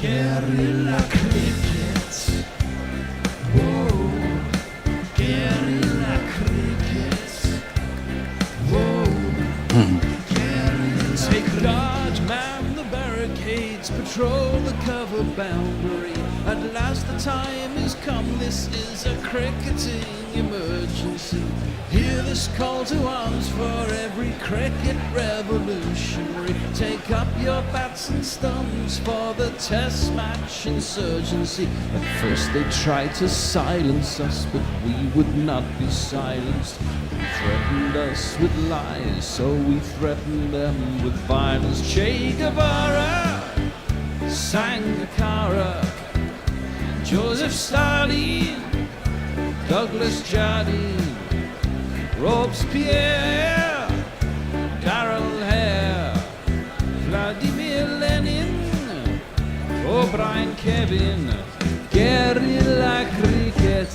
Guerrilla cricket. Whoa. Guerrilla cricket. Whoa. Take charge, man the barricades, patrol the cover boundary. At last the time is come, this is a cricketing emergency. Hear this call to arms for every cricket revolutionary. Take up your bats and stumps for the test match insurgency. At first they tried to silence us, but we would not be silenced. They threatened us with lies, so we threatened them with violence. Che Guevara, Sangakkara, Joseph Stalin, Douglas Jardine, Robespierre, Darrell Hare, Vladimir Lenin, O'Brien Kevin, guerrilla cricket.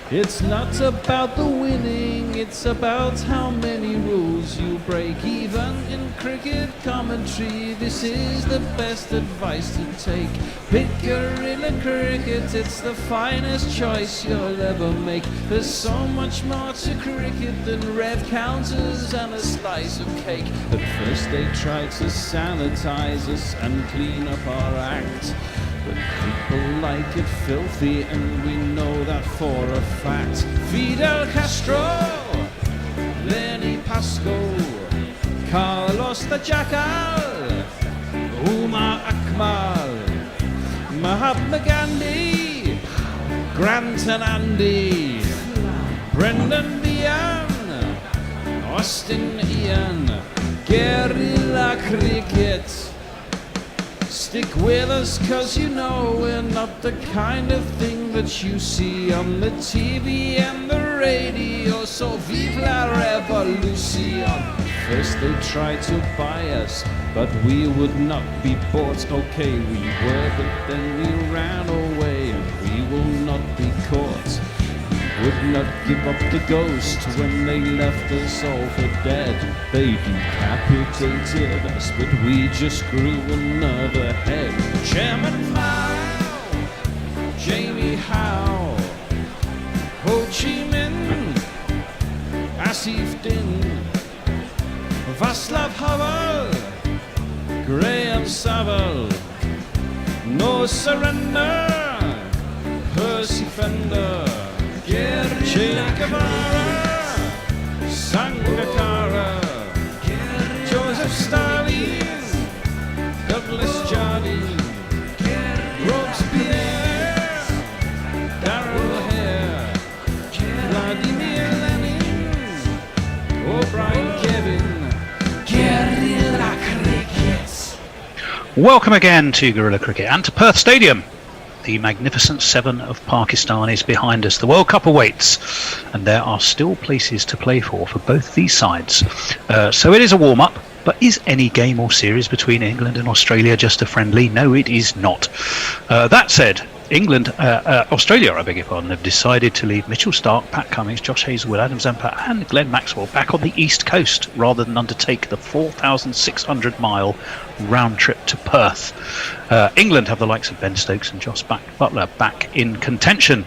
It's not about the winning, it's about how many rules you break. Even in cricket commentary, this is the best advice to take. Pick guerrilla cricket, it's the finest choice you'll ever make. There's so much more to cricket than red counters and a slice of cake. At first they tried to sanitize us and clean up our act, but people like it filthy, and we know that for a fact. Fidel Castro, Lenny Pasco, Carlos the Jackal, Umar Akmal, Mahatma Gandhi, Grant and Andy, Brendan Behan, Austin Ian, guerrilla cricket. Stick with us, cause you know we're not the kind of thing that you see on the TV and the radio. So vive la revolution. First they tried to buy us, but we would not be bought. Okay, we were, but then we ran away, and we will not be caught. Would not give up the ghost when they left us all for dead. They decapitated us, but we just grew another head. Chairman Mao, Jamie Howe, Ho Chi Minh, Asif Din, Václav Havel, Graham Saville, No Surrender, Percy Fender, Che Guevara, Sangakkara, Joseph Stalin, Douglas Jardine, Robespierre, Darrell Hare, Vladimir Lenin, O'Brien Kevin, guerrilla cricket. Welcome again to Guerrilla Cricket and to Perth Stadium. The magnificent 7 of Pakistan is behind us. The World Cup awaits, and there are still places to play for both these sides. So it is a warm-up, but is any game or series between England and Australia just a friendly? No, it is not. That said, Australia, I beg your pardon, have decided to leave Mitchell Starc, Pat Cummins, Josh Hazlewood, Adam Zampa and Glenn Maxwell back on the East Coast rather than undertake the 4,600-mile round trip to Perth. England have the likes of Ben Stokes and Josh Butler back in contention.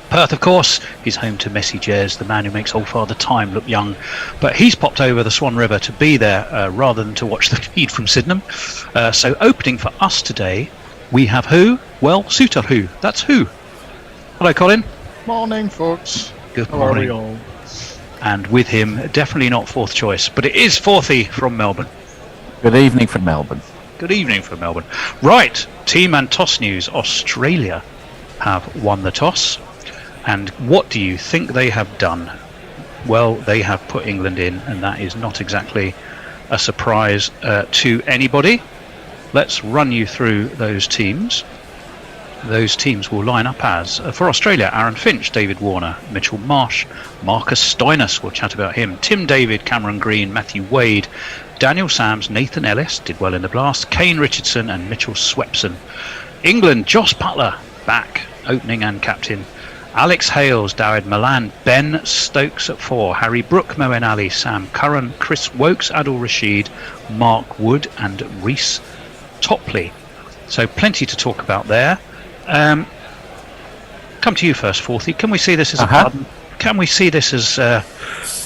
Perth, of course, is home to Messi Jez, the man who makes old Father Time look young. But he's popped over the Swan River to be there rather than to watch the feed from Sydenham. So opening for us today, we have who? Well, Suter who. That's who. Hello, Colin. Morning, folks. Good How morning. are we all? And with him, definitely not fourth choice, but it is Fourthy from Melbourne. Good evening from Melbourne. Good evening from Melbourne. Right, team and toss news. Australia have won the toss. And what do you think they have done? Well, they have put England in, and that is not exactly a surprise to anybody. Let's run you through those teams. Those teams will line up as, for Australia, Aaron Finch, David Warner, Mitchell Marsh, Marcus Stoinis, we'll chat about him, Tim David, Cameron Green, Matthew Wade, Daniel Sams, Nathan Ellis, did well in the blast, Kane Richardson and Mitchell Swepson. England, Josh Butler, back, opening and captain. Alex Hales, Dawid Malan, Ben Stokes at 4, Harry Brook, Moeen Ali, Sam Curran, Chris Wokes, Adil Rashid, Mark Wood and Reece Topley. So plenty to talk about there. Come to you first, Forthy. Can we see this as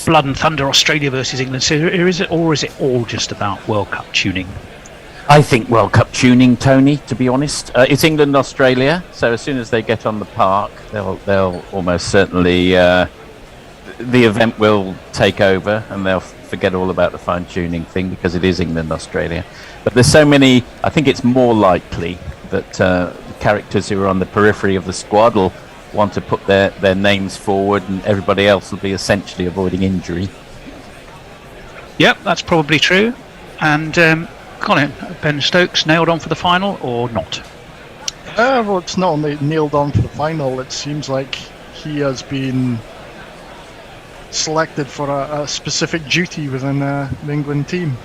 blood and thunder Australia versus England? So is it all just about World Cup tuning? I think World Cup tuning, Tony, to be honest. It's England Australia, so as soon as they get on the park, they'll almost certainly the event will take over, and they'll forget all about the fine tuning thing because it is England Australia. But there's so many. I think it's more likely that characters who are on the periphery of the squad will want to put their names forward, and everybody else will be essentially avoiding injury. Yep, that's probably true. And Colin, Ben Stokes nailed on for the final or not? Well, it's not only nailed on for the final, it seems like he has been selected for a specific duty within the England team.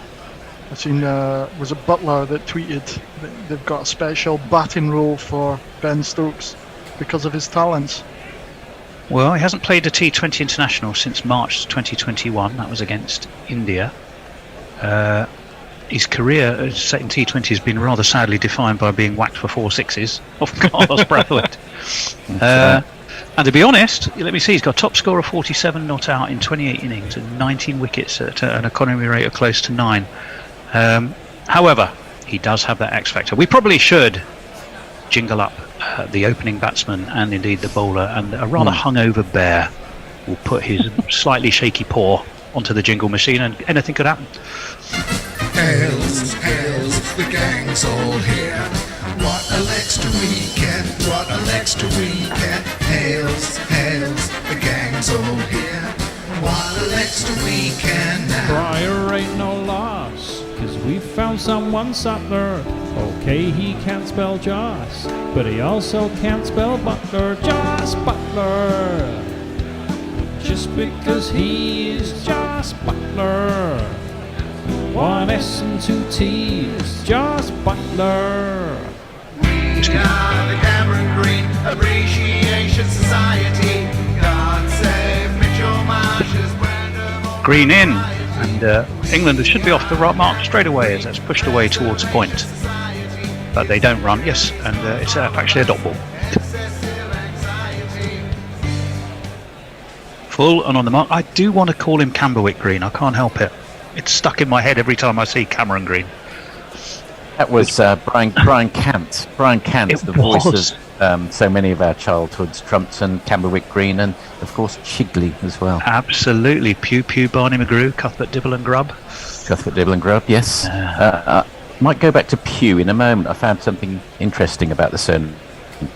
I've seen, was it Butler that tweeted that they've got a special batting role for Ben Stokes because of his talents. Well, he hasn't played a T20 international since March 2021. That was against India. His career in T20 has been rather sadly defined by being whacked for 4 sixes off Carlos Brathwaite. And to be honest, let me see, he's got a top score of 47 not out in 28 innings and 19 wickets at an economy rate of close to 9. However, he does have that X factor. We probably should jingle up the opening batsman and indeed the bowler, and a rather hungover Bear will put his slightly shaky paw onto the jingle machine and anything could happen. Hails, hails, the gang's all here. What a extra weekend, what an extra weekend. Hails, hails, the gang's all here. What an extra weekend now. Briar ain't no loss, 'cause we found someone Sutler. Okay, he can't spell Joss, but he also can't spell Butler. Joss Butler. Just because he is Joss Butler. 1 S and 2 T's, Joss Butler. We are the Cameron Green Appreciation Society. God save Mitchell Marsh's brand of Green in, and England should be off the right mark straight away as that's pushed away towards point. But they don't run, yes, and it's actually a dot ball. Full and on the mark. I do want to call him Camberwick Green, I can't help it. It's stuck in my head every time I see Cameron Green. That was Brian Cant. Brian Cant, the voice of so many of our childhoods, Trumpton, Camberwick Green, and of course Chigley as well. Absolutely. Pew Pew, Barney McGrew, Cuthbert Dibble and Grubb. Cuthbert Dibble and Grubb, yes. Might go back to Pew in a moment. I found something interesting about the surname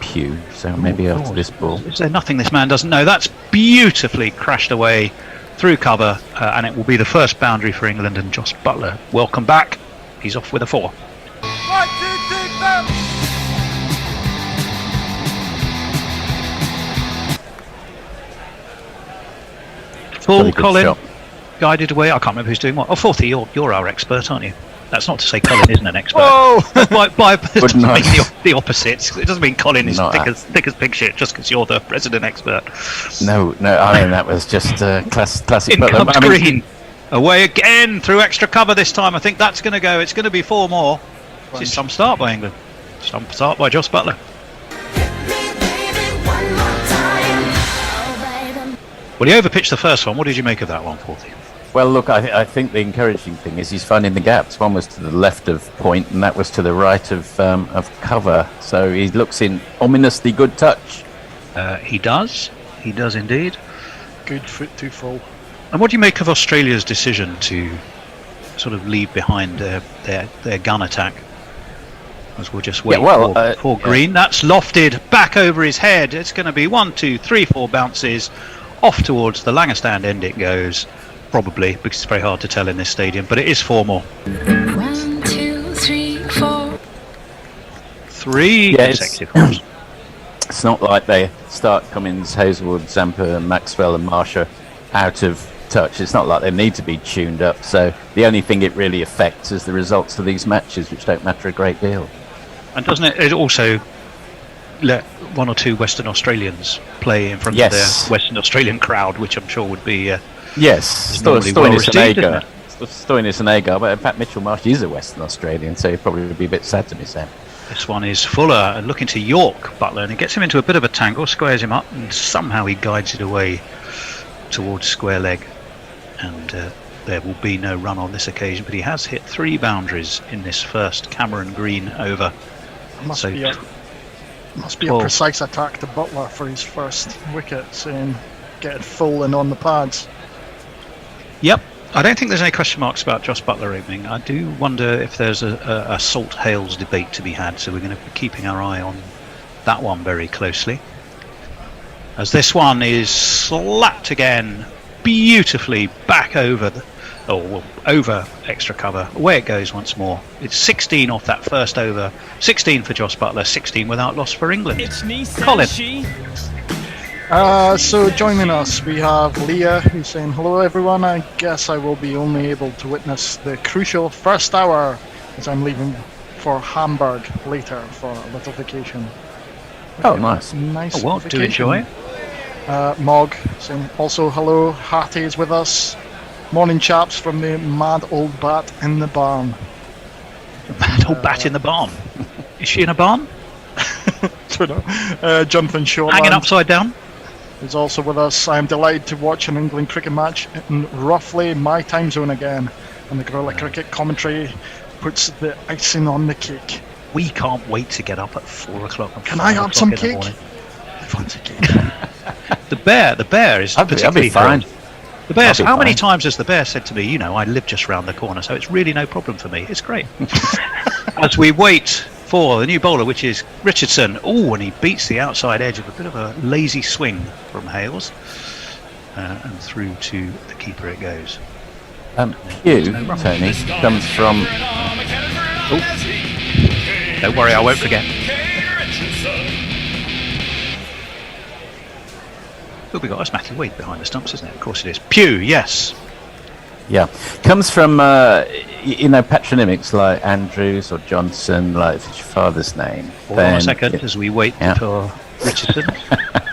Pew, so maybe after this ball. Is there nothing this man doesn't know? That's beautifully crashed away through cover, and it will be the first boundary for England, and Joss Butler, welcome back. He's off with a 4. 1, 2, 3, 4. Full Colin, guided away. I can't remember who's doing what. Oh, Forthy, you're our expert, aren't you? That's not to say Colin isn't an expert. Whoa! It doesn't mean the opposite. It doesn't mean Colin is thick as pig shit just because you're the resident expert. No, I mean that was just classic. In comes Green. Away again through extra cover this time. I think that's going to go. It's going to be 4 more. This is some start by England. Some start by Joss Butler. Well, he overpitched the first one. What did you make of that one, Forthy? Well, look, I think the encouraging thing is he's finding the gaps. One was to the left of point, and that was to the right of cover. So he looks in ominously good touch. He does indeed. Good foot too full. And what do you make of Australia's decision to sort of leave behind their gun attack? As we'll just wait for Green. That's lofted back over his head. It's going to be 1, 2, 3, 4 bounces off towards the Langer stand end. It goes. Probably, because it's very hard to tell in this stadium, but it is 4 more. 1, 2, 3, 4. 3 consecutive. It's not like they start Cummins, Hazelwood, Zampa, Maxwell and Marsha out of touch. It's not like they need to be tuned up. So the only thing it really affects is the results of these matches, which don't matter a great deal. And doesn't it also let 1 or 2 Western Australians play in front of their Western Australian crowd, which I'm sure would be... Yes, Stoinis Stoinis and Agar, but in fact Mitchell Marsh is a Western Australian, so he'd probably be a bit sad to miss him. This one is Fuller looking to York Butler, and he gets him into a bit of a tangle, squares him up, and somehow he guides it away towards square leg. And there will be no run on this occasion, but he has hit 3 boundaries in this first Cameron Green over. Must So be a Well- precise attack to Butler for his first wicket, saying get it full and on the pads. Yep. I don't think there's any question marks about Joss Butler opening. I do wonder if there's a Salt Hales debate to be had, so we're going to be keeping our eye on that one very closely. As this one is slapped again, beautifully back over over extra cover. Away it goes once more. It's 16 off that first over. 16 for Joss Butler, 16 without loss for England. Colin. So joining us, we have Leah, who's saying, hello everyone, I guess I will be only able to witness the crucial first hour as I'm leaving for Hamburg later for a little vacation. Oh, nice. Nice Oh, well, do vacation. enjoy it. Mog saying, also hello, Hattie is with us. Morning chaps from the mad old bat in the barn. Mad old bat in the barn. Is she in a barn? Don't know. Jonathan Shortland Hanging upside down? is also with us. I'm delighted to watch an England cricket match in roughly my time zone again, and the Guerrilla Cricket commentary puts the icing on the cake. We can't wait to get up at 4 o'clock. and Can I 5 have some o'clock in the cake? morning. I fancy cake. The bear is I'll be particularly fine. thrilled. The bear. I'll be How many fine. times has the bear said to me, you know, I live just round the corner, so it's really no problem for me. It's great. As we wait for the new bowler, which is Richardson. Oh, and he beats the outside edge of a bit of a lazy swing from Hales, and through to the keeper it goes. Hugh, Tony, comes from... Don't worry, I won't forget. Who have we got? That's Matthew Wade behind the stumps, isn't it? Of course it is. Pugh, yes. Yeah, comes from, patronymics like Andrews or Johnson, like if it's your father's name. Hold on a then second as we wait Yeah. for Richardson.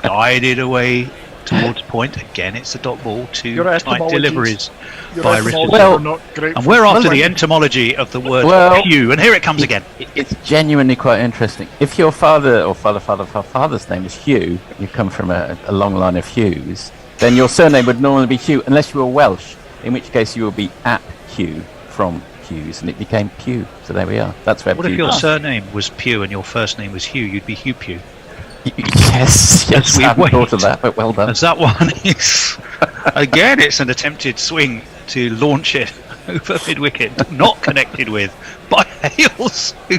Guided away towards point. Again, it's a dot ball. Two Your tight etymologies. deliveries Your by etymologies Richardson. Well, are not great. And we're after for the entomology of the word Well, Pugh, and here it comes again. It's genuinely quite interesting. If your father or father's name is Hugh, you come from a long line of Hughes, then your surname would normally be Hugh, unless you were Welsh, in which case you will be ap Hugh from Hughes, and it became Pugh. So there we are. That's where What if Pugh your comes. surname was Pugh and your first name was Hugh? You'd be Hugh Pugh. Yes, As we I haven't wait. thought of that, but well done. As that one is, again, it's an attempted swing to launch it over mid-wicket, not connected with by Hales, who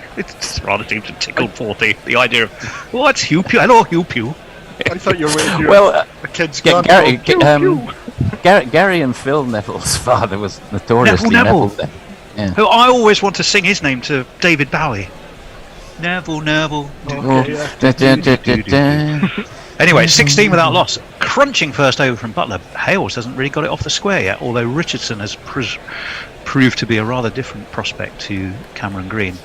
rather seems to tickle forty. The idea of, what's Hugh Pugh? Hello, Hugh Pugh. I thought you were waiting for Well, the kid's Ga- gun. Gary, Gary and Phil Neville's father was notoriously Neville. Neville. Yeah. Who I always want to sing his name to David Bowie. Neville. Okay, yeah. Da, da, da, da, da. Anyway, 16 without loss. Crunching first over from Butler. Hales hasn't really got it off the square yet, although Richardson has proved to be a rather different prospect to Cameron Green.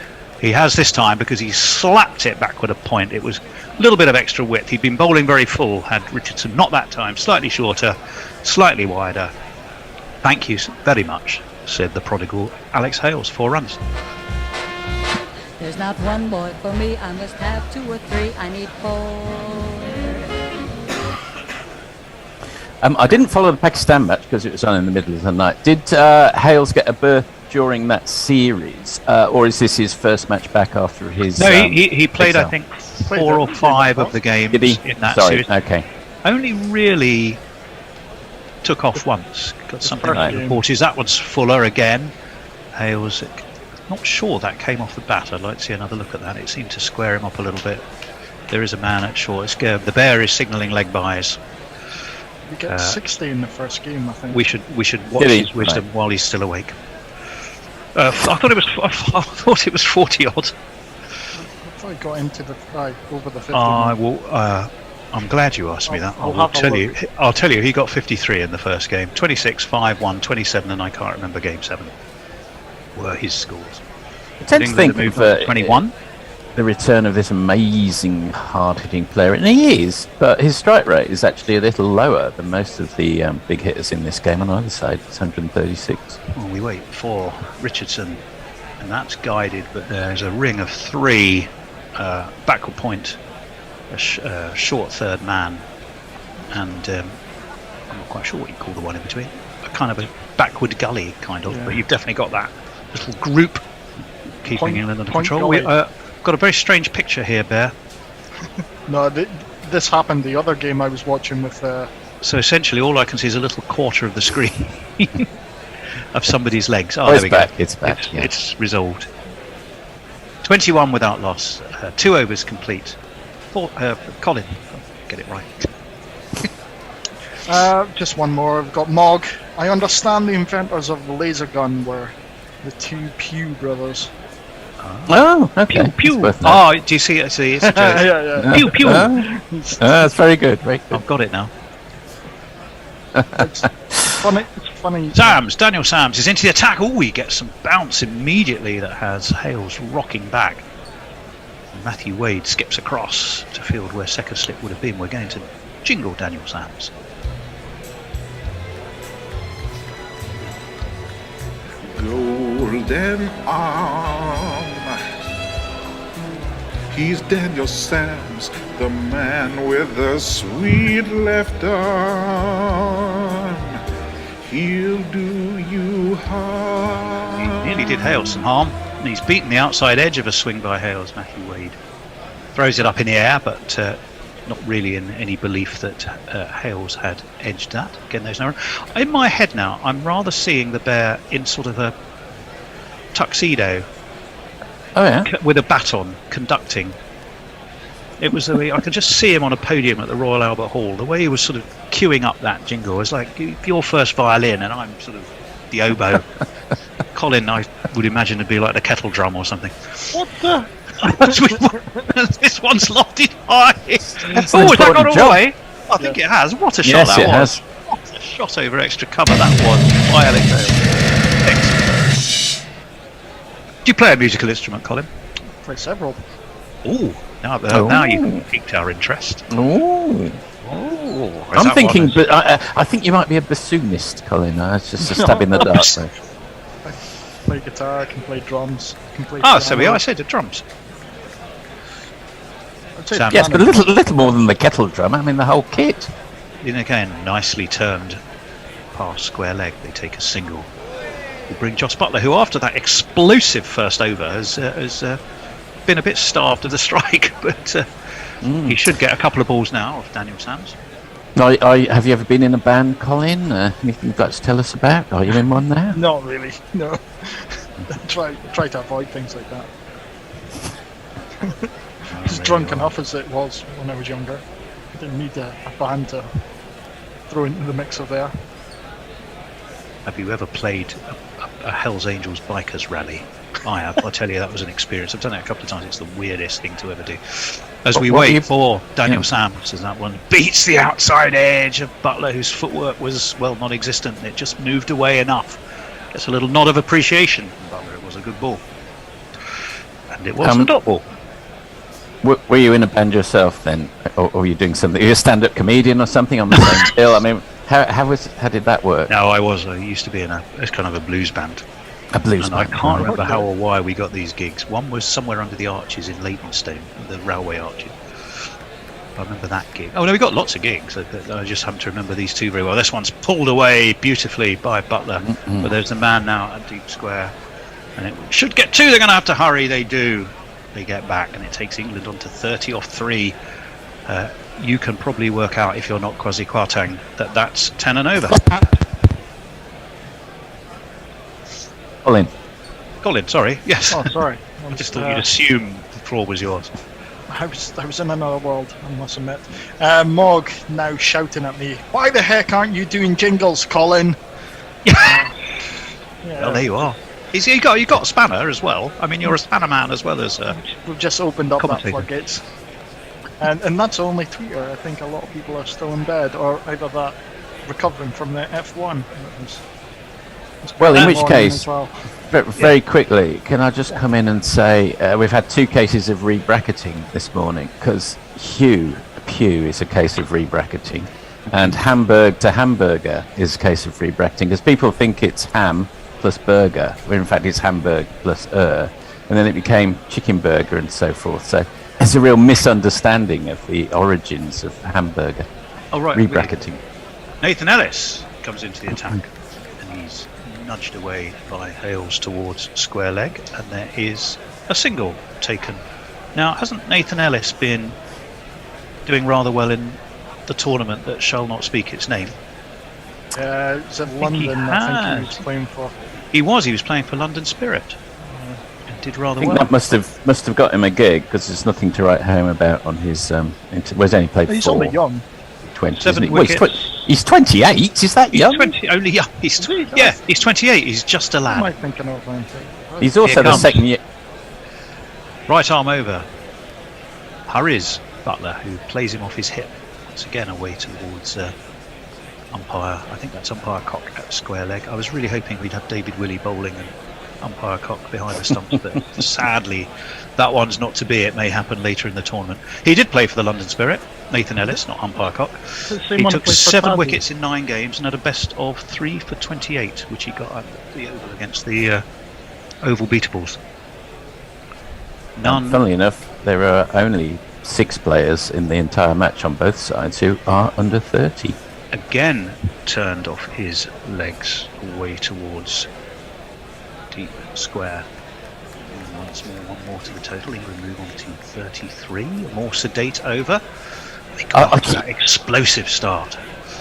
He has this time because he slapped it backward a point. It was a little bit of extra width. He'd been bowling very full, had Richardson not that time. Slightly shorter, slightly wider. Thank you very much, said the prodigal Alex Hales. 4 runs. There's not one boy for me, I must have 2 or 3, I need 4. I didn't follow the Pakistan match because it was on in the middle of the night. Did Hales get a berth during that series, or is this his first match back after his... No, he played, I exile? think, 4 or 5 of the games Did he? in that Sorry, series. okay. Only really took off once. Got something Right. like reports. That one's Fuller again. Hales, not sure that came off the bat. I'd like to see another look at that. It seemed to square him up a little bit. There is a man at short. It's good. The bear is signalling leg byes. You get 60 in the first game, I think. We should watch Did he? his wisdom Right. while he's still awake. I thought it was 40 odd. I thought he got into the over the 50. I'm glad you asked me that. I'll I'll have a tell look. you. I'll tell you. He got 53 in the first game. 26, 5-1, 27, and I can't remember game 7. Were his scores. I tend to England think have moved of, on to 21. the return of this amazing hard-hitting player, and he is, but his strike rate is actually a little lower than most of the big hitters in this game on either side. It's 136. Well, we wait for Richardson, and that's guided, but there's a ring of 3 backward point, a short third man, and I'm not quite sure what you call the one in between. A kind of a backward gully, kind of, but you've definitely got that little group keeping England under control. We got a very strange picture here, Bear. No, this happened the other game I was watching with. So essentially, all I can see is a little quarter of the screen of somebody's legs. Oh, Oh, there it's we back. go. It's back. Yeah. It's resolved. 21 without loss. 2 overs complete. Colin, get it right. Just one more. I've got Mog. I understand the inventors of the laser gun were the 2 Pew brothers. Oh, okay. Pew pew. It's worth noting. Oh, do you see it? See, it's a joke. Yeah. Pew pew. That's very good. Very good. I've got it now. It's funny. It's funny. Daniel Sams is into the attack. Oh, he gets some bounce immediately that has Hales rocking back. Matthew Wade skips across to field where second slip would have been. We're going to jingle Daniel Sams. Golden arm. He's Daniel Sams, the man with the sweet left arm. He'll do you harm. He nearly did Hales some harm, and he's beaten the outside edge of a swing by Hales. Matthew Wade throws it up in the air, but not really in any belief that Hales had edged that. Again, there's no. In my head now, I'm rather seeing the Bear in sort of a tuxedo. Oh yeah. With a baton conducting. It was the way I could just see him on a podium at the Royal Albert Hall. The way he was sort of queuing up that jingle was like your first violin, and I'm sort of the oboe. Colin, I would imagine, would be like the kettle drum or something. What the? This one's lofted high. That's Oh, an has that important gone all the job. way? I think it has. What a shot Yes, that it was. has. What a shot over extra cover that was. By Alex Hales. Excellent. Do you play a musical instrument, Colin? Play several. Ooh, now you've piqued our interest. Ooh. Oh, I'm thinking, but I think you might be a bassoonist, Colin. It's just a stab in the dark. Though. I play guitar. I can play drums. I can play. Oh, so piano. I said the drums. I'd say Sam. Yes, piano. but a little more than the kettle drum. I mean, the whole kit. In again, nicely turned past square leg. They take a single. We bring Joss Butler, who after that explosive first over has been a bit starved of the strike, but he should get a couple of balls now off Daniel Sams. Have you ever been in a band, Colin? Anything you'd like to tell us about? Are you in one now? Not really. No. try to avoid things like that. It's drunk enough as it was when I was younger. I didn't need a band to throw into the mixer there. Have you ever played a Hells Angels bikers rally? I have. I'll tell you, that was an experience. I've done it a couple of times. It's the weirdest thing to ever do. As we wait for Daniel Sams, as that one beats the outside edge of Butler, whose footwork was, well, non-existent. It just moved away enough. Gets a little nod of appreciation from Butler. It was a good ball. And it was a dot ball. Were you in a band yourself then? Or were you doing something? Are you a stand-up comedian or something on the same bill? I mean, how did that work? No, I used to be in a kind of a blues band. A blues And band. I can't remember how or why we got these gigs. One was somewhere under the arches in Leytonstone, the railway arches. I remember that gig. Oh no, we got lots of gigs. I just happen to remember these two very well. This one's pulled away beautifully by Butler, but there's the man now at deep square, and it should get 2. They're going to have to hurry. They do. They get back, and it takes England on to 30 off 3. You can probably work out, if you're not Kwasi Kwarteng, that's 10 and over. Colin, sorry. Yes. Oh, sorry. I just thought you'd assume the floor was yours. I was in another world, I must admit. Mog now shouting at me, "Why the heck aren't you doing jingles, Colin?" Yeah. Well, there you are. You got a spanner as well. I mean, you're a spanner man as well as. We've just opened up that Commentator. floodgates, and that's only Twitter. I think a lot of people are still in bed, or either that recovering from the F1. Well, in which Morning case, as well. very quickly, can I just come in and say we've had 2 cases of re-bracketing this morning, because Pew is a case of re-bracketing, and Hamburg to hamburger is a case of re-bracketing, because people think it's ham plus burger, where in fact it's Hamburg plus and then it became chicken burger and so forth. So there's a real misunderstanding of the origins of hamburger. Oh, right. Re-bracketing. Nathan Ellis comes into the attack, and he's nudged away by Hales towards square leg, and there is a single taken. Now, hasn't Nathan Ellis been doing rather well in the tournament that shall not speak its name? It's in London, I think he was playing for. He was playing for London Spirit, and did rather I think well. that must have got him a gig, because there's nothing to write home about on his. Where's only played He's 4. only young. 20, 7 isn't he? Well, wickets. he's 28. Is that He's young? 20, only young. He's 28. He's just a What am I lad. thinking of? He's also Here the comes. second year. Right arm over. Hurries Butler, who plays him off his hip. Once again away towards umpire. I think that's umpire Cock at square leg. I was really hoping we'd have David Willey bowling and umpire Cock behind the stumps, but sadly that one's not to be. It may happen later in the tournament. He did play for the London Spirit, Nathan Ellis, not umpire Cock. He took 7 wickets in 9 games and had a best of 3 for 28, which he got at the Oval against the Oval Beatables. None. Funnily enough, there are only 6 players in the entire match on both sides who are under 30. Again turned off his legs away towards deep square. And once more, 1 more to the total. England move on to 33. A more sedate over. They got off to that explosive start.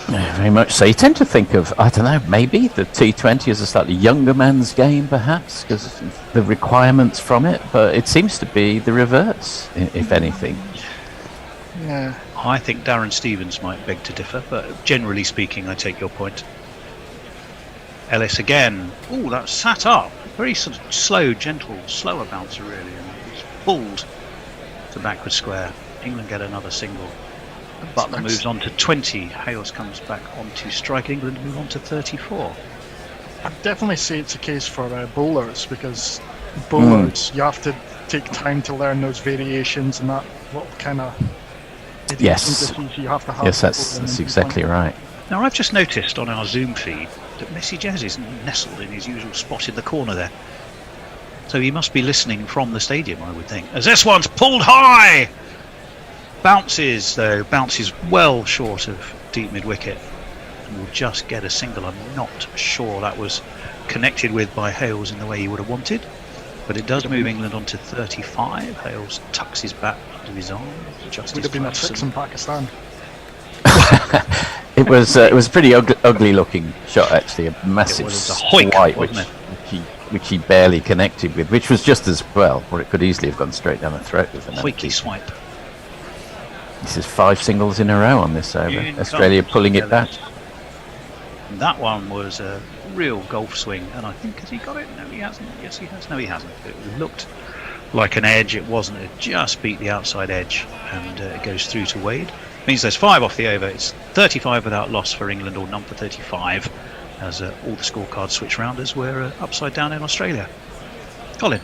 Yeah, very much so. You tend to think of, I don't know, maybe the T20 as a slightly younger man's game, perhaps, because the requirements from it, but it seems to be the reverse, if anything. Yeah. I think Darren Stevens might beg to differ, but generally speaking, I take your point. Ellis again. Oh, that sat up. Very sort of slow, gentle, slower bouncer, really. And it's pulled to backward square. England get another single. Butler moves on to 20. Hales comes back on to strike. England move on to 34. I'd definitely say it's a case for bowlers, because bowlers, you have to take time to learn those variations and that what kind of idiosyncrasies you have to have. Yes, that's exactly right. Now, I've just noticed on our Zoom feed that Messi Jazz is nestled in his usual spot in the corner there. So he must be listening from the stadium, I would think. As this one's pulled high! Bounces, though, bounces well short of deep mid-wicket and will just get a single. I'm not sure that was connected with by Hales in the way he would have wanted, but it does move England on to 35. Hales tucks his bat under his arm. Would have been a 6 in Pakistan. It was a pretty ugly looking shot, actually. A massive It was a hoik, swipe, wasn't which he barely connected with, which was just as well, or it could easily have gone straight down the throat with an Hoiky empty. swipe. This is 5 singles in a row on this over. In Australia comes pulling it back. Ellis. That one was a real golf swing, and I think, has he got it? No, he hasn't. Yes, he has. No, he hasn't. It looked like an edge. It wasn't. It just beat the outside edge, and it goes through to Wade. Means there's 5 off the over. It's 35 without loss for England, or none for 35, as all the scorecards switch round as we're upside down in Australia. Colin.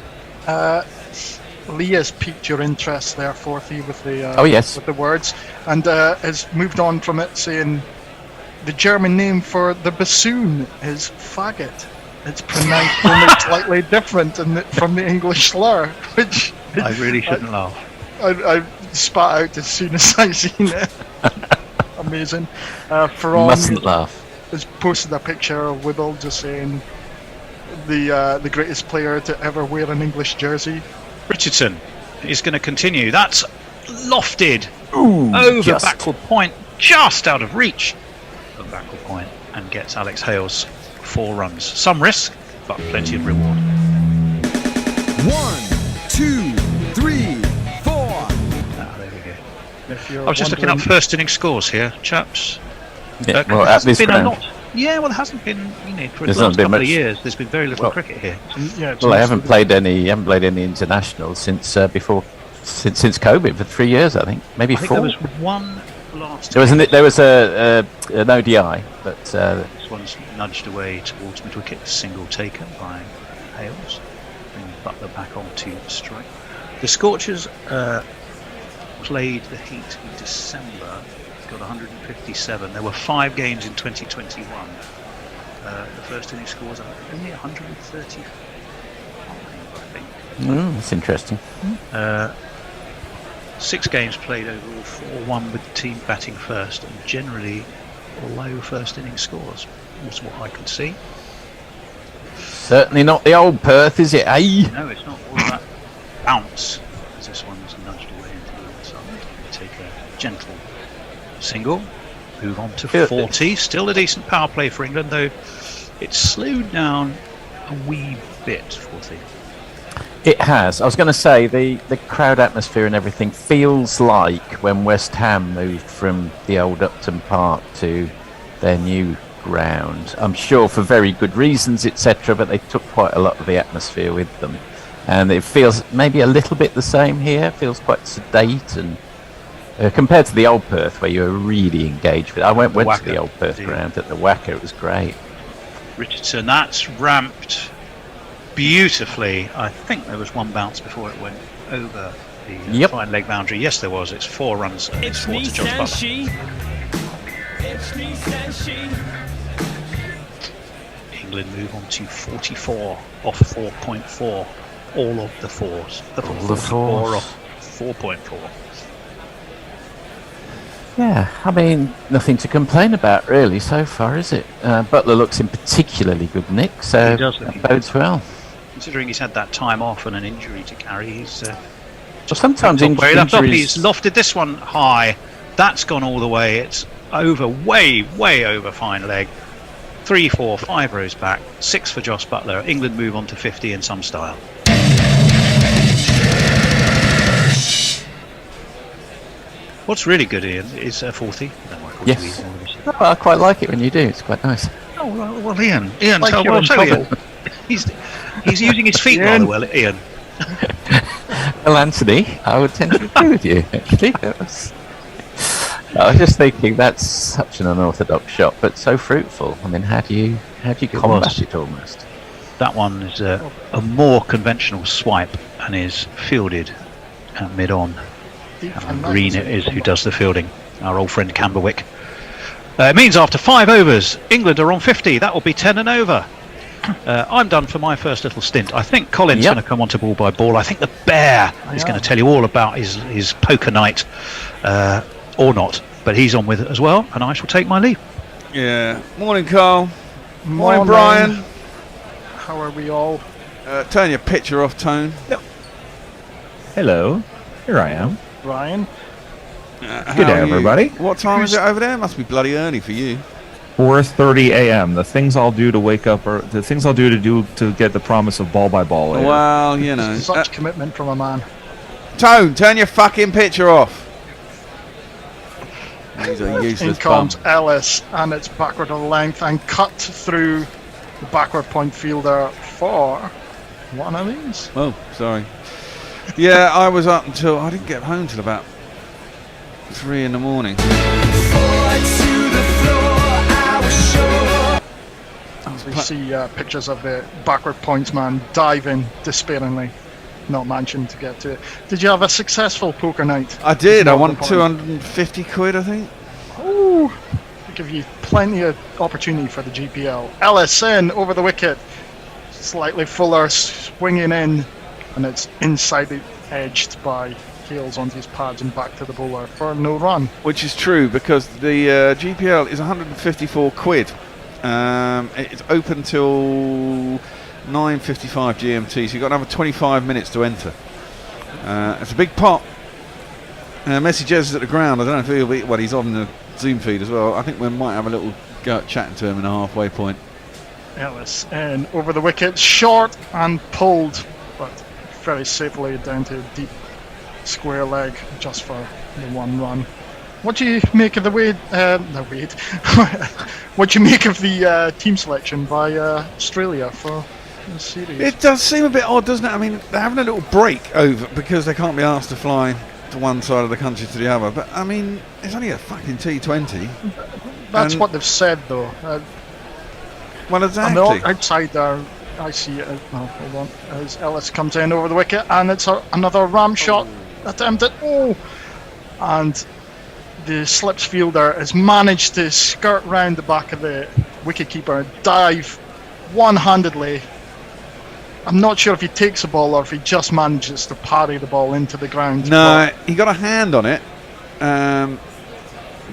Lee has piqued your interest there, Forthy, with the with the words, and has moved on from it, saying the German name for the bassoon is faggot. It's pronounced only slightly different from the English slur, which I really shouldn't laugh. I spat out as soon as I seen it. Amazing. Ferran Mustn't laugh. has posted a picture of Whittle just saying the greatest player to ever wear an English jersey. Richardson is going to continue. That's lofted over just. backward point, just out of reach of backward point, and gets Alex Hales 4 runs. Some risk, but plenty of reward. 1, 2, 3, 4. There we go. I was just looking up first inning scores here, chaps. Yeah, well, at this been ground. a lot. Yeah, well, there hasn't been, for There's the not last been couple of much. years. There's been very little cricket here. Yeah, Well, I haven't played any internationals since before since COVID for 3 years, I think, maybe I think 4. there was one last. There was an ODI, but one's nudged away towards mid-wicket, single taken by Hales, bringing Butler back onto strike. The Scorchers played the Heat in December, got 157. There were 5 games in 2021. The first inning scores are only 135, I think. That's interesting. 6 games played overall, 4-1 with the team batting first, and generally low first inning scores, was what I could see. Certainly not the old Perth, is it, eh? No, it's not all that bounce, as this one's nudged away into the outside. Take a gentle single, move on to 40. Still a decent power play for England, though it's slowed down a wee bit, 40. It has. I was going to say, the crowd atmosphere and everything feels like when West Ham moved from the old Upton Park to their new ground. I'm sure for very good reasons, etc., but they took quite a lot of the atmosphere with them. And it feels maybe a little bit the same here. It feels quite sedate, and compared to the old Perth, where you were really engaged with. I went to the old Perth ground at the Wacker. It was great. Richardson, that's ramped beautifully. I think there was one bounce before it went over the fine leg boundary. Yes, there was. It's 4 runs. It's 4 to Josh Butler. It's me, says she. England move on to 44 off 4.4. All of the 4s. All the 4s off 4.4. Yeah, I mean, nothing to complain about really so far, is it? Butler looks in particularly good nick, so he does that bodes well. Considering he's had that time off and an injury to carry, he's well, sometimes injuries... He's lofted this one high. That's gone all the way. It's over, way over fine leg. 3, 4, 5 rows back. 6 for Josh Butler. England move on to 50 in some style. What's really good, Ian, is 40. Yes. Oh, I quite like it when you do. It's quite nice. Oh, well, Ian, like tell you're in trouble. He's using his feet rather well, Ian. Well, Anthony, I would tend to agree with you, actually. I was just thinking that's such an unorthodox shot, but so fruitful. I mean, how do you combat it almost? That one is a more conventional swipe and is fielded at mid-on. Green it is who does the fielding, our old friend Camberwick. It means after 5 overs, England are on 50. That will be 10 and over. I'm done for my first little stint. I think Colin's going to come on to ball by ball. I think the Bear is going to tell you all about his poker night, or not. But he's on with it as well, and I shall take my leave. Yeah. Morning, Carl. Morning, Brian. How are we all? Turn your picture off, Tone. Yep. Hello. Here I am. Brian. Good day, everybody. What time is it over there? Must be bloody early for you. 4:30 a.m. The things I'll do to wake up, or the things I'll do to get the promise of ball by ball. Well, you know, such commitment from a man. Tone, turn your fucking picture off. He's a useless In comes Ellis, and it's backward of the length and cut through the backward point fielder for one of these. Oh, sorry. Yeah, I was up until I didn't get home till about 3 in the morning. We see pictures of the backward points man diving despairingly. Not managing to get to it. Did you have a successful poker night? I did. I won 250 quid, I think. Ooh, give you plenty of opportunity for the GPL. Ellis in over the wicket, slightly fuller, swinging in, and it's inside the edged by Hales onto his pads and back to the bowler for no run. Which is true, because the GPL is 154 quid. It's open till 9:55 GMT, so you've got another 25 minutes to enter. It's a big pot. Messi Jez is at the ground. I don't know if he'll be. Well, he's on the Zoom feed as well. I think we might have a little go at chatting to him in a halfway point. Ellis in over the wicket, short and pulled, but very safely down to a deep square leg just for the one run. What do you make of the what do you make of the team selection by Australia for the series? It does seem a bit odd, doesn't it? I mean, they're having a little break over because they can't be asked to fly to one side of the country to the other. But I mean, it's only a fucking T20. That's what they've said, though. On exactly. the outside there, I see it. Hold on. As Ellis comes in over the wicket, and it's another ram shot attempted. Oh! And the slips fielder has managed to skirt round the back of the wicketkeeper, dive one-handedly. I'm not sure if he takes the ball or if he just manages to parry the ball into the ground. No, he got a hand on it,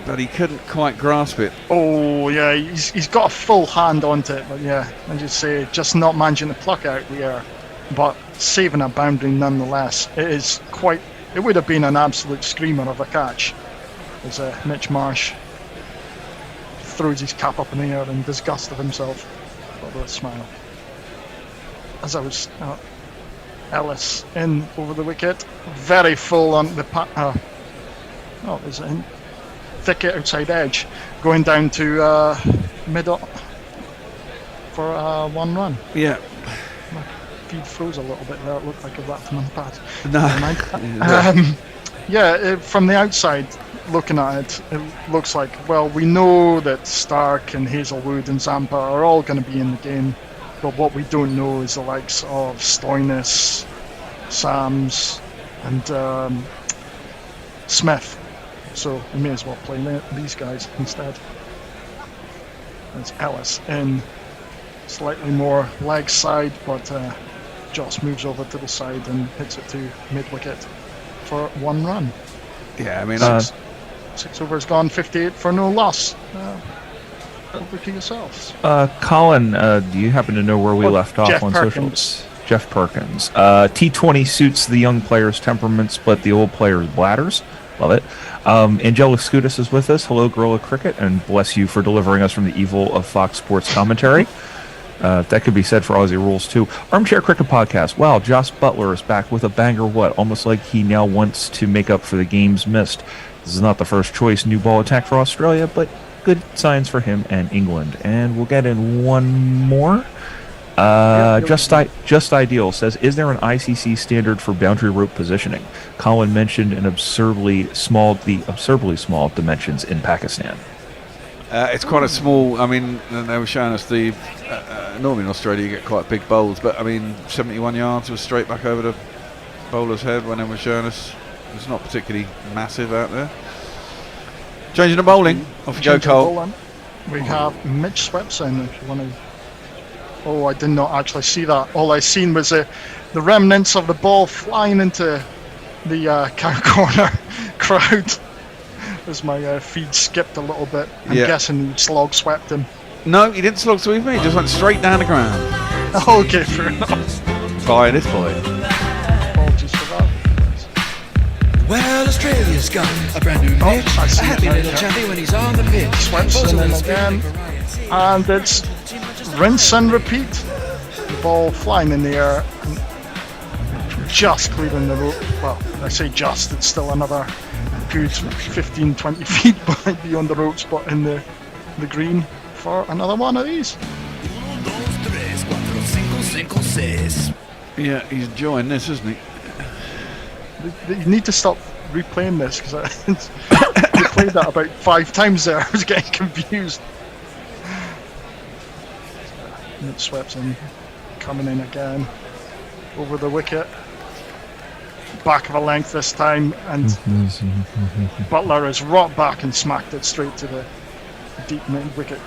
but he couldn't quite grasp it. Oh, yeah, he's got a full hand onto it, but yeah, as you say, just not managing to pluck out the air, but saving a boundary nonetheless. It would have been an absolute screamer of a catch, as Mitch Marsh throws his cap up in the air in disgust of himself, but with a smile. As I was Ellis in over the wicket, very full on the there's a thicket outside edge, going down to middle for 1 run. Yeah. My feed froze a little bit there. It looked like a rat on the pad. No. From the outside looking at it, it looks like, well, we know that Stark and Hazelwood and Zampa are all going to be in the game. But what we don't know is the likes of Stoinis, Sams, and Smith. So we may as well play these guys instead. There's Ellis in, slightly more leg side, but Joss moves over to the side and hits it to mid-wicket for 1 run. Yeah, I mean, 6 overs gone, 58 for no loss. Over to yourselves. Colin, do you happen to know where we left off Jeff on Perkins. socials? Jeff Perkins. T20 suits the young players' temperaments, but the old players' bladders. Love it. Angela Skoudas is with us. Hello, Gorilla Cricket, and bless you for delivering us from the evil of Fox Sports commentary. That could be said for Aussie rules, too. Armchair Cricket Podcast. Wow, Joss Butler is back with a banger what? Almost like he now wants to make up for the games missed. This is not the first choice new ball attack for Australia, but good signs for him and England. And we'll get in one more. Just Ideal says, is there an ICC standard for boundary rope positioning? Colin mentioned the absurdly small dimensions in Pakistan. it's quite a small. I mean, they were showing us the. Normally in Australia you get quite big bowls, but I mean, 71 yards was straight back over the bowler's head when they were showing us. It's not particularly massive out there. Changing the bowling. Off you go, Cole. We have Mitch Swepson, if you want to. Oh, I did not actually see that. All I seen was the remnants of the ball flying into the cow corner crowd as my feed skipped a little bit. I'm guessing he slog swept him. No, he didn't slog sweep me. He just went straight down the ground. Okay, fair enough. By this boy. Apologies for that. Well, Australia's got a brand new pitch. I see a happy it little chappie when he's on the pitch. Swepson in again. And it's rinse and repeat. The ball flying in the air. Just clearing the rope. Well, I say just, it's still another good 15-20 feet beyond the ropes, but in the green for another one of these. Yeah, he's enjoying this, isn't he? You need to stop replaying this because you played that about 5 times there. I was getting confused. Mitch Swepson coming in again over the wicket. Back of a length this time, and Butler has rocked back and smacked it straight to the deep mid wicket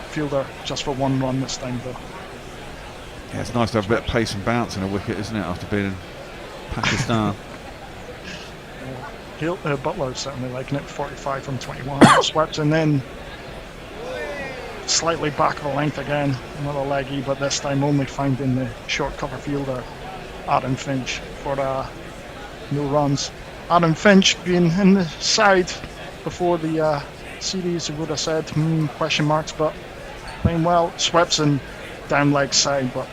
fielder just for 1 run this time though. Yeah, it's nice to have a bit of pace and bounce in a wicket, isn't it, after being in Pakistan. Butler's certainly liking it. 45 from 21. Swepson then slightly back of a length again, another leggy, but this time only finding the short cover fielder Adam Finch for no runs. Adam Finch being in the side before the series, who would have said question marks, but playing well. Swepson down leg side, but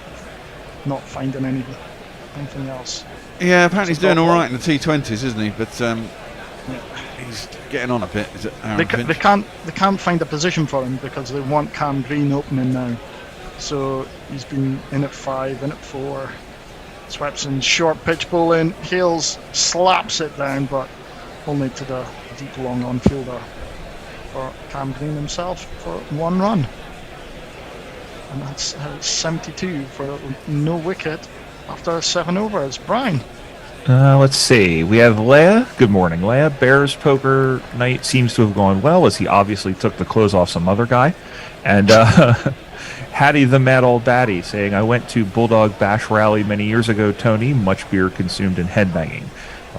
not finding anything else. Yeah, apparently he's doing all right in the T20s, isn't he? But he's getting on a bit. Is it Aaron Finch? They can't find a position for him because they want Cam Green opening now. So he's been in at 5, in at 4. Swepson short pitch bowling. Hales slaps it down, but only to the deep long on fielder for Cam Green himself for 1 run. And that's 72 for no wicket after 7 overs. Brian. Let's see. We have Leia. Good morning, Leia. Bears poker night seems to have gone well, as he obviously took the clothes off some other guy. And Hattie the Mad Old Batty saying, I went to Bulldog Bash Rally many years ago, Tony. Much beer consumed and headbanging.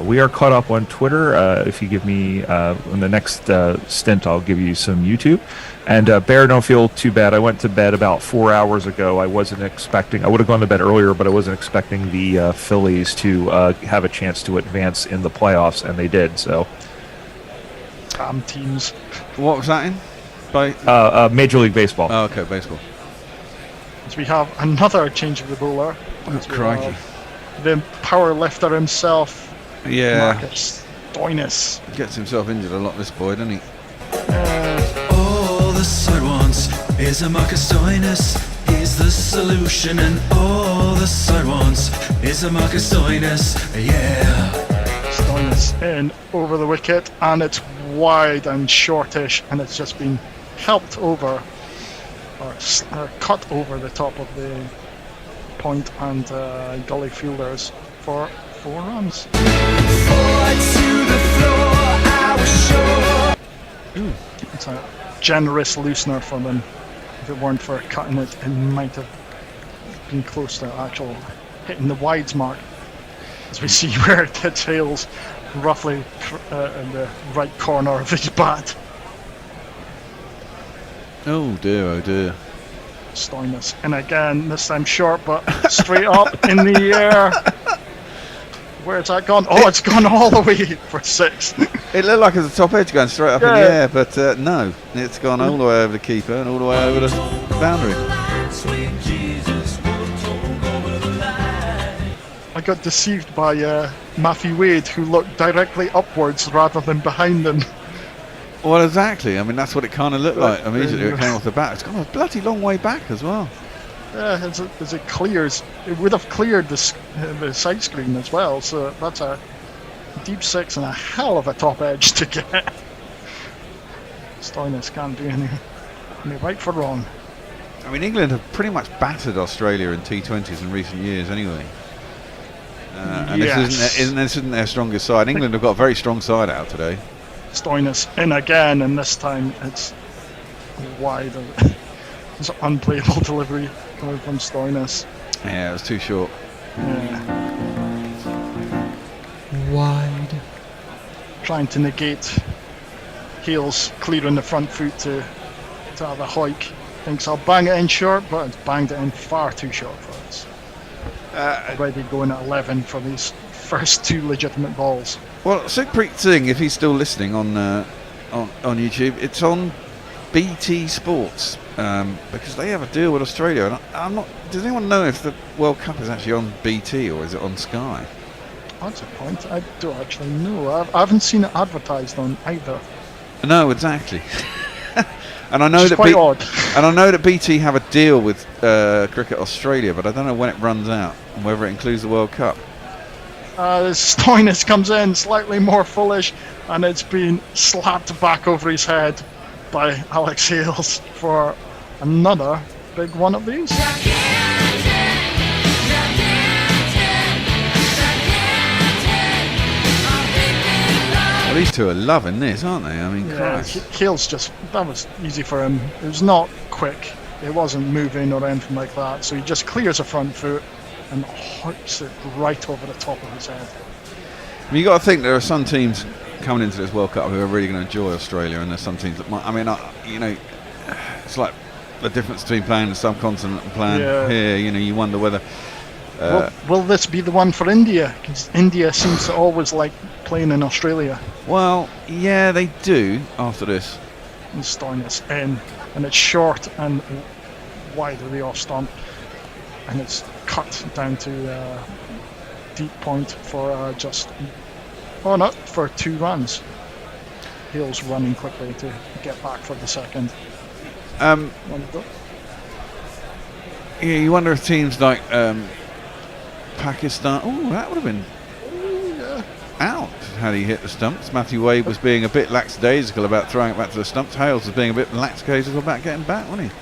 We are caught up on Twitter. If you give me, in the next stint, I'll give you some YouTube. And Bear, don't feel too bad. I went to bed about 4 hours ago. I wasn't expecting, I would have gone to bed earlier, but I wasn't expecting the Phillies to have a chance to advance in the playoffs, and they did. So, Teams. What was that in? By Major League Baseball. Oh, okay, baseball. As we have another change of the bowler. Oh, crikey. The power lifter himself, Yeah. Marcus Stoinis. Gets himself injured a lot, this boy, doesn't he? All the side wants is a Marcus Stoinis. He's the solution, and all the side wants is a Marcus Stoinis. Yeah. Stoinis in over the wicket, and it's wide and shortish, and it's just been helped over, or cut over the top of the point and gully fielders for 4 runs. Ooh, it's a generous loosener for them. If it weren't for cutting it, it might have been close to actual hitting the wides mark. As we see where it hits Hales roughly in the right corner of his bat. Oh dear, oh dear. Stoinis. And again, this time short, but straight up in the air. Where's that gone? Oh, it's gone all the way for 6. It looked like it was a top edge going straight up in the Yeah. air, but no. It's gone all the way over the keeper and all the way over the boundary. I got deceived by Matthew Wade, who looked directly upwards rather than behind him. Well, exactly. I mean, that's what it kind of looked like immediately it came off the bat. It's gone a bloody long way back as well. Yeah, as it clears, it would have cleared the side screen as well, so that's a deep 6 and a hell of a top edge to get. Stoinis can't do any right for wrong. I mean, England have pretty much battered Australia in T20s in recent years anyway. And Yes. this isn't their strongest side. England have got a very strong side out today. Stoinis in again, and this time it's wide. It's an unplayable delivery coming from Stoinis. Yeah, it was too short. Yeah. Wide. Trying to negate Hales clearing the front foot to have a hike. Thinks I'll bang it in short, but it's banged it in far too short for us. Already going at 11 for these first 2 legitimate balls. Well, Sukhpreet Singh, if he's still listening on YouTube, it's on BT Sports because they have a deal with Australia. And I'm not. Does anyone know if the World Cup is actually on BT or is it on Sky? That's a point. I don't actually know. I haven't seen it advertised on either. No, exactly. And I know Which is that quite odd. And I know that BT have a deal with Cricket Australia, but I don't know when it runs out and whether it includes the World Cup. Stoinis comes in slightly more foolish, and it's been slapped back over his head by Alex Hales for another big one of these. Well, these two are loving this, aren't they? I mean, Yeah, Christ. Hales that was easy for him. It was not quick. It wasn't moving or anything like that. So he just clears the front foot and hooks it right over the top of his head. I mean, you got to think there are some teams coming into this World Cup who are really going to enjoy Australia, and there's some teams that might. I mean, you know, it's like the difference between playing the subcontinent and playing here. You know, you wonder whether. Will this be the one for India? Because India seems to always like playing in Australia. Well, yeah, they do after this. And Stoinis in, and it's short and wide of the off stump, and it's cut down to deep point for for 2 runs. Hales running quickly to get back for the second. Yeah, you wonder if teams like Pakistan. Oh, that would have been out had he hit the stumps. Matthew Wade was being a bit lackadaisical about throwing it back to the stumps. Hales was being a bit lackadaisical about getting back, wasn't he?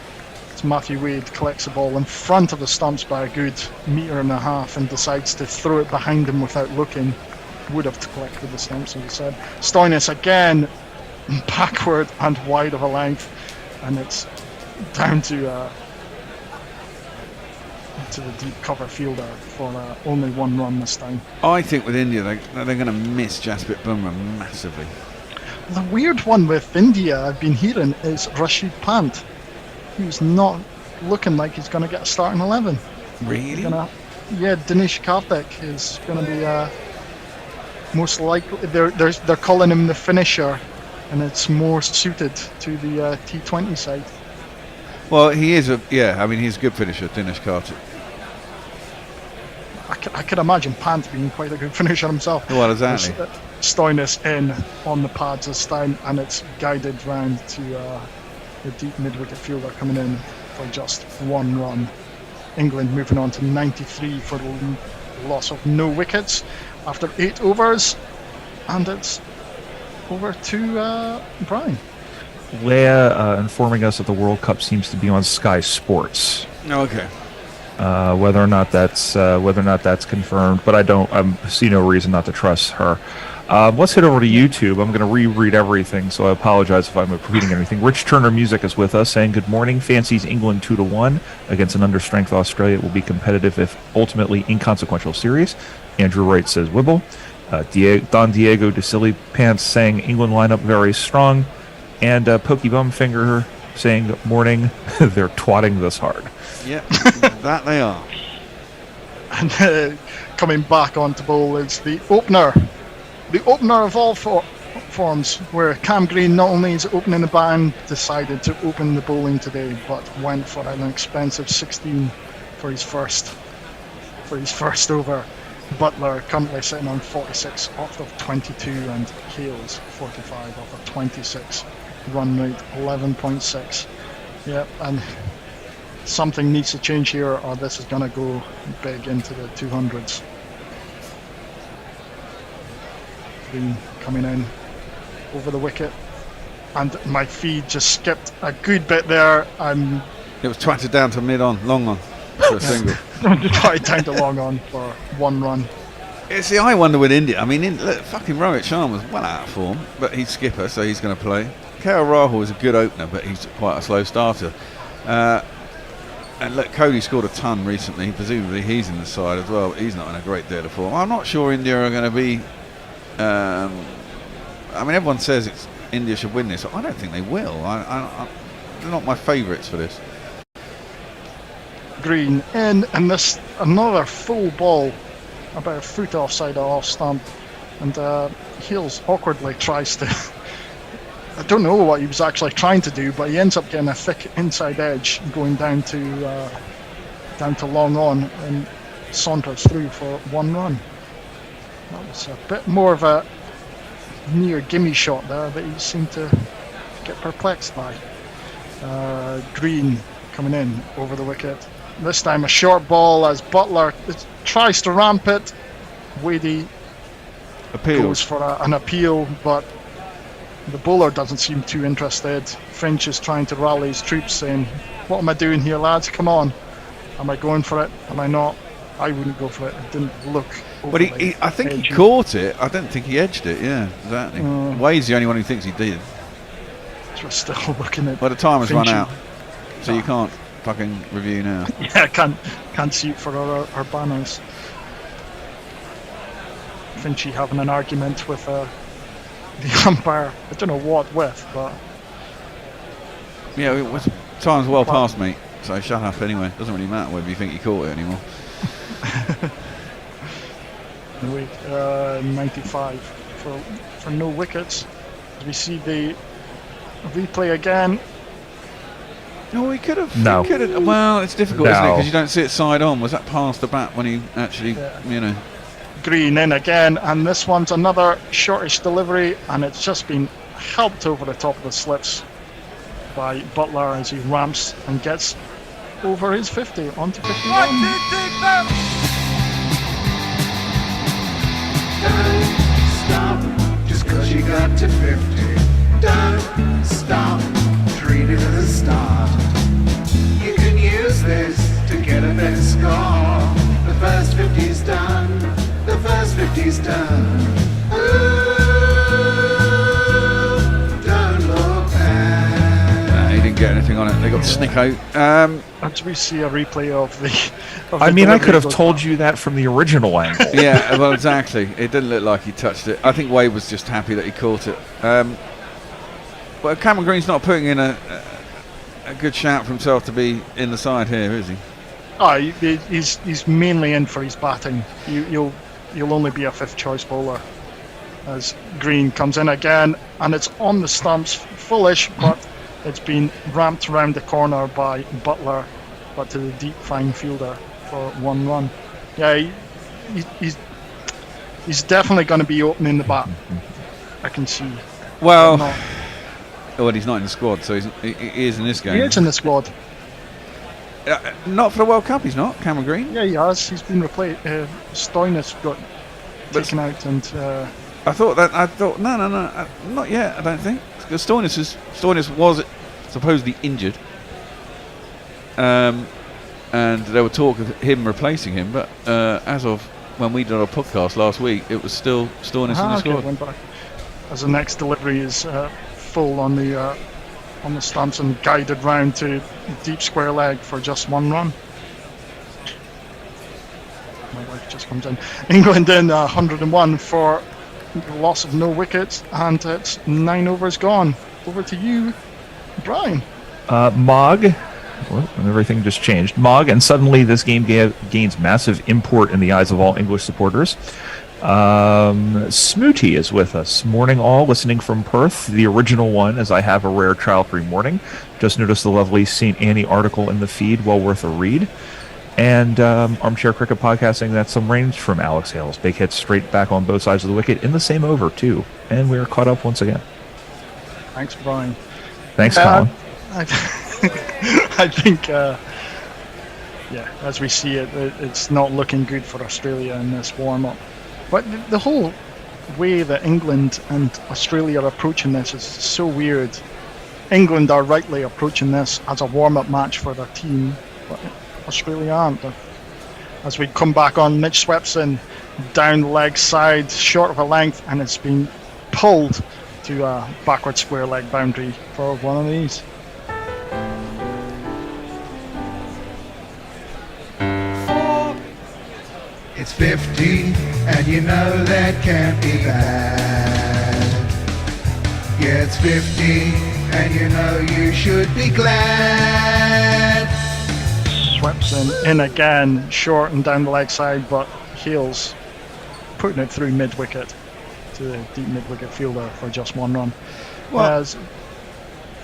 It's Matthew Wade collects the ball in front of the stumps by a good metre and a half and decides to throw it behind him without looking. Would have collected the stumps, as I said. Stoinis again backward and wide of a length, and it's down to the deep cover fielder for only one run this time. I think with India, they're going to miss Jasprit Bumrah massively. The weird one with India I've been hearing is Rashid Pant. He's not looking like he's going to get a starting 11. Really? Dinesh Karthik is going to be most likely. They're calling him the finisher, and it's more suited to the T20 side. Well, he is he's a good finisher, Dinesh Karthik. I could imagine Pant being quite a good finisher himself. Well, exactly. Stoinis in on the pads this time, and it's guided round to the deep mid-wicket fielder coming in for just one run. England moving on to 93 for the loss of no wickets after 8 overs, and it's over to Brian. Leia informing us that the World Cup seems to be on Sky Sports. Oh, okay. Whether or not that's confirmed, but I see no reason not to trust her. Let's head over to YouTube. I'm going to reread everything, so I apologize if I'm repeating anything. Rich Turner Music is with us, saying good morning. Fancies England 2-1 against an understrength Australia. It will be competitive if ultimately inconsequential series. Andrew Wright says Wibble. Don Diego de Silly Pants saying England lineup very strong, and Pokey Bumfinger saying morning. They're twatting this hard. Yep, that they are. And coming back onto bowl is the opener of all forms, where Cam Green not only is opening the band, decided to open the bowling today, but went for an expensive 16 for his first over. Butler currently sitting on 46 off of 22, and Hales 45 off of 26. Run rate 11.6. Yep, and something needs to change here, or this is going to go big into the 200s. Green coming in over the wicket, and my feed just skipped a good bit there. It was twatted down to long on for a single. Twatted down to long on for one run. See, I wonder with India. I mean, look, fucking Rohit Sharma's well out of form, but he's skipper, so he's going to play. KL Rahul is a good opener, but he's quite a slow starter. And look, Cody scored a ton recently. Presumably he's in the side as well, but he's not in a great deal of form. I'm not sure India are going to be... I mean, everyone says India should win this. I don't think they will. They're not my favourites for this. Green in, and this another full ball, about a foot offside off stump, and Hales awkwardly tries to... I don't know what he was actually trying to do, but he ends up getting a thick inside edge going down to long on, and saunters through for one run. That was a bit more of a near gimme shot there that he seemed to get perplexed by. Green coming in over the wicket. This time a short ball as Butler tries to ramp it. Wadey goes for an appeal, but the bowler doesn't seem too interested. Finch is trying to rally his troops, saying, "What am I doing here, lads? Come on. Am I going for it? Am I not?" I wouldn't go for it. It didn't look. But I think edgy. He caught it. I don't think he edged it. Yeah, exactly. Wade's the only one who thinks he did. Just still looking at. Well, the time has run out, so you can't fucking review now. Yeah, can't see it for our banners. Finchy having an argument with the umpire. I don't know what with, but yeah, it was, time's well past, mate. So shut up anyway. Doesn't really matter whether you think you caught it anymore. 95 for no wickets. We see the replay again. No, he could have. No. Well, it's difficult, isn't it? Because you don't see it side on. Was that past the bat when he actually, Green in again, and this one's another shortish delivery, and it's just been helped over the top of the slips by Butler as he ramps and gets over his 50 onto 51. Don't stop just cause you got to 50. Don't stop, treat it as a start. You let's go. The first 50's done. The first 50's done. Ooh, don't look back. He didn't get anything on it. They got Snicko. As we see a replay of the. I mean, I could have told you that from the original angle. Yeah, well, exactly. It didn't look like he touched it. I think Wade was just happy that he caught it. But Cameron Green's not putting in a good shout for himself to be in the side here, is he? Oh, he's mainly in for his batting. You'll only be a fifth choice bowler as Green comes in again, and it's on the stumps, fullish, but it's been ramped around the corner by Butler, but to the deep fine fielder for 1 run. Yeah, he's definitely going to be opening the bat. I can see. Well, he's not in the squad, so he is in this game. He is in the squad. Not for the World Cup, he's not. Cameron Green. Yeah, he has. He's been replaced. Stoinis got taken out, and I thought no, not yet. I don't think, because Stoinis was supposedly injured, and there were talk of him replacing him. But as of when we did our podcast last week, it was still Stoinis in the squad. Went back. As the next delivery is full on the stumps and guided round to deep square leg for just 1 run. My wife just comes in. England in 101 for loss of no wickets, and it's 9 overs gone. Over to you, Brian. Mog. Well, everything just changed. Mog, and suddenly this game gains massive import in the eyes of all English supporters. Smooty is with us. Morning all, listening from Perth, the original one, as I have a rare child-free morning. Just noticed the lovely St. Annie article in the feed, well worth a read. And Armchair Cricket Podcasting, that's some range from Alex Hales. Big hits straight back on both sides of the wicket in the same over, too. And we are caught up once again. Thanks, Brian. Thanks, Colin. I think, as we see it, it's not looking good for Australia in this warm-up. But the whole way that England and Australia are approaching this is so weird. England are rightly approaching this as a warm-up match for their team, but Australia aren't. As we come back on, Mitch Swepson down the leg side, short of a length, and it's been pulled to a backward square leg boundary for one of these. It's 50, and you know that can't be bad. Yeah, it's 50, and you know you should be glad. Swepson in again, short and down the leg side, but Hales putting it through mid-wicket to the deep mid-wicket fielder for just 1 run. Well,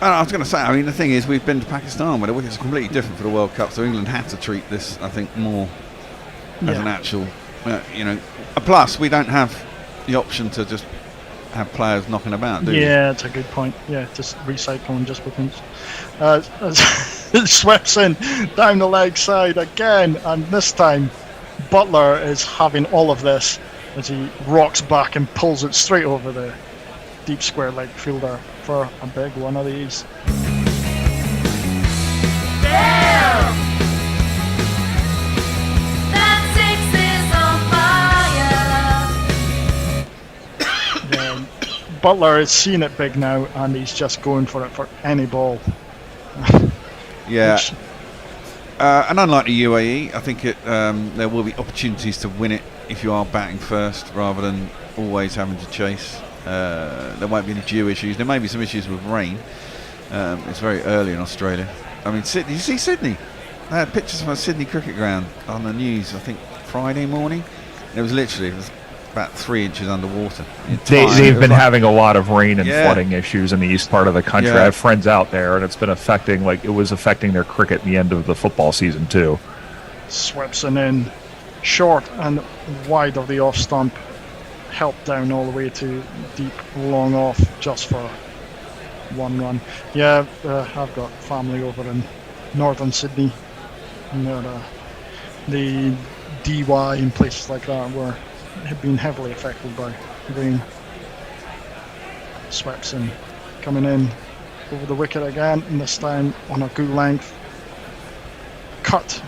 I was going to say, I mean, the thing is, we've been to Pakistan where the wickets are completely different for the World Cup, so England had to treat this, I think, more as an actual, plus we don't have the option to just have players knocking about, do we? Yeah, it's a good point. Yeah, just recycling just because. Swepson down the leg side again, and this time Butler is having all of this as he rocks back and pulls it straight over the deep square leg fielder for a big one of these. Butler is seeing it big now, and he's just going for it for any ball. Yeah. And unlike the UAE, I think there will be opportunities to win it if you are batting first rather than always having to chase. There won't be any due issues. There may be some issues with rain. It's very early in Australia. I mean, Sydney. Did you see Sydney? They had pictures from a Sydney cricket ground on the news, I think, Friday morning. It was literally about 3 inches underwater. They've been having a lot of rain and flooding issues in the east part of the country. I have friends out there, and it's been affecting, it was affecting their cricket at the end of the football season too. Swepson in, short and wide of the off stump, helped down all the way to deep, long off, just for 1 run. Yeah, I've got family over in northern Sydney, and the DY and places like that have been heavily affected by rain. Swepson coming in over the wicket again, and this time on a good length. Cut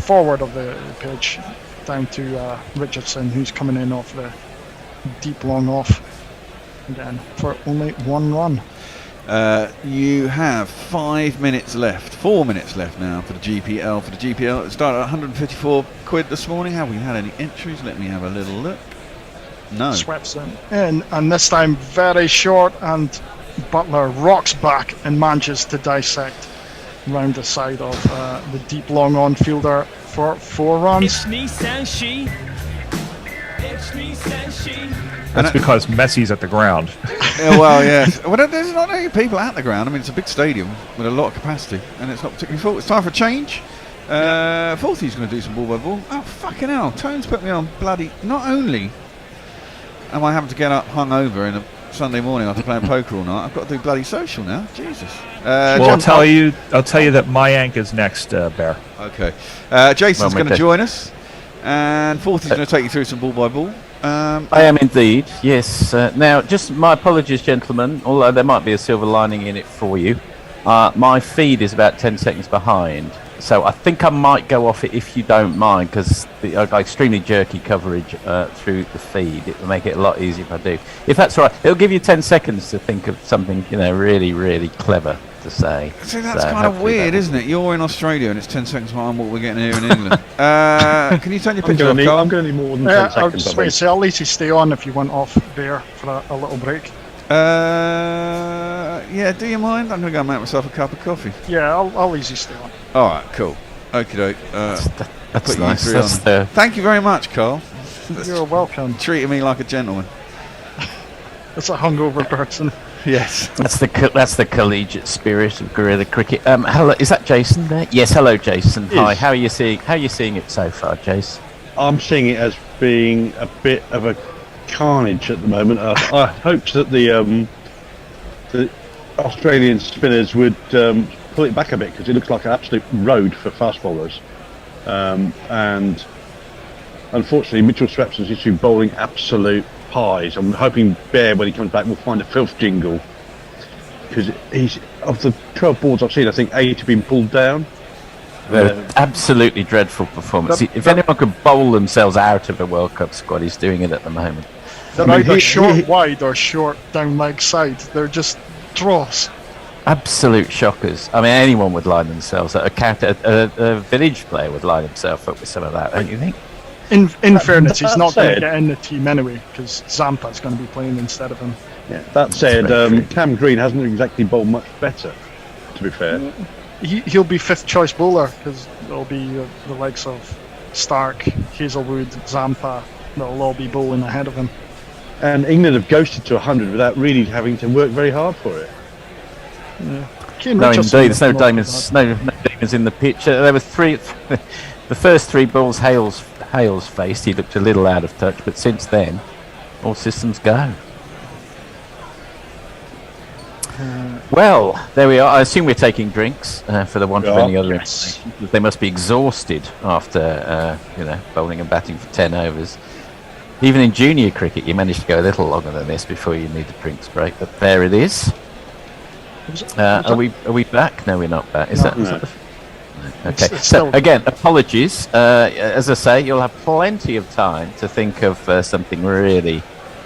forward of the pitch, down to Richardson, who's coming in off the deep long off again for only 1 run. You have 5 minutes left, 4 minutes left now for the GPL. It started at 154 quid this morning. Have we had any entries? Let me have a little look. No. Sweeps in, and this time very short, and Butler rocks back and manages to dissect round the side of the deep long on fielder for 4 runs. That's because Messi's at the ground. Yeah, well, yes. Well, there's not many people at the ground. I mean, it's a big stadium with a lot of capacity, and it's not particularly full. It's time for a change. Forthy's going to do some ball by ball. Oh, fucking hell. Tone's put me on bloody... Not only am I having to get up hungover in a Sunday morning after playing poker all night, I've got to do bloody social now. Jesus. Well, I'll tell you that my Yank is next, Bear. Okay. Jason's going to join us, and Forthy's going to take you through some ball by ball. I am indeed, yes. Now, just my apologies, gentlemen, although there might be a silver lining in it for you. My feed is about 10 seconds behind, so I think I might go off it if you don't mind, because the extremely jerky coverage through the feed, it will make it a lot easier if I do. If that's all right, it'll give you 10 seconds to think of something, really, really clever to say. See, that's kind of weird, isn't it? You're in Australia and it's 10 seconds behind what we're getting here in England. Can you turn your picture off, Carl? I'm going to need more than 10 seconds. I was just waiting to say, I'll let you stay on if you went off there for a little break. Yeah, do you mind? I'm going to go make myself a cup of coffee. Yeah, I'll easy stay on. Alright, cool. Okie doke. That's nice. Thank you very much, Carl. You're welcome. Treating me like a gentleman. That's a hungover person. Yes. That's the collegiate spirit of guerrilla cricket. Hello, is that Jason there? Yes, hello, Jason. Hi. How are you seeing it so far, Jace? I'm seeing it as being a bit of a carnage at the moment. I hoped that the Australian spinners would pull it back a bit, because it looks like an absolute road for fast bowlers. And unfortunately, Mitchell Swepson's issued bowling absolute pies. I'm hoping Bear, when he comes back, will find a filth jingle, because he's, of the 12 balls I've seen, I think 8 have been pulled down. Absolutely dreadful performance. If anyone could bowl themselves out of a World Cup squad, he's doing it at the moment. They're either short wide or short down leg side. They're just dross. Absolute shockers. I mean, anyone would line themselves up. A village player would line himself up with some of that, don't you think? In fairness, he's not going to get in the team anyway, because Zampa's going to be playing instead of him. Yeah, that said, Cam Green hasn't exactly bowled much better, to be fair. He'll be 5th choice bowler, because there'll be the likes of Stark, Hazelwood, Zampa, that'll all be bowling ahead of him. And England have ghosted to 100 without really having to work very hard for it. Yeah. No, indeed, there's no demons in the pitch. There were 3. The first 3 balls Hales faced, he looked a little out of touch, but since then, all systems go. Well, there we are. I assume we're taking drinks for the want of any other information. They must be exhausted after bowling and batting for 10 overs. Even in junior cricket, you managed to go a little longer than this before you need a drinks break. But there it is. Are we back? No, we're not back. Is that okay? So again, apologies. As I say, you'll have plenty of time to think of something really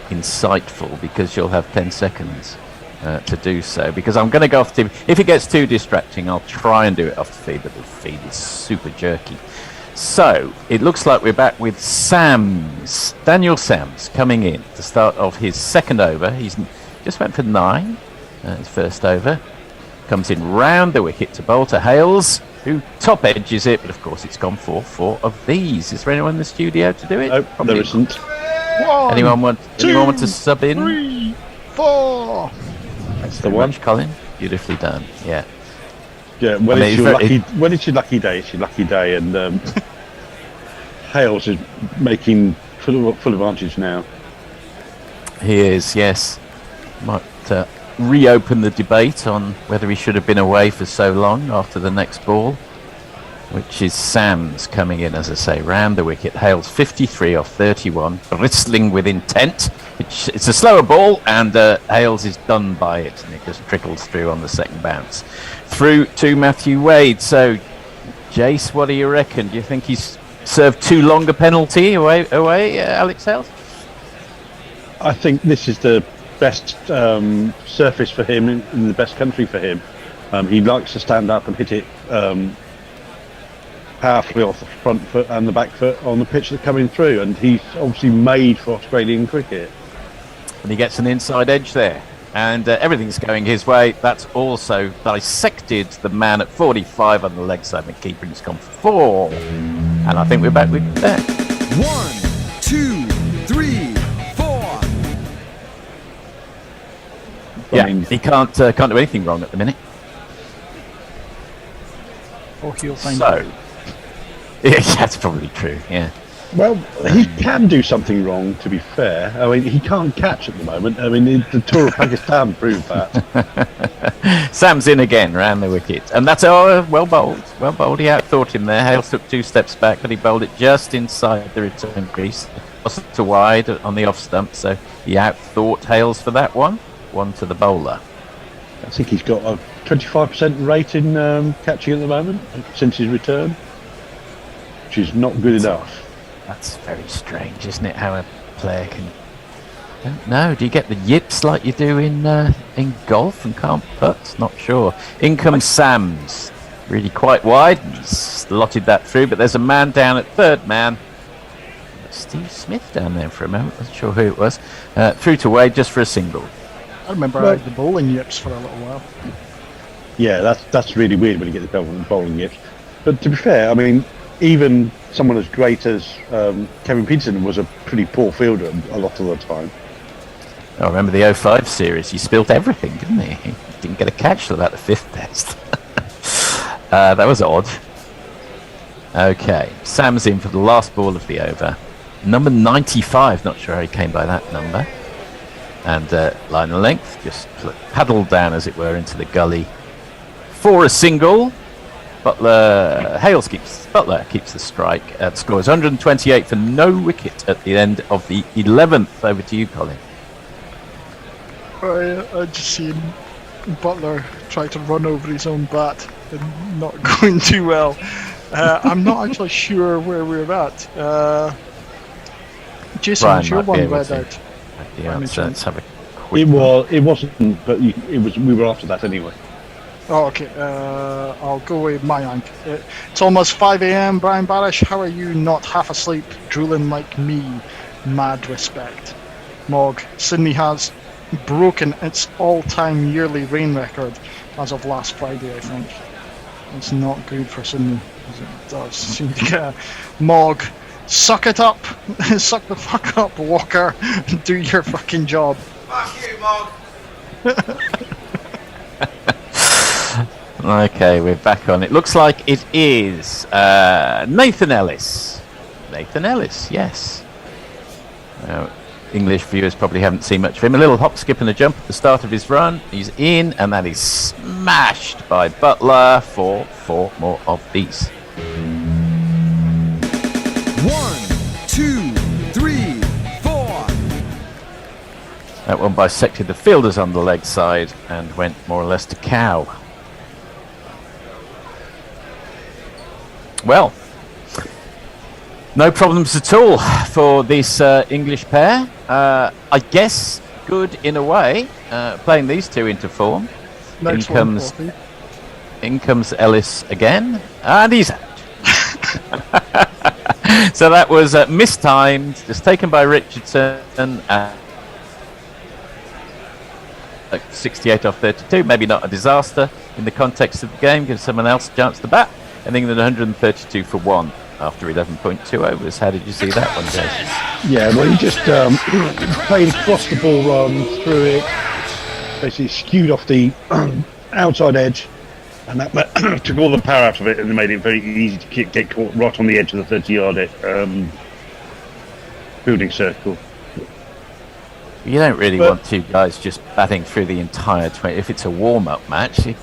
insightful, because you'll have 10 seconds to do so. Because I'm going to go off the... If it gets too distracting, I'll try and do it off the feed, but the feed is super jerky. So it looks like we're back with Sams. Daniel Sams coming in to start off his second over. He's just went for 9. His first over. Comes in round the wicket to bowl to Hales, who top edges it, but of course it's gone for 4 of these. Is there anyone in the studio to do it? Nope, there isn't. Anyone want to sub in? 3, 4. That's the one, Colin. Beautifully done. Yeah. Yeah. When it's your lucky day, it's your lucky day, and Hales is making full advantage now. He is, yes. Might reopen the debate on whether he should have been away for so long after the next ball, which is Sams coming in, as I say, round the wicket. Hales 53 off 31, bristling with intent. It's a slower ball, and Hales is done by it, and it just trickles through on the second bounce. Through to Matthew Wade. So Jace, what do you reckon? Do you think he's served too long a penalty away, Alex Hales? I think this is the best surface for him in the best country for him. He likes to stand up and hit it powerfully off the front foot and the back foot on the pitch that's coming through, and he's obviously made for Australian cricket. And he gets an inside edge there, and everything's going his way. That's also dissected the man at 45 on the leg side. The keeper's gone for 4, and I think we're back with that. 1, 2, 3, 4. Yeah, he can't do anything wrong at the minute. Or he'll find So, out. yeah, that's probably true. Yeah. Well, he can do something wrong, to be fair. I mean, he can't catch at the moment. I mean, the Tour of Pakistan proved that. Sam's in again, round the wicket. And that's well bowled. Well bowled. He outthought him there. Hales took 2 steps back, but he bowled it just inside the return crease. Wasn't too wide on the off stump, so he outthought Hales for that one. 1 to the bowler. I think he's got a 25% rate in catching at the moment since his return, which is not good enough. That's very strange, isn't it? How a player can. Don't know. Do you get the yips like you do in golf and can't putt? Not sure. In comes Sams, really quite wide, and slotted that through. But there's a man down at third man. Steve Smith down there for a moment. Not sure who it was. Through to Wade just for a single. I remember I had the bowling yips for a little while. Yeah, that's really weird when you get the bowling yips. But to be fair, I mean, even someone as great as Kevin Peterson was a pretty poor fielder a lot of the time. I remember the 05 series. He spilt everything, didn't he? He didn't get a catch till about the 5th test. That was odd. Okay, Sam's in for the last ball of the over. Number 95, not sure how he came by that number. And line of length, just paddled down, as it were, into the gully for a single. Butler keeps the strike. The score is 128 for no wicket at the end of the 11th. Over to you, Colin. I just seen Butler try to run over his own bat and not going too well. I'm not actually sure where we're at. Jason, Brian was your might be one able read to. out? Yeah, Any let's chance? have a quick It wasn't, but it was. We were after that anyway. Oh, okay. I'll go with my ank. It's almost 5 a.m. Brian Barish, how are you not half asleep, drooling like me? Mad respect. Mog, Sydney has broken its all-time yearly rain record as of last Friday, I think. It's not good for Sydney, as it does seem to get. Mog, suck it up. Suck the fuck up, Walker. Do your fucking job. Fuck you, Mog. Okay, we're back on. It looks like it is Nathan Ellis. Nathan Ellis, yes. English viewers probably haven't seen much of him. A little hop, skip and a jump at the start of his run. He's in, and that is smashed by Butler for 4 more of these. 1, 2, 3, 4. That one bisected the fielders on the leg side and went more or less to cow. Well, no problems at all for this English pair. I guess good in a way, playing these two into form. Next In comes Ellis again, and he's out. So that was mistimed, just taken by Richardson. 68 off 32, maybe not a disaster in the context of the game, gives someone else a chance to bat. And England 132 for 1 after 11.2 overs. How did you see that one, Jason? Yeah, well, he just played across the ball run through it, basically skewed off the outside edge, and that took all the power out of it and made it very easy to get caught right on the edge of the 30-yard fielding circle. You don't really want two guys just batting through the entire 20. If it's a warm-up match, you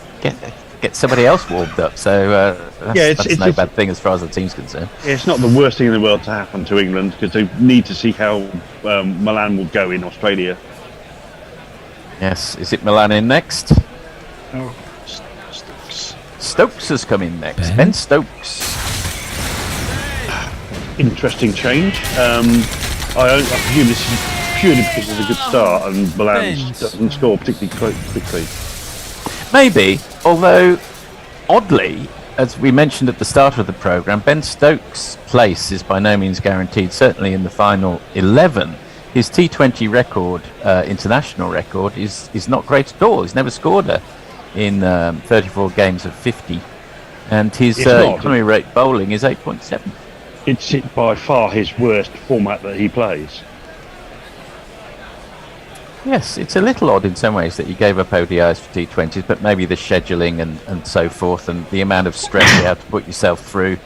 get somebody else warmed up. So that's no bad thing as far as the team's concerned. It's not the worst thing in the world to happen to England, because they need to see how Milan will go in Australia. Yes, is it Milan in next? No, Stokes. Stokes has come in next. Ben Stokes. Interesting change. I presume this is purely because it's a good start and Balance doesn't score particularly quickly. Maybe, although oddly, as we mentioned at the start of the programme, Ben Stokes' place is by no means guaranteed, certainly in the final 11. His T20 record, international record, is not great at all. He's never scored in 34 games of 50. And his economy rate bowling is 8.7. It's by far his worst format that he plays. Yes, it's a little odd in some ways that you gave up ODIs for T20s, but maybe the scheduling and so forth and the amount of stress you have to put yourself through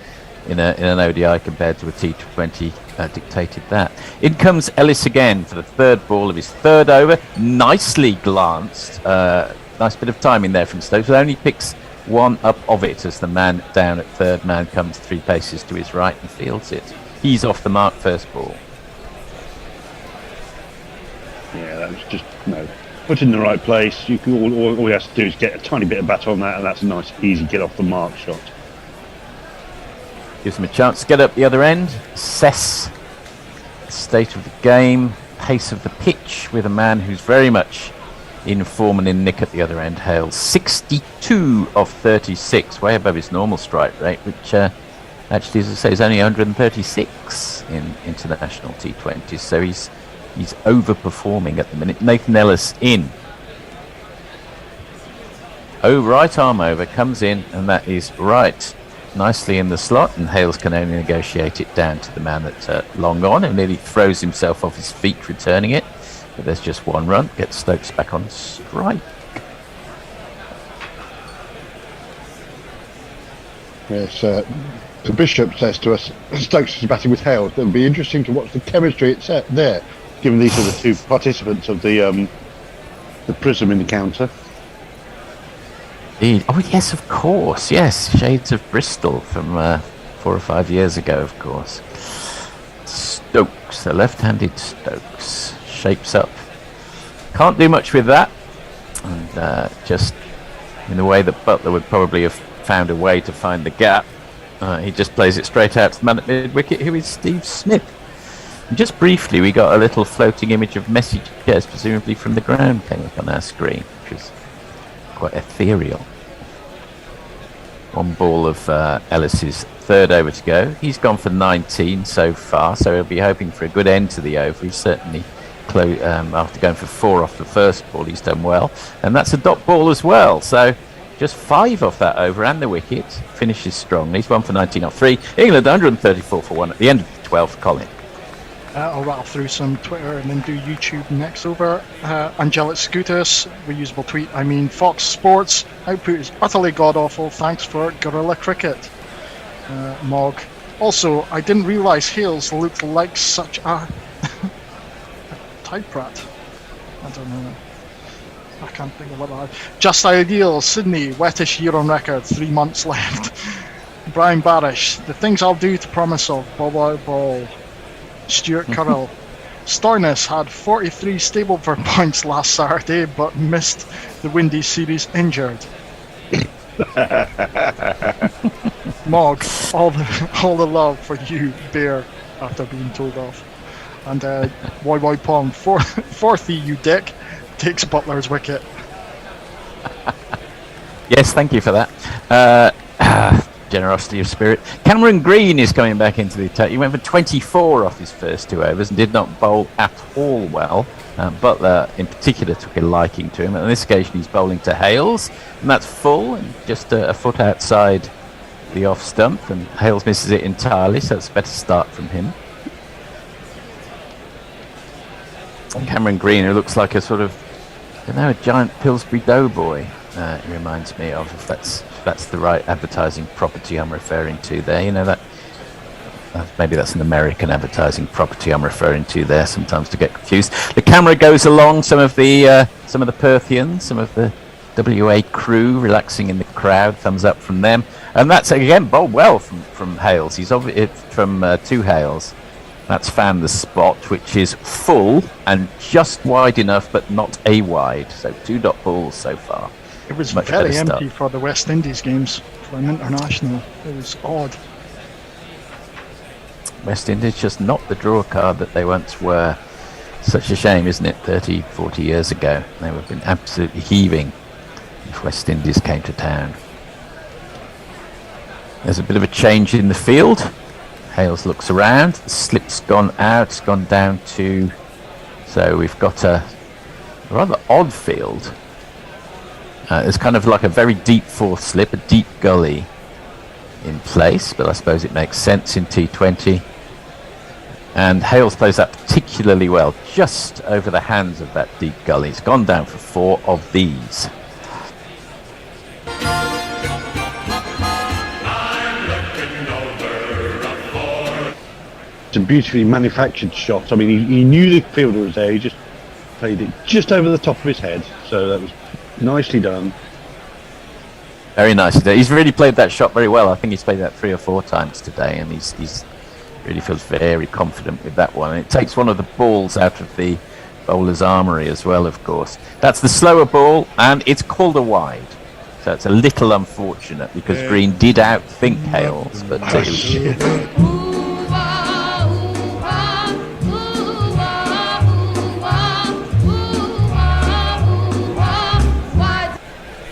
in an ODI compared to a T20 dictated that. In comes Ellis again for the third ball of his third over. Nicely glanced. Nice bit of timing there from Stokes, but only picks one up of it as the man down at third man comes 3 paces to his right and fields it. He's off the mark first ball. Yeah, that was just put in the right place. You can all he has to do is get a tiny bit of bat on that, and that's a nice, easy get off the mark shot. Gives him a chance to get up the other end. Assess the state of the game, pace of the pitch with a man who's very much in form and in nick at the other end. Hales 62 of 36, way above his normal strike rate, which actually, as I say, is only 136 in international T20s. So he's overperforming at the minute. Nathan Ellis in. Oh, right arm over, comes in, and that is right nicely in the slot, and Hales can only negotiate it down to the man that's long on, and nearly throws himself off his feet returning it. But there's just one run, gets Stokes back on strike. Yes, the Bishop says to us, Stokes is batting with Hales. It'll be interesting to watch the chemistry it's set there, given these are the 2 participants of the Prism encounter. Oh yes, of course. Yes, Shades of Bristol from 4 or 5 years ago, of course. Stokes, the left-handed Stokes, shapes up. Can't do much with that, and just in the way that Butler would probably have found a way to find the gap, he just plays it straight out to the man at mid-wicket, who is Steve Smith. And just briefly, we got a little floating image of messages, presumably from the ground, came up on our screen, which was quite ethereal. One ball of Ellis's third over to go. He's gone for 19 so far, so he'll be hoping for a good end to the over. He's certainly after going for 4 off the first ball, he's done well, and that's a dot ball as well. So just 5 off that over and the wicket. Finishes strongly. He's 1 for 19 off 3. England 134 for 1 at the end of the 12th. Colin. I'll rattle through some Twitter and then do YouTube next over. Angelic Scutus, reusable tweet. I mean, Fox Sports output is utterly god awful. Thanks for Guerrilla Cricket. Mog. Also, I didn't realise Hales looked like such a type rat. I don't know. I can't think of what that is. Just Ideal, Sydney, wettest year on record, 3 months left. Brian Barish, the things I'll do to promise of, ball. Stuart Currell. Storness had 43 Stableford points last Saturday, but missed the Windies series injured. Mog, all the love for you, Bear, after being told off. And Woy Pong, fourthy, you dick, takes Butler's wicket. Yes, thank you for that. Generosity of spirit. Cameron Green is coming back into the attack. He went for 24 off his first 2 overs and did not bowl at all well. Butler in particular took a liking to him. And on this occasion he's bowling to Hales, and that's full and just a foot outside the off stump, and Hales misses it entirely, so it's a better start from him. And Cameron Green, who looks like a sort of, I don't know, a giant Pillsbury Doughboy, he reminds me of, if that's the right advertising property I'm referring to there. You know, that maybe that's an American advertising property I'm referring to there, sometimes to get confused. The camera goes along some of the Perthians, some of the WA crew relaxing in the crowd, thumbs up from them. And that's again bowled well from Hales. He's from 2 Hales. That's found the spot, which is full and just wide enough, but not a wide. So 2 dot balls so far. It was Much very better empty start. for the West Indies games for an international. It was odd. West Indies just not the draw card that they once were. Such a shame, isn't it? 30, 40 years ago. They would have been absolutely heaving if West Indies came to town. There's a bit of a change in the field. Hales looks around. The slip's gone out. It's gone down to... So we've got a rather odd field. It's kind of like a very deep fourth slip, a deep gully in place, but I suppose it makes sense in T20. And Hales plays that particularly well, just over the hands of that deep gully. It's gone down for 4 of these. It's a beautifully manufactured shot. I mean, he knew the fielder was there. He just played it just over the top of his head. So that was nicely done. Very nicely done. He's really played that shot very well. I think he's played that 3 or 4 times today, and he's really feels very confident with that one. And it takes one of the balls out of the bowler's armoury as well, of course. That's the slower ball, and it's called a wide. So it's a little unfortunate because Green did outthink Hales, but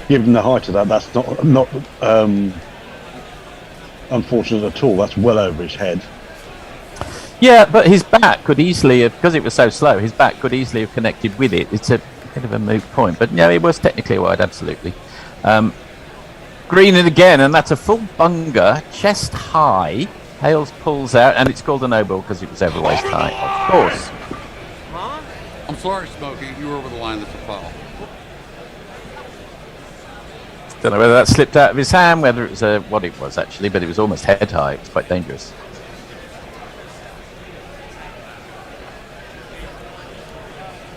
given the height of that, that's not unfortunate at all. That's well over his head. yeah, but his bat could easily have, because it was so slow, his bat could easily have connected with it. It's a bit of a moot point, but no, it was technically a wide, absolutely. Green it again, and that's a full bunger, chest high. Hales pulls out, and it's called a no ball because it was over waist high, of course. I'm sorry, Smokey, you were over the line. That's a foul. Don't know whether that slipped out of his hand, whether it was what it was actually, but it was almost head high. It was quite dangerous.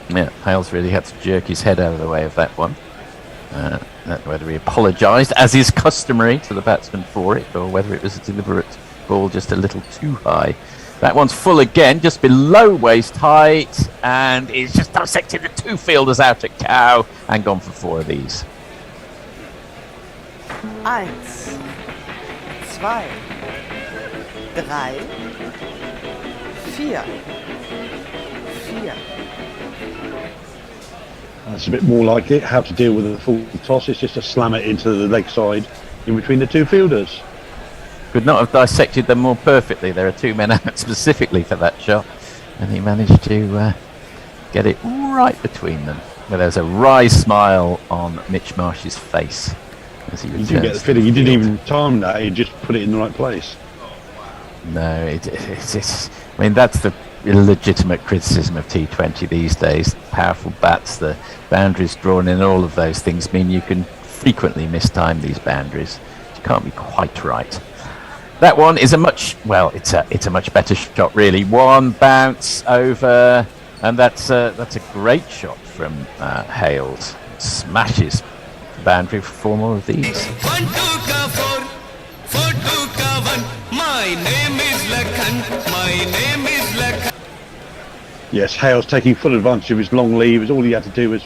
Yeah, Hales really had to jerk his head out of the way of that one. Whether he apologised, as is customary, to the batsman for it, or whether it was a deliberate ball just a little too high. That one's full again, just below waist height, and he's just dissected the 2 fielders out at cow and gone for 4 of these. 1, 2, 3, 4. That's a bit more like it. How to deal with a full toss. It's just to slam it into the leg side in between the 2 fielders. Could not have dissected them more perfectly. There are 2 men out specifically for that shot, and he managed to get it right between them. Well, there's a wry smile on Mitch Marsh's face as he returns. You do get the feeling he didn't even time that. He just put it in the right place. No, it's I mean, that's the illegitimate criticism of T20 these days. Powerful bats, the boundaries drawn in, all of those things mean you can frequently mistime these boundaries. You can't be quite right. That one is it's a much better shot, really. One bounce over, and that's a great shot from Hales. Smashes the boundary for 4 more of these. 1, 2 ka 4, 4, 2 ka 1. My name is Lakhan. My name is Lakhan. Yes, Hales taking full advantage of his long levers. All he had to do was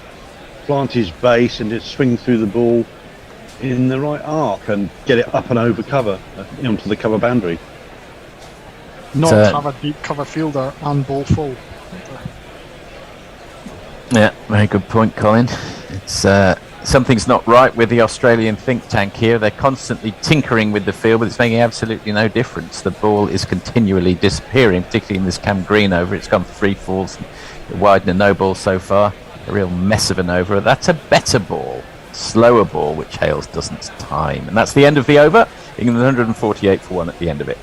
plant his base and just swing through the ball in the right arc and get it up and over cover, onto the cover boundary. Not have a deep cover fielder and ball full. Yeah, very good point, Colin. It's something's not right with the Australian think tank here. They're constantly tinkering with the field, but it's making absolutely no difference. The ball is continually disappearing, particularly in this Cam Green over. It's gone for 3 falls, wide and a no ball so far. A real mess of an over. That's a better ball, slower ball, which Hales doesn't time. And that's the end of the over. England 148 for 1 at the end of it.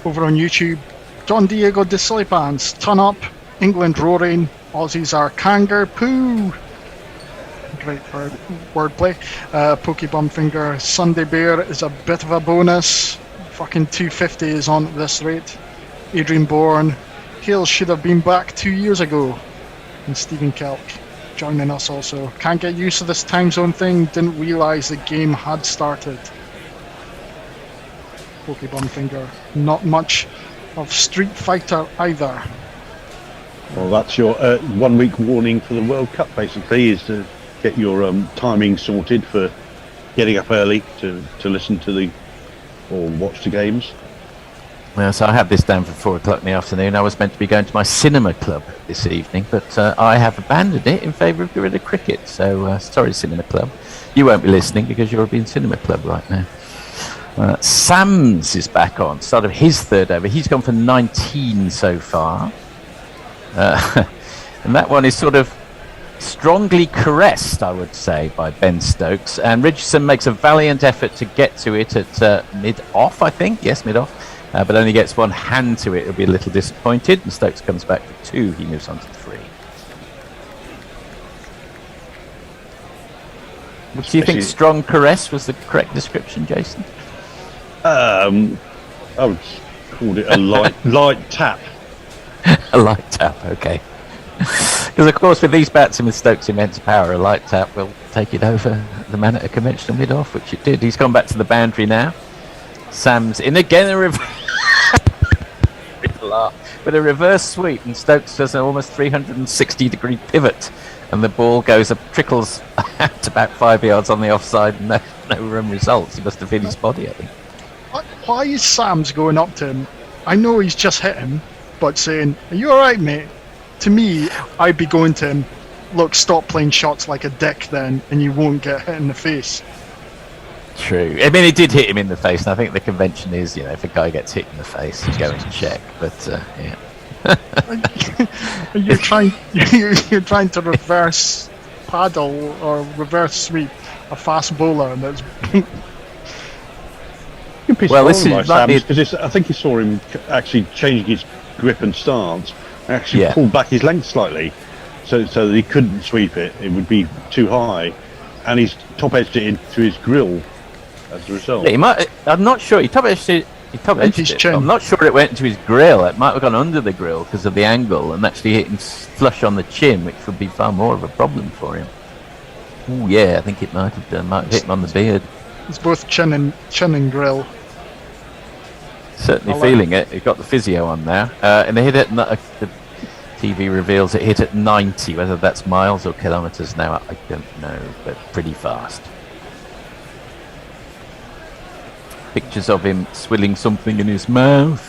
Over on YouTube, Don Diego de Silipans, ton up, England roaring, Aussies are kangaroo poo. Great wordplay. Pokebum Finger, Sunday Bear is a bit of a bonus. Fucking 250 is on at this rate. Adrian Bourne, Hales should have been back 2 years ago. And Stephen Kelk joining us also. Can't get used to this time zone thing, didn't realise the game had started. Pokebum Finger, not much of Street Fighter either. Well, that's your 1 week warning for the World Cup, basically, is to get your timing sorted for getting up early to listen to or watch the games. Well, so I have this down for 4 o'clock in the afternoon. I was meant to be going to my cinema club this evening, but I have abandoned it in favour of guerrilla cricket. So sorry, cinema club. You won't be listening because you're being cinema club right now. Sams is back on, start of his third over. He's gone for 19 so far. And that one is sort of strongly caressed, I would say, by Ben Stokes. And Richardson makes a valiant effort to get to it at mid-off, I think. Yes, mid-off. But only gets one hand to it. He'll be a little disappointed. And Stokes comes back for 2. He moves on to 3. Do you think strong caress was the correct description, Jason? I would call it a light tap. A light tap, okay. Because of course with these bats and with Stokes' immense power, a light tap will take it over the man at a conventional mid-off, which it did. He's gone back to the boundary now. Sam's in again, with a reverse sweep, and Stokes does an almost 360-degree pivot, and the ball trickles out about 5 yards on the offside, and no run results. He must have hit his body, I think. Why is Sam's going up to him? I know he's just hit him, but saying, "Are you alright, mate?" To me, I'd be going to him, "Look, stop playing shots like a dick then, and you won't get hit in the face." True. I mean, it did hit him in the face, and I think the convention is, if a guy gets hit in the face, he's going to check. But yeah. you're trying to reverse paddle or reverse sweep a fast bowler, and that's. Well, this is because I think he saw him actually changing his grip and stance, and actually pulled back his length slightly, so that he couldn't sweep it. It would be too high, and he's top edged it into his grill as a result. Yeah, I'm not sure. He top edged it. I'm not sure it went into his grill. It might have gone under the grill because of the angle, and actually hit him flush on the chin, which would be far more of a problem for him. Oh yeah, I think it might have done. Might have hit him on the beard. It's both chin and grill. Certainly feeling it. You've got the physio on now, and they hit it. The TV reveals it hit at 90. Whether that's miles or kilometres now, I don't know, but pretty fast. Pictures of him swilling something in his mouth.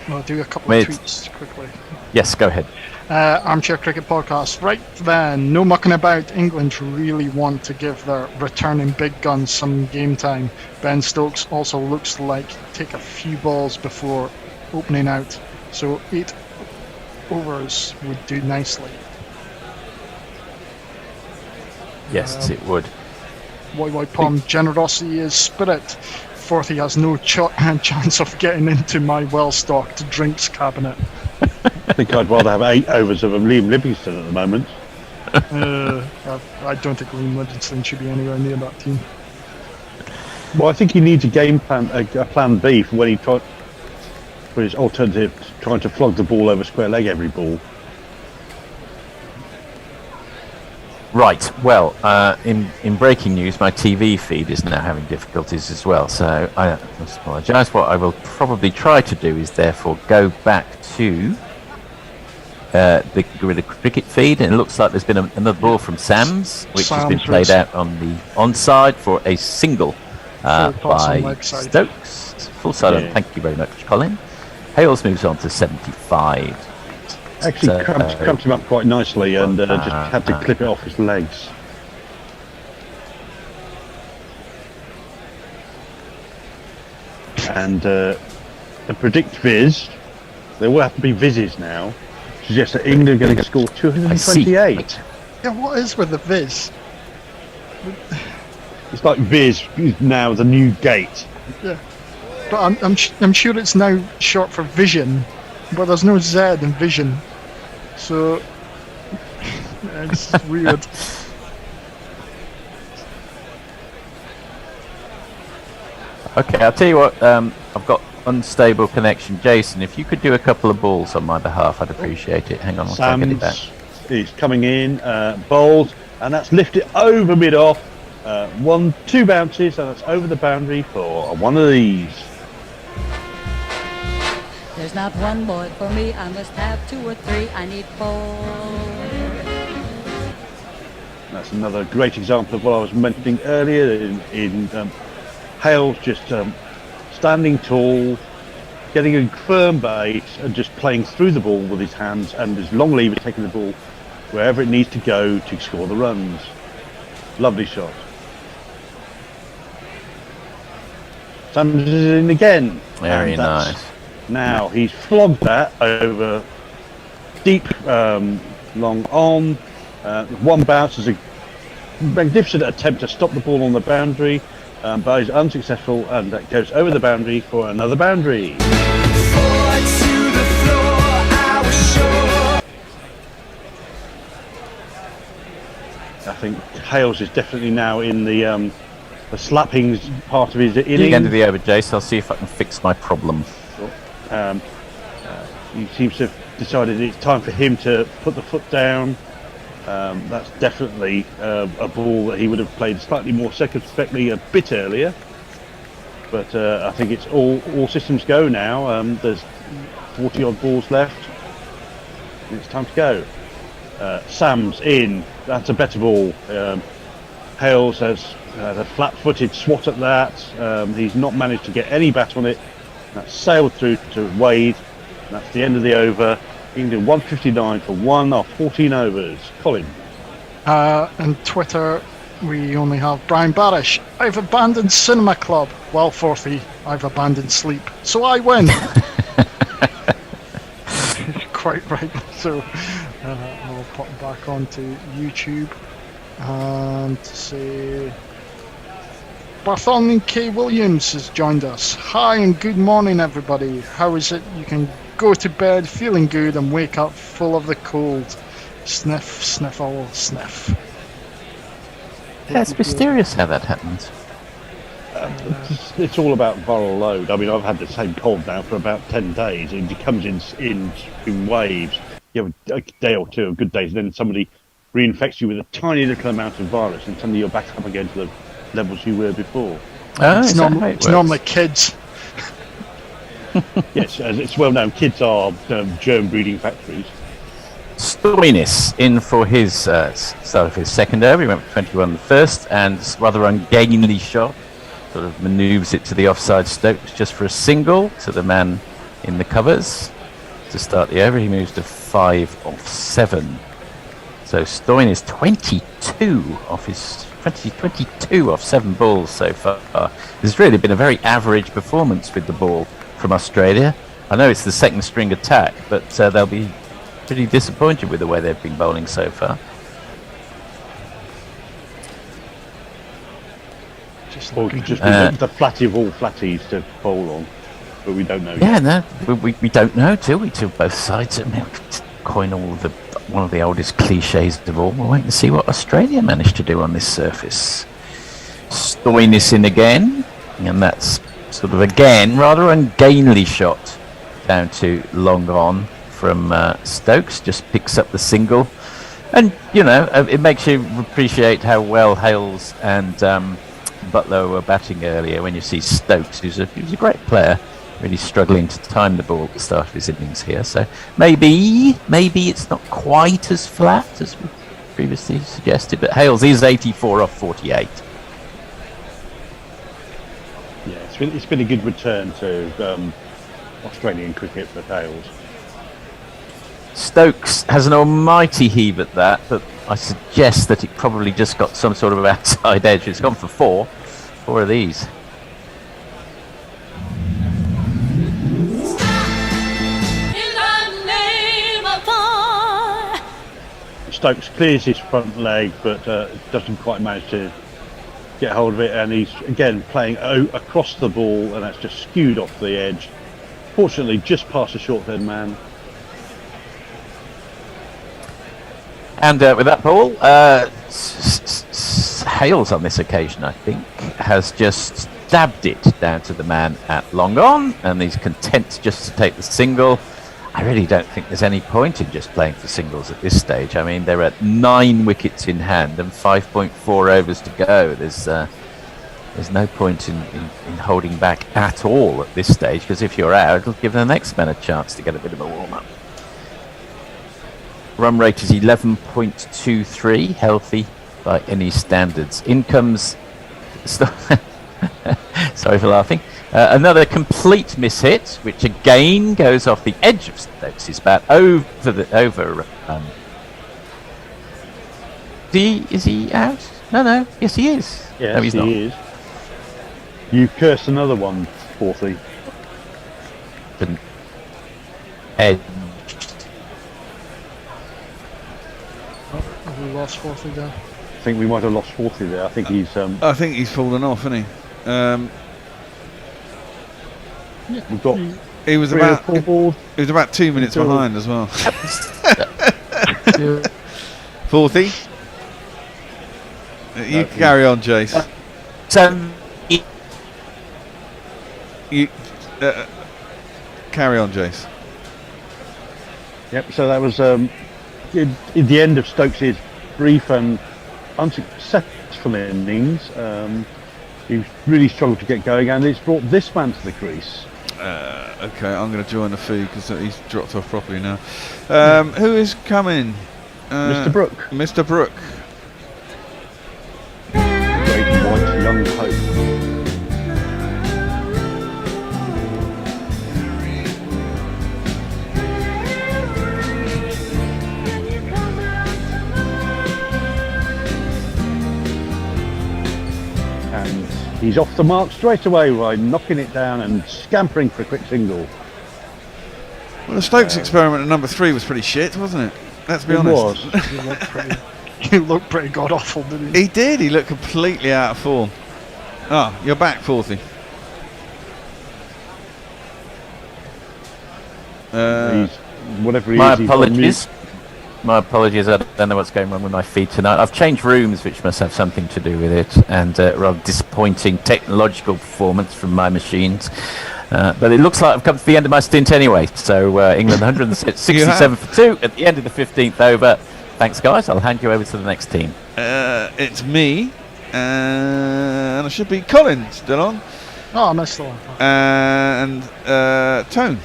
I'll do a couple of tweets quickly. Yes, go ahead. Armchair Cricket Podcast. Right then, no mucking about. England really want to give their returning big guns some game time. Ben Stokes also looks like take a few balls before opening out, so 8 overs would do nicely. Yes, it would. Why Palm, generosity is spirit. Forthy has no chance of getting into my well-stocked drinks cabinet. I think I'd rather have 8 overs of Liam Livingstone at the moment. I don't think Liam Livingstone should be anywhere near that team. Well, I think he needs a game plan, a plan B for when he for his alternative, trying to flog the ball over square leg every ball. Right. Well, in breaking news, my TV feed is now having difficulties as well. So I must apologise. What I will probably try to do is therefore go back to the Guerrilla Cricket feed, and it looks like there's been another ball from Sam's, which has been played out on the onside for a single by Stokes. Full side on. Thank you very much, Colin. Hales moves on to 75. Actually, cramped him up quite nicely, and just had to clip it off his legs. And the predict viz, there will have to be vizzes now. Suggests that England are going to score 228. Yeah, what is with the viz? It's like viz is now the new gate. Yeah, but I'm sure it's now short for vision, but there's no Z in vision, so it's weird. Okay, I'll tell you what. I've got unstable connection. Jason, if you could do a couple of balls on my behalf, I'd appreciate it. Hang on, I'll get it back. It's coming in, bowled, and that's lifted over mid-off. 1-2 bounces, and that's over the boundary for one of these. There's not one ball for me, I must have 2 or 3. I need 4. That's another great example of what I was mentioning earlier in Hales just standing tall, getting a firm base and just playing through the ball with his hands, and his long lever taking the ball wherever it needs to go to score the runs. Lovely shot. Sams is in again. Very nice. Now he's flogged that over deep, long on. One bounce is a magnificent attempt to stop the ball on the boundary, but he's unsuccessful, and that goes over the boundary for another boundary. I think Hales is definitely now in the slapping part of his innings. You end of the over, Jace. I'll see if I can fix my problem. He seems to have decided it's time for him to put the foot down. That's definitely a ball that he would have played slightly more circumspectly a bit earlier. But I think it's all systems go now. There's 40 odd balls left. It's time to go. Sam's in. That's a better ball. Hales has a flat-footed swat at that. He's not managed to get any bat on it. That's sailed through to Wade. That's the end of the over. England 159 for 1 off 14 overs. Colin. On Twitter, we only have Brian Barish. I've abandoned Cinema Club. Well, Forthy, I've abandoned sleep. So I win. Quite right. So we'll put him back onto YouTube and say Bartholomew K. Williams has joined us. Hi and good morning, everybody. How is it you can go to bed feeling good and wake up full of the cold? Sniff, sniffle, sniff. Yeah, it's mysterious how that happens. It's all about viral load. I mean, I've had the same cold now for about 10 days. It comes in waves. You have a day or two of good days, and then somebody reinfects you with a tiny little amount of virus, and suddenly you're back up again to the levels you were before. It's normally kids. Yes, as it's well known, kids are germ breeding factories. Stoinis in for his start of his second over. He went for 21 the first, and rather ungainly shot. Sort of manoeuvres it to the offside Stokes just for a single to the man in the covers. To start the over, he moves to 5 off 7. So Stoinis 22 off 7 balls so far. There's really been a very average performance with the ball from Australia. I know it's the second string attack, but they'll be pretty disappointed with the way they've been bowling so far. Or it could just be the flatty of all flatties to bowl on, but we don't know yet. No, we don't know, do we? Till both sides coin one of the oldest cliches of all. We'll wait and see what Australia managed to do on this surface. Stoinis in again, and that's sort of again rather ungainly shot down to long on from Stokes. Just picks up the single, and it makes you appreciate how well Hales and Butler were batting earlier. When you see Stokes, who's a great player, really struggling to time the ball at the start of his innings here. So maybe it's not quite as flat as we previously suggested, but Hales is 84 off 48. Yeah, it's been a good return to Australian cricket for Hales. Stokes has an almighty heave at that, but I suggest that it probably just got some sort of outside edge. It's gone for 4 of these. Stokes clears his front leg, but doesn't quite manage to get hold of it, and he's again playing across the ball, and that's just skewed off the edge. Fortunately, just past the short-haired man. And with that ball, Hales on this occasion, I think, has just stabbed it down to the man at long on, and he's content just to take the single. I really don't think there's any point in just playing for singles at this stage. I mean, they're at 9 wickets in hand and 5.4 overs to go. There's no point in holding back at all at this stage, because if you're out, it'll give the next man a chance to get a bit of a warm-up. Run rate is 11.23, healthy by any standards. In comes... Sorry for laughing. Another complete mishit, which again goes off the edge of Stokes' bat over. Is he out? No. Yes, he is. Yes, no, he's not. he is. You cursed another one, fourthly. Edge. Have we lost fourthly there? I think we might have lost fourthly there. I think he's. I think he's fallen off, hasn't he? We've got. He was about 2 minutes behind as well. Fourthly. You carry on, Jace. You carry on, Jace. Yep. So that was in the end of Stokes' brief and unsuccessful innings. He really struggled to get going, and it's brought this man to the crease. Okay, I'm going to join the feed because he's dropped off properly now. Who is coming? Mr. Brook. Mr. Brook. Great white young hope. And he's off the mark straight away by knocking it down and scampering for a quick single. Well, the Stokes experiment at number 3 was pretty shit, wasn't it? Let's be honest. It was. He looked pretty god awful, didn't he? He did. He looked completely out of form. Oh, you're back, Fourthy. Whatever he My is, apologies. My apologies. I don't know what's going on with my feed tonight. I've changed rooms, which must have something to do with it, and rather disappointing technological performance from my machines. But it looks like I've come to the end of my stint anyway. So England 167 for 2 at the end of the 15th over. Thanks, guys. I'll hand you over to the next team. It's me, and I should be Colin still on. Oh, I'm still on. And Tone.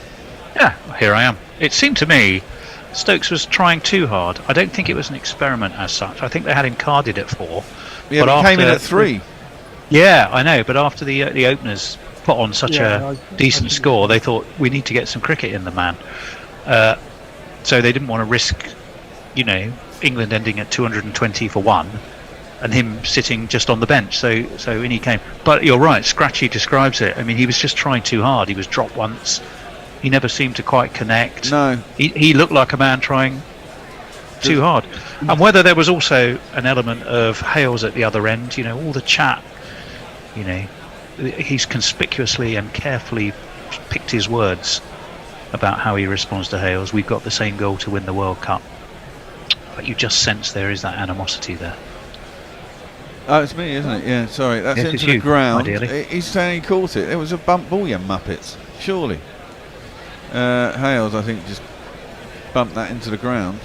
Yeah, here I am. It seemed to me Stokes was trying too hard. I don't think it was an experiment as such. I think they had him carded at 4. Yeah, but he came in at 3. Yeah, I know. But after the openers put on such a decent score, they thought we need to get some cricket in the man. So they didn't want to risk, England ending at 220 for 1 and him sitting just on the bench. So in he came. But you're right, Scratchy describes it. I mean, he was just trying too hard. He was dropped once. He never seemed to quite connect. No. He looked like a man trying too hard. And whether there was also an element of Hales at the other end, all the chat, he's conspicuously and carefully picked his words about how he responds to Hales. We've got the same goal to win the World Cup. But you just sense there is that animosity there. Oh, it's me, isn't it? Yeah, sorry. That's Yes, into the ground. ideally. He's saying he caught it. It was a bump ball, you muppets. Surely. Hales, I think, just bumped that into the ground.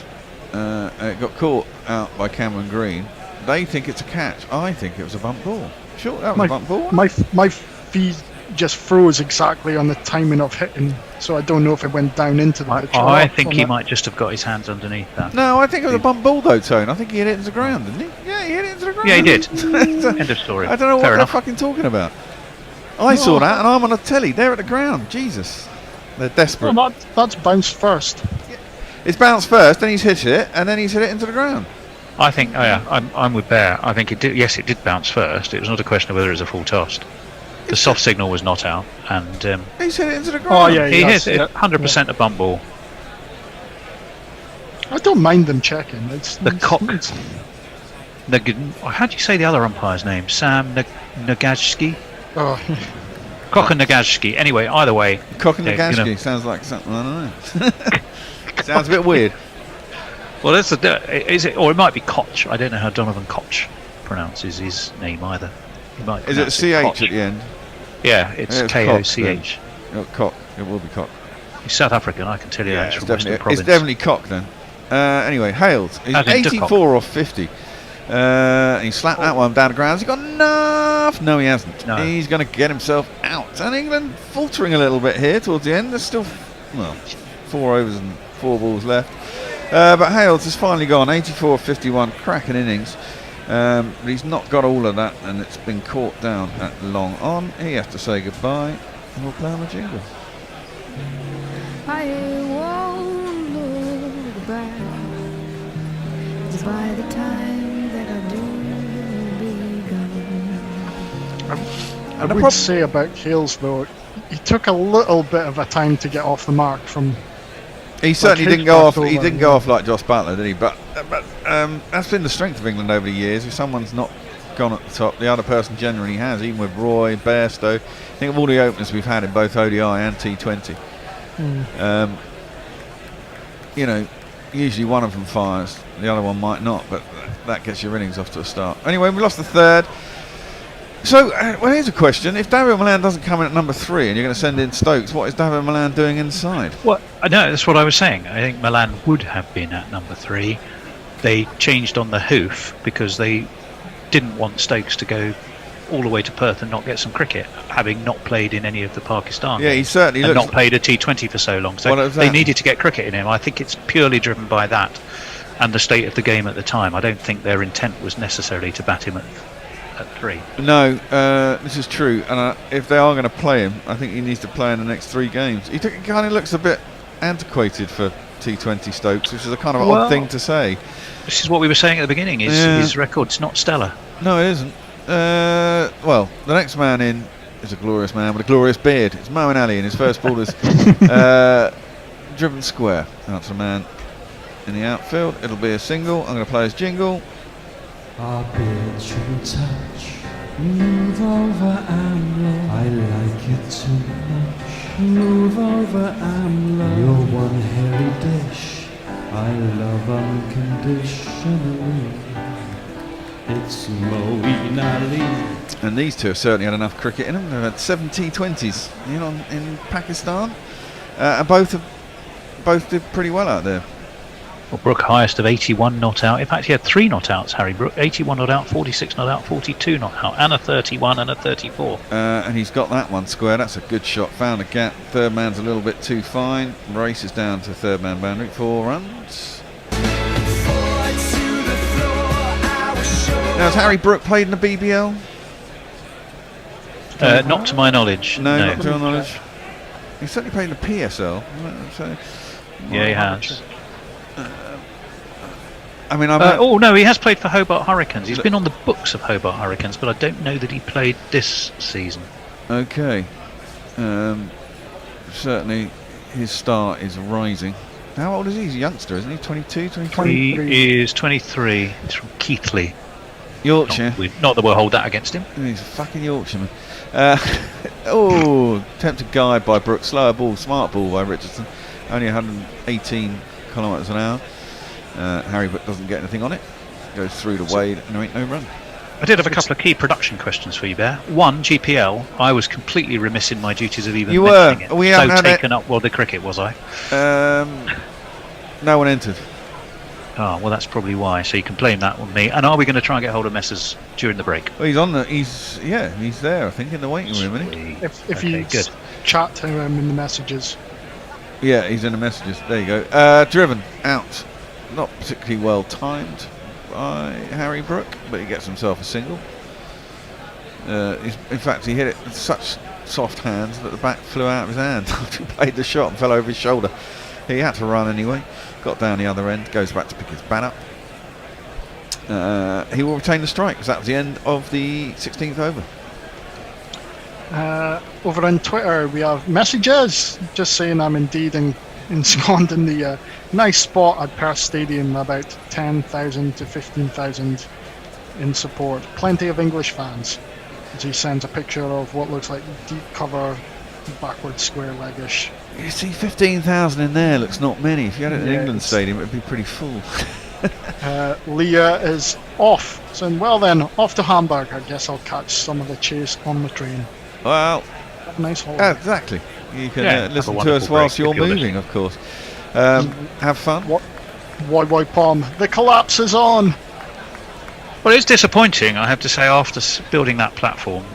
It got caught out by Cameron Green. They think it's a catch. I think it was a bump ball. Sure, that was a bump ball. My feed just froze exactly on the timing of hitting, so I don't know if it went down into the pitch. I think he might just have got his hands underneath that. No, I think it was a bump ball though, Tone. I think he hit it into the ground, didn't he? Yeah, he hit it into the ground. Yeah, he did. End of story. I don't know what Fair they're enough. fucking talking about. I saw that and I'm on a telly. They're at the ground. Jesus. They're desperate. Well, that's bounced first. It's bounced first, then he's hit it, and then he's hit it into the ground. I think, I'm with Bear. I think it did. Yes, it did bounce first. It was not a question of whether it was a full toss. The soft signal was not out, and he's hit it into the ground. Oh yeah, he hit has, it 100% a bump ball. I don't mind them checking. The cock. How do you say the other umpire's name? Sam Nagajski? Oh. Cock and Nagajski. Anyway, either way. Cock and Nagajski sounds like something, I don't know. Sounds a bit weird. Well, is it, or it might be Koch. I don't know how Donovan Koch pronounces his name either. He might Is it pronounce CH Koch. at the end? Yeah, it's Koch. Cock. It will be Cock. He's South African, I can tell you that. It's from Western It's Province. definitely Cock then. Anyway, Hales. He's As in 84 off 50. He slapped that one down the ground. Has he got enough? No, he hasn't. No. He's going to get himself out. And England faltering a little bit here towards the end. There's still, 4 overs and 4 balls left. But Hales has finally gone 84-51, cracking innings. But he's not got all of that, and it's been caught down at long on. He has to say goodbye, and we'll play on the jingle. I won't look back. By the time that I do be gone. I would say about Hales though, he took a little bit of a time to get off the mark from. He certainly didn't go off. He didn't go off like Josh Butler, did he? But that's been the strength of England over the years. If someone's not gone at the top, the other person generally has. Even with Roy, Bairstow. Think of all the openers we've had in both ODI and T20. You know, usually one of them fires, the other one might not, but that gets your innings off to a start. Anyway, we lost the third. So, well, here's a question. If David Milan doesn't come in at number 3 and you're going to send in Stokes, what is David Milan doing inside? Well, no, that's what I was saying. I think Milan would have been at number 3. They changed on the hoof because they didn't want Stokes to go all the way to Perth and not get some cricket, having not played in any of the Pakistan Yeah, he games certainly and looks... not played a T20 for so long. So they needed to get cricket in him. I think it's purely driven by that and the state of the game at the time. I don't think their intent was necessarily to bat him at 3. No, this is true. And if they are going to play him, I think he needs to play in the next 3 games. He kind of looks a bit antiquated for T20 Stokes, which is a kind of odd thing to say. This is what we were saying at the beginning. His record's not stellar. No, it isn't. Well, the next man in is a glorious man with a glorious beard. It's Moeen Ali, and his first ball is driven square. That's a man in the outfield. It'll be a single. I'm going to play his jingle. Our beard shouldn't touch. Move over, AMLO. I like it too much. Move over, AMLO. You're one hairy dish. I love unconditionally. It's Moeen Ali. And these two have certainly had enough cricket in them. They've had 7 T20s in Pakistan. And both did pretty well out there. Well, Brook highest of 81 not out. In fact, he had 3 not outs, Harry Brook. 81 not out, 46 not out, 42 not out, and a 31 and a 34. And he's got that one square. That's a good shot. Found a gap. Third man's a little bit too fine. Races down to third man boundary. 4 runs. Now, has Harry Brook played in the BBL? Not to my knowledge. No, not to your knowledge. He certainly played in the PSL. So, yeah, he has. I mean, oh no, he has played for Hobart Hurricanes. He's been on the books of Hobart Hurricanes, but I don't know that he played this season. Okay. Certainly, his star is rising. How old is he? He's a youngster, isn't he? 22, 23? He is 23. He's from Keighley, Yorkshire. Not that we'll hold that against him. He's a fucking Yorkshireman. Tempted guide by Brooks. Slower ball, smart ball by Richardson. Only 118 kilometres an hour. Harry Brook doesn't get anything on it. Goes through to Wade, and there ain't no run. I did have a couple of key production questions for you, Bear. One, GPL. I was completely remiss in my duties of even mentioning it. We so taken up the cricket, was I? No one entered. Oh, well, that's probably why. So you can blame that on me. And are we going to try and get hold of Messrs during the break? Well, he's there, I think, in the waiting room, isn't he? If you chat to him in the messages. Yeah, he's in the messages. There you go. Driven out. Not particularly well timed by Harry Brook, but he gets himself a single. In fact, he hit it with such soft hands that the bat flew out of his hand after he played the shot and fell over his shoulder. He had to run anyway. Got down the other end, goes back to pick his bat up. He will retain the strike, because that was the end of the 16th over. Over on Twitter, we have messages just saying I'm indeed ensconced in the nice spot at Perth Stadium, about 10,000 to 15,000 in support. Plenty of English fans. As he sends a picture of what looks like deep cover, backward square leggish. You see, 15,000 in there looks not many. If you had it at England Stadium, it would be pretty full. Leah is off, saying, well then, off to Hamburg. I guess I'll catch some of the chase on the train. Well, have a nice holiday. Exactly. You can listen to us whilst you're moving, of course. Have fun. Why, Palm? The collapse is on. Well, it's disappointing, I have to say, after building that platform.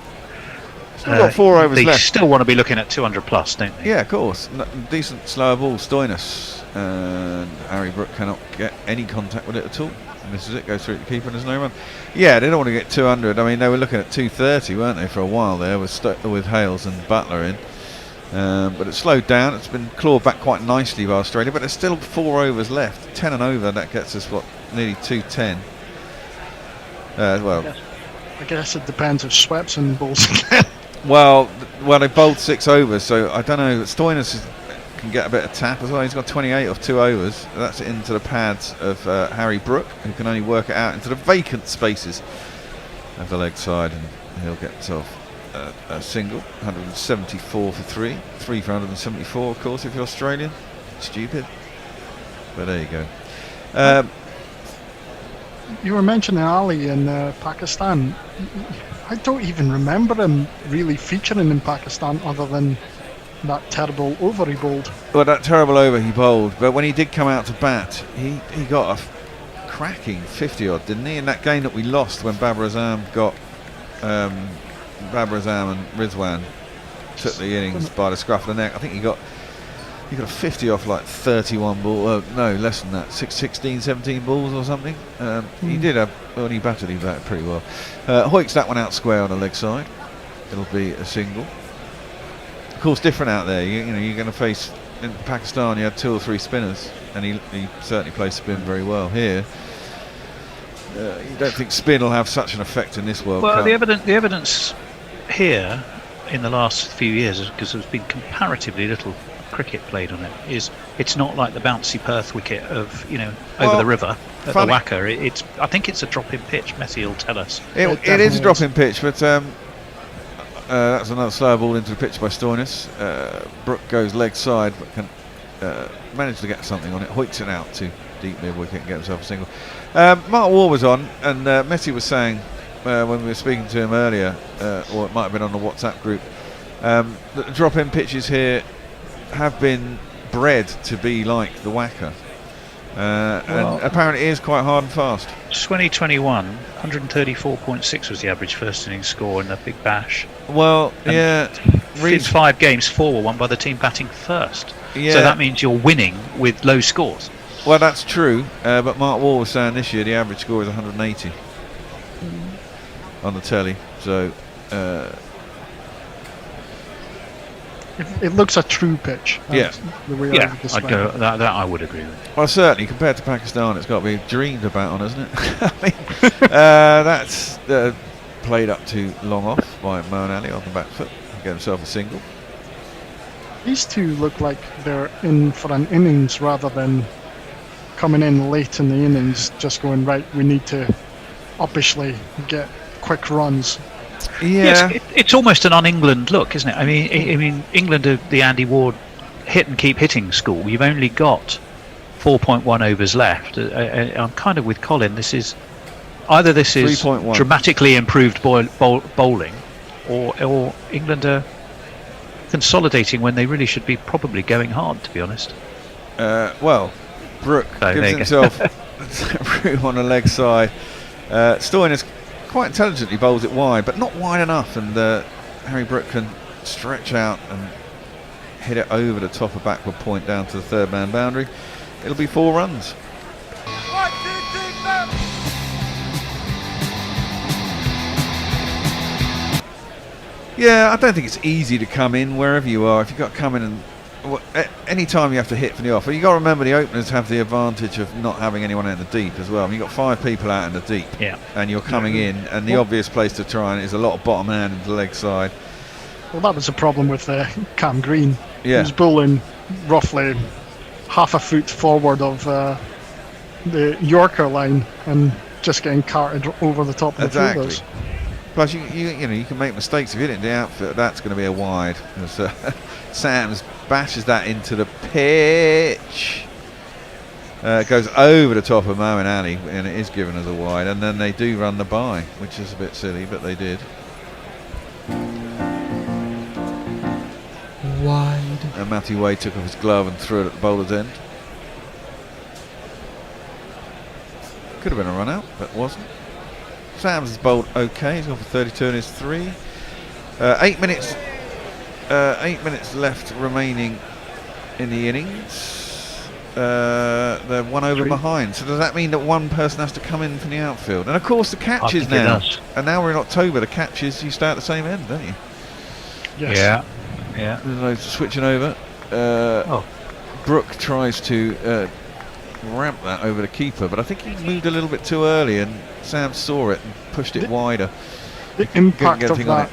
We've got 4 overs left. They still want to be looking at 200 plus, don't they? Yeah, of course. Decent slower ball, Stoinis. And Harry Brook cannot get any contact with it at all. Misses it, goes through to the keeper, and there's no run. Yeah, they don't want to get 200. I mean, they were looking at 230, weren't they, for a while there with Hales and Butler in. But it's slowed down. It's been clawed back quite nicely by Australia, but there's still 4 overs left. 10 and over, that gets us, nearly 210. I guess it depends if Swepson bowls again. Well, they bowled 6 overs, so I don't know. Stoinis can get a bit of tap as well. He's got 28 off 2 overs. That's into the pads of Harry Brook, who can only work it out into the vacant spaces of the leg side, and he'll get himself a single. 174 for 3. 3 for 174, of course, if you're Australian. Stupid. But there you go. You were mentioning Ali in Pakistan. I don't even remember him really featuring in Pakistan other than that terrible over he bowled. Well, that terrible over he bowled, but when he did come out to bat, he got a cracking 50 odd, didn't he? In that game that we lost when Babar Azam and Rizwan took the innings by the scruff of the neck. I think he got a 50 off like 31 balls. No, less than that. 16, 17 balls or something. He did when he batted pretty well. Hoiks that one out square on the leg side. It'll be a single. Of course, different out there. You're going to face in Pakistan. You had 2 or 3 spinners, and he certainly plays spin very well here. You don't think spin will have such an effect in this World Cup? Well, the evidence here in the last few years, because there's been comparatively little cricket played on it, is it's not like the bouncy Perth wicket of over the river at the Wacker. I think it's a drop in pitch. Messi will tell us. It is a drop in pitch, but that's another slow ball into the pitch by Stoinis. Brook goes leg side, but can manage to get something on it. Hoiks it out to deep mid wicket and get himself a single. Mark Waugh was on, and Messi was saying when we were speaking to him earlier, or it might have been on the WhatsApp group, that the drop in pitches here have been bred to be like the Wacker, and apparently it is quite hard and fast. 2021, 134.6 was the average first innings score in the Big Bash. Well, and in 5 games, 4 were won by the team batting first. Yeah. So that means you're winning with low scores. Well, that's true, but Mark Waugh was saying this year the average score is 180 on the telly. So it looks a true pitch. That's I'd go that I would agree with. Well, certainly compared to Pakistan, it's got to be dreamed about on, isn't it? I mean, that's played up to long off by Moeen Ali on the back foot. Get himself a single. These two look like they're in for an innings rather than coming in late in the innings, just going, right, we need to uppishly get quick runs. Yeah, yes, it's almost an un-England look, isn't it? I mean, England are the Andy Ward hit and keep hitting school. You've only got 4.1 overs left. I'm kind of with Colin. This is either dramatically improved bowling, or England are consolidating when they really should be probably going hard, to be honest. Well, Brook gives himself room on the leg side. Stoinis quite intelligently bowls it wide, but not wide enough, and Harry Brook can stretch out and hit it over the top of backward point down to the third man boundary. It'll be 4 runs. Yeah, I don't think it's easy to come in wherever you are. If you've got to come in and any time you have to hit from the off, you got to remember the openers have the advantage of not having anyone out in the deep as well. I mean, you've got 5 people out in the deep, and you're coming in, and the obvious place to try is a lot of bottom hand into the leg side. Well, that was a problem with Cam Green. Yeah. He was bowling roughly half a foot forward of the Yorker line and just getting carted over the top of the fielders. Plus, you can make mistakes if you hit it in the outfit. That's going to be a wide. Sams bashes that into the pitch. It goes over the top of Moeen Ali, and it is given as a wide. And then they do run the bye, which is a bit silly, but they did. Wide. And Matthew Wade took off his glove and threw it at the bowler's end. Could have been a run out, but wasn't. Sams has bowled okay. He's gone for 32 in his 3. 8 minutes. 8 minutes left remaining in the innings. they're one over behind. So does that mean that one person has to come in from the outfield? And of course the catches now. And now we're in October. The catches, you stay at the same end, don't you? Yes. Yeah. There's loads of switching over. Brooke tries to ramp that over the keeper, but I think he moved a little bit too early, and Sam saw it and pushed it wider. The impact of that,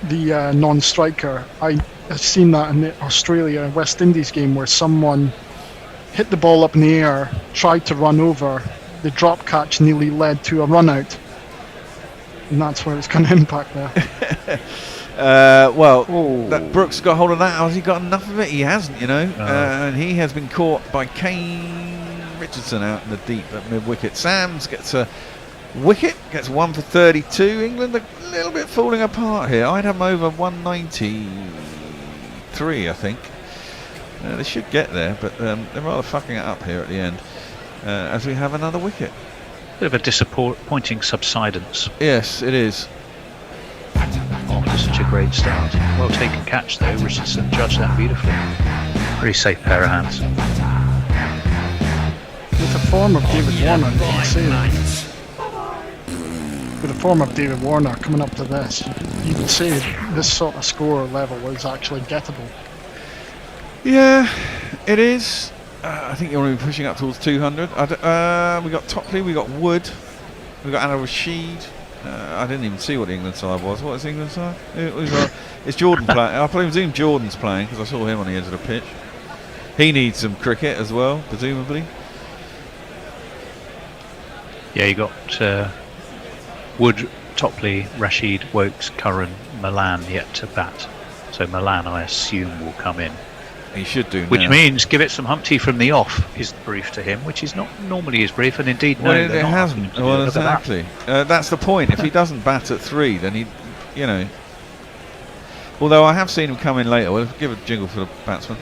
the non-striker, I've seen that in the Australia-West Indies game where someone hit the ball up in the air, tried to run over, the drop catch nearly led to a run out, and that's where it's going to impact there. That Brooks got hold of that. Has he got enough of it? He hasn't, you know. And he has been caught by Kane Richardson out in the deep at mid-wicket. Sams gets a wicket, gets 1 for 32. England a little bit falling apart here. I'd have them over 193, I think. They should get there, but they're rather fucking it up here at the end as we have another wicket. Bit of a disappointing subsidence. Yes, it is. After such a great start. Well taken catch though. Richardson judged that beautifully. Pretty safe pair of hands. With the form of David Warner, you can say that. With the form of David Warner coming up to this, you can say this sort of score level is actually gettable. Yeah, it is. I think you're going to be pushing up towards 200. We got Topley, we got Wood, we got Anna Rashid. I didn't even see what the England side was. What is the England side? It was, it's Jordan playing. I presume Jordan's playing because I saw him on the edge of the pitch. He needs some cricket as well, presumably. Yeah, you got Wood, Topley, Rashid, Wokes, Curran, Milan yet to bat. So Milan, I assume, will come in. He should do. Which now. means give it some Humpty from the off is the brief to him, which is not normally his brief, and indeed no, it hasn't. Well, exactly. That's the point. If he doesn't bat at 3, then he, you know. Although I have seen him come in later. We'll give a jingle for the batsman.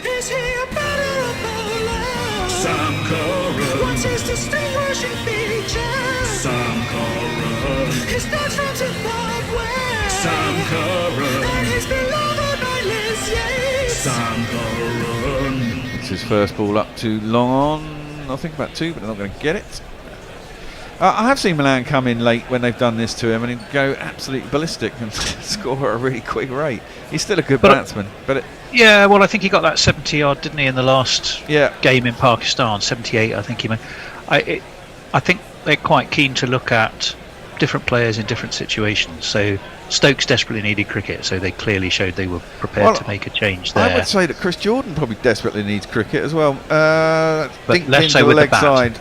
Is he a batter or bowler? Sam Curran. What's his distinguishing feature? Sam Curran. He starts from Zimbabwe. Sam Curran. And he's beloved by Liz Yates. Sam Curran. It's his first ball up too long on. I think about 2, but they're not going to get it. I have seen Milan come in late when they've done this to him and he'd go absolutely ballistic and score at a really quick rate. He's still a good batsman, but yeah, well, I think he got that 70-yard, didn't he, in the last game in Pakistan? 78, I think he made. I think they're quite keen to look at different players in different situations. So Stokes desperately needed cricket, so they clearly showed they were prepared to make a change there. I would say that Chris Jordan probably desperately needs cricket as well. But less so with leg the bat. side.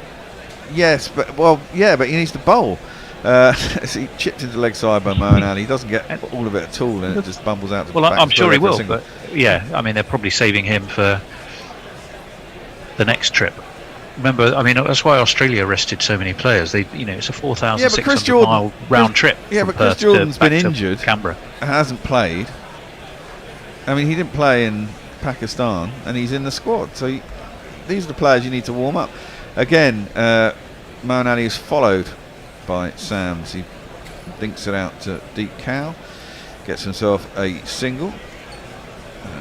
Yes, but he needs to bowl. He chipped into the leg side by Moeen Ali. He doesn't get all of it at all, and it just bumbles out. Well, I'm sure he will, but yeah, I mean, they're probably saving him for the next trip. Remember, I mean, that's why Australia rested so many players. It's a 4,600 mile round trip. Yeah, but Chris Jordan's been injured. Canberra hasn't played. I mean, he didn't play in Pakistan, and he's in the squad. So these are the players you need to warm up. Again, Moeen Ali is followed by Sams. He dinks it out to deep cow, gets himself a single.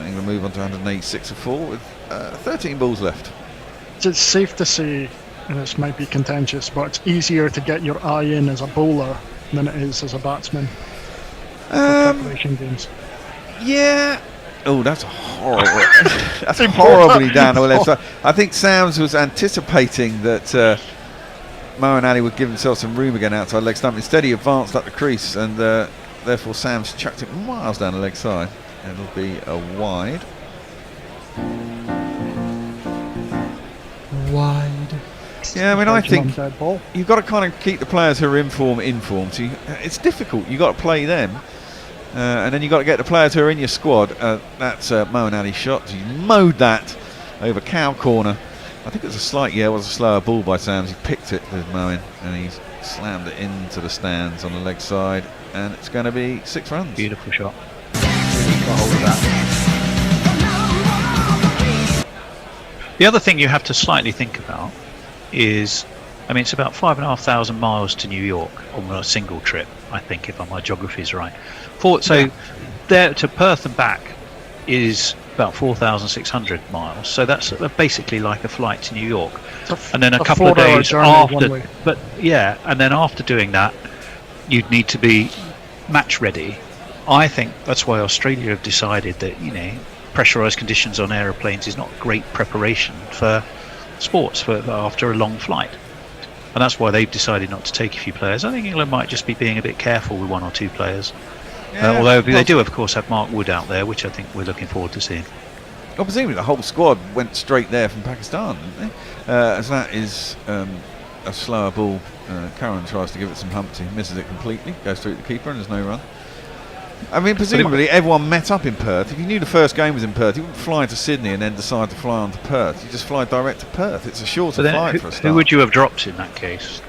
England move on to 186 for 4 with 13 balls left. It's safe to say, and this might be contentious, but it's easier to get your eye in as a bowler than it is as a batsman. Preparation games. Yeah. Oh, that's horrible. That's horribly down the left side. I think Sams was anticipating that Moeen Ali would give himself some room again outside leg stump. Instead, he advanced up the crease, and therefore Sams chucked it miles down the leg side. It'll be a wide. Wide. Yeah, I mean, I think you've got to kind of keep the players who are in form. So it's difficult. You've got to play them. And then you've got to get the players who are in your squad. That's Moeen Ali's shot. He mowed that over cow corner. I think it was a slower ball by Sams. He picked it with Moeen and he's slammed it into the stands on the leg side. And it's going to be 6 runs. Beautiful shot. Got hold of that. The other thing you have to slightly think about is, I mean, it's about 5,500 miles to New York on a single trip, I think, if my geography is right. There to Perth and back is about 4,600 miles. So that's basically like a flight to New York. And then a a couple of 4-hour days journey one after. way. But yeah, and then after doing that, you'd need to be match ready. I think that's why Australia have decided that, you know, pressurized conditions on aeroplanes is not great preparation for sports for after a long flight. And that's why they've decided not to take a few players. I think England might just be being a bit careful with 1 or 2 players. Although they do, of course, have Mark Wood out there, which I think we're looking forward to seeing. Well, presumably the whole squad went straight there from Pakistan, didn't they? As that is a slower ball. Curran tries to give it some Humpty, misses it completely, goes through the keeper, and there's no run. I mean, presumably everyone met up in Perth. If you knew the first game was in Perth, you wouldn't fly to Sydney and then decide to fly on to Perth. You just fly direct to Perth. It's a shorter flight for a start. Who would you have dropped in that case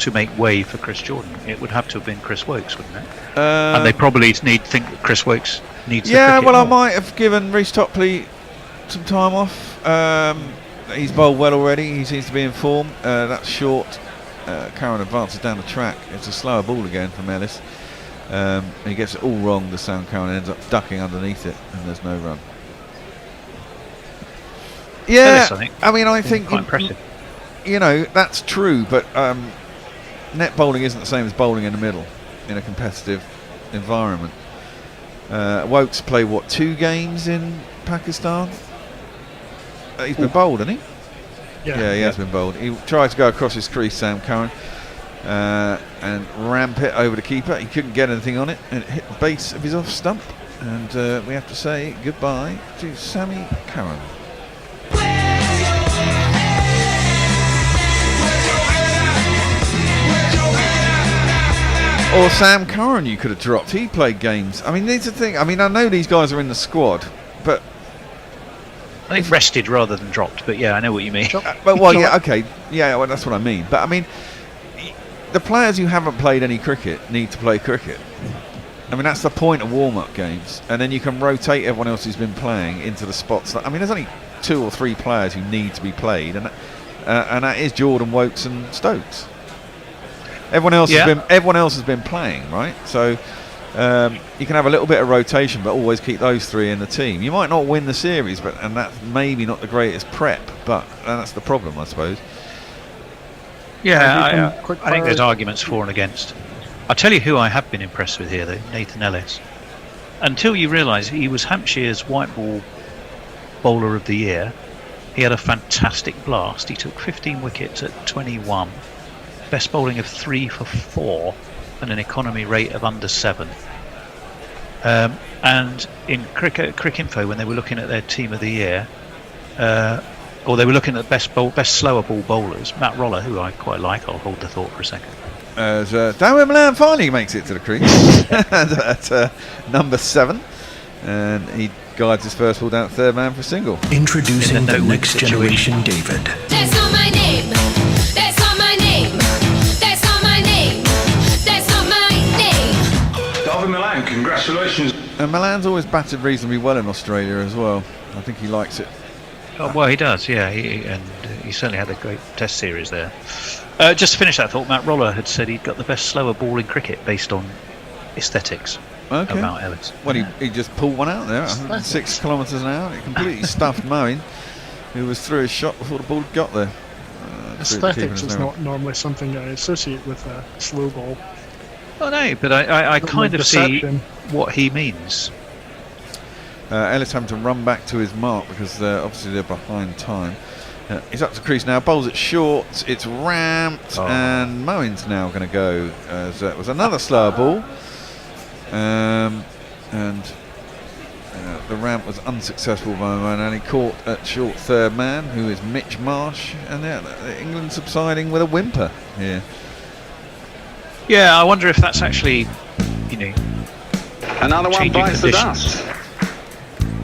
to make way for Chris Jordan? It would have to have been Chris Wokes, wouldn't it? And they probably think that Chris Wokes needs the cricket well, I more. might have given Reece Topley some time off. He's bowled well already. He seems to be in form. That's short. Curran advances down the track. It's a slower ball again from Ellis. He gets it all wrong, the Sam Curran, ends up ducking underneath it, and there's no run. Yeah, Ellis, I think quite impressive. You know, that's true, but net bowling isn't the same as bowling in the middle in a competitive environment. Wokes played 2 games in Pakistan? He's been bowled, hasn't he? Yeah, he has been bowled. He tried to go across his crease, Sam Curran, and ramp it over the keeper. He couldn't get anything on it, and it hit the base of his off stump. And we have to say goodbye to Sammy Curran. Or Sam Curran you could have dropped. He played games. I mean, there's the thing. I mean, I know these guys are in the squad, but I think rested rather than dropped, but yeah, I know what you mean. Well, that's what I mean. But I mean, the players who haven't played any cricket need to play cricket. I mean, that's the point of warm-up games, and then you can rotate everyone else who's been playing into the spots. I mean, there's only 2 or 3 players who need to be played, and that is Jordan, Wokes, and Stokes. Everyone else has been playing, right? So you can have a little bit of rotation, but always keep those 3 in the team. You might not win the series, and that's maybe not the greatest prep, but that's the problem, I suppose. Yeah, I think there's arguments for and against. I'll tell you who I have been impressed with here, though, Nathan Ellis. Until you realise he was Hampshire's white ball bowler of the year, he had a fantastic blast. He took 15 wickets at 21, best bowling of 3 for 4, and an economy rate of under 7. And in Cricinfo, when they were looking at their team of the year, or they were looking at best slower ball bowlers, Matt Roller, who I quite like, I'll hold the thought for a second. As Darren Milan finally makes it to the crease at number 7, and he guides his first ball down to 3rd man for a single. Introducing the next generation David. That's not my name. That's not my name. That's not my name. That's not my name. Darwin Milan, congratulations. And Milan's always batted reasonably well in Australia as well. I think he likes it. Oh, well, he does, yeah. He certainly had a great test series there. Just to finish that thought, Matt Roller had said he'd got the best slower ball in cricket based on aesthetics. Okay. About Ellis. Well, he just pulled one out there, 106 kilometres an hour. It completely stuffed Moeen, who was through his shot before the ball got there. Aesthetics is not normally something I associate with a slow ball. Oh no, but I kind of see what he means. Ellis having to run back to his mark because obviously they're behind time. He's up to crease now, bowls it short, it's ramped, and Moeen's now going to go. As that was another slower ball, and the ramp was unsuccessful by Moeen, and he caught at short 3rd man, who is Mitch Marsh, and England subsiding with a whimper here. Yeah, I wonder if that's actually, another one bites the dust.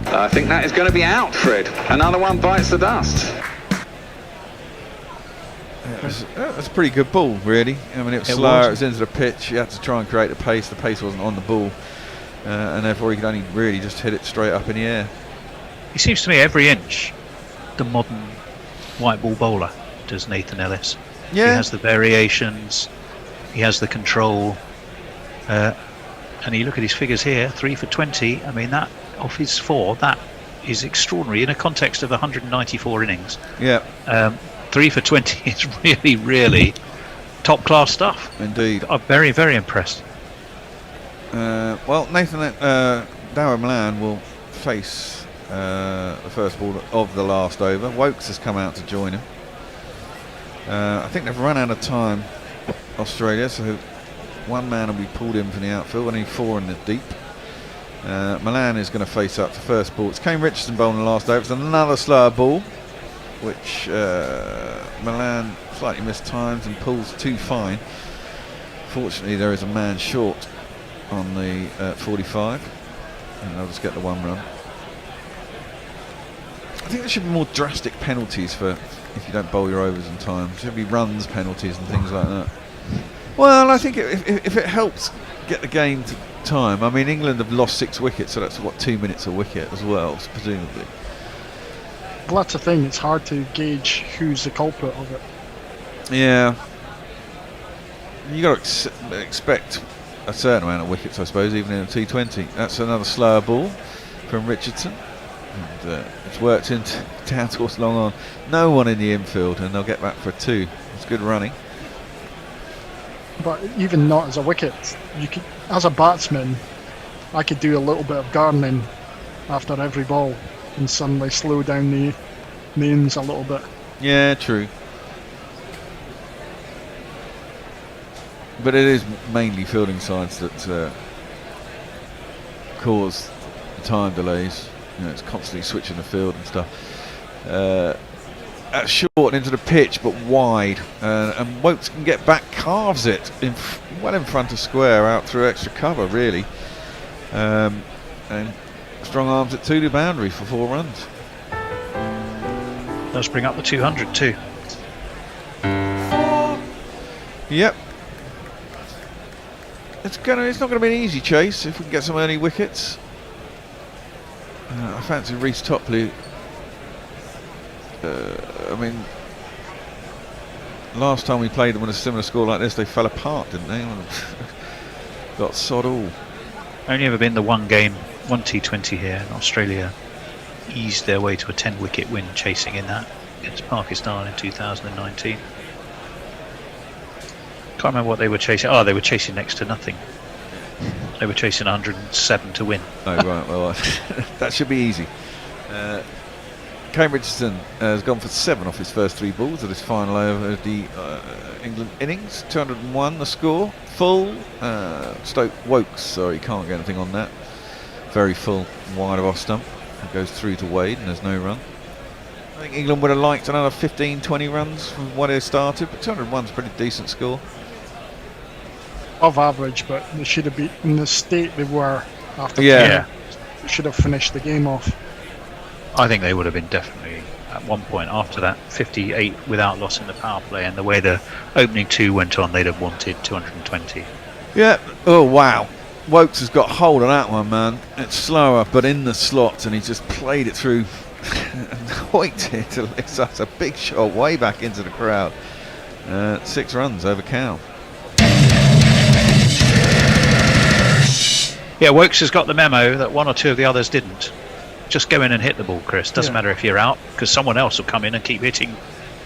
I think that is going to be out, Fred. Another one bites the dust. That's a pretty good ball, really. I mean, it was slow, it was into the pitch. You had to try and create the pace wasn't on the ball, and therefore he could only really just hit it straight up in the air. He seems to me every inch the modern white ball bowler, does Nathan Ellis. Yeah. He has the variations, he has the control, and you look at his figures here, 3 for 20. I mean, that off his 4, that is extraordinary in a context of 194 innings. Yeah. 3 for 20 is really, really top class stuff. Indeed. I'm very, very impressed. Well, Nathan Darren Milan will face the first ball of the last over. Wokes has come out to join him. I think they've run out of time, Australia, so one man will be pulled in from the outfield, only 4 in the deep. Milan is going to face up the first ball. It's Kane Richardson bowling the last over. It's another slower ball, which Milan slightly mistimes and pulls too fine. Fortunately, there is a man short on the 45, and they'll just get the 1 run. I think there should be more drastic penalties for if you don't bowl your overs in time. There should be runs penalties and things like that. Well, I think if it helps get the game to time. I mean, England have lost 6 wickets, so that's what, 2 minutes a wicket as well, presumably. Well, that's the thing. It's hard to gauge who's the culprit of it. Yeah. You got to expect a certain amount of wickets, I suppose, even in a T20. That's another slower ball from Richardson. And it's worked into down towards long on. No one in the infield, and they'll get back for 2. It's good running. But even not as a wicket, you could, as a batsman, I could do a little bit of gardening after every ball and suddenly slow down the innings a little bit. Yeah, true. But it is mainly fielding sides that cause the time delays. You know, it's constantly switching the field and stuff. That's short into the pitch, but wide, and Wokes can get back, carves it well in front of square, out through extra cover, really, and strong arms it to the boundary for 4 runs. Does bring up the 200 too. Yep. It's not gonna be an easy chase if we can get some early wickets. I fancy Reece Topley. I mean, last time we played them with a similar score like this, they fell apart, didn't they? Got sod all. Only ever been the one T20 here in Australia. Eased their way to a 10-wicket win, chasing in that against Pakistan in 2019. Can't remember what they were chasing. Oh, they were chasing next to nothing. They were chasing 107 to win. Oh right, well that should be easy. Kane Richardson has gone for 7 off his first 3 balls of this final over the England innings. 201 the score. Full. Stoke Wokes, sorry, can't get anything on that. Very full, wide of off stump. It goes through to Wade and there's no run. I think England would have liked another 15-20 runs from what they started, but 201's a pretty decent score. Of average, but they should have been in the state they were after. Yeah. Should have finished the game off. I think they would have been definitely at one point after that 58 without loss in the power play, and the way the opening 2 went on, they'd have wanted 220. Yeah. Oh wow. Wokes has got hold of that one, man. It's slower, but in the slots, and he just played it through. Hoiked it to lift us a big shot way back into the crowd. 6 runs over Cow. Yeah, Wokes has got the memo that 1 or 2 of the others didn't. Just go in and hit the ball, Chris. Doesn't matter if you're out, because someone else will come in and keep hitting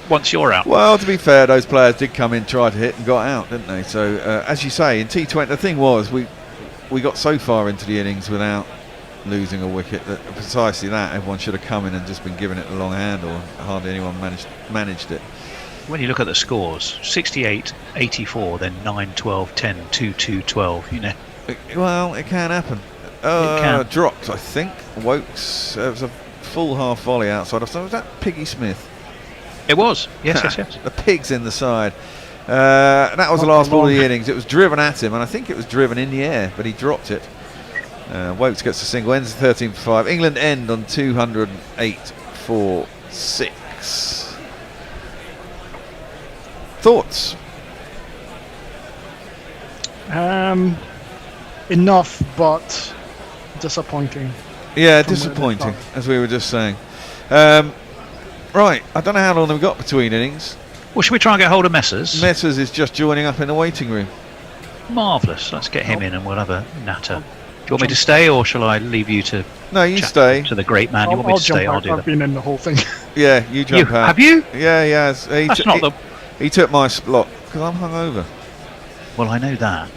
once you're out. Well, to be fair, those players did come in, try to hit, and got out, didn't they? So, as you say, in T20, the thing was we got so far into the innings without losing a wicket that precisely that everyone should have come in and just been given it a long handle. Hardly anyone managed it. When you look at the scores, 68, 84, then 9, 12, 10, 2, 2, 12, you know. Well, it can happen. It can. Dropped, I think. Wokes, it was a full half volley outside. Was that Piggy Smith? It was, yes. The pig's in the side. That was the last ball of the innings. It was driven at him, and I think it was driven in the air, but he dropped it. Wokes gets a single, ends 13 for 5. England end on 208 for 6. Thoughts? Enough, but disappointing. Yeah, disappointing, as we were just saying. Right, I don't know how long they've got between innings. Well, should we try and get hold of Messers? Messers is just joining up in the waiting room. Marvellous. Let's get him in and we'll have a natter. you want me to stay, or shall I leave you to? No, you chat stay. to the great man. You want me I'll to stay? jump I'll out. do I've that. been in the whole thing. Yeah, you jump out. Have you? Yeah. That's not the. He took my slot because I'm hungover. Well, I know that.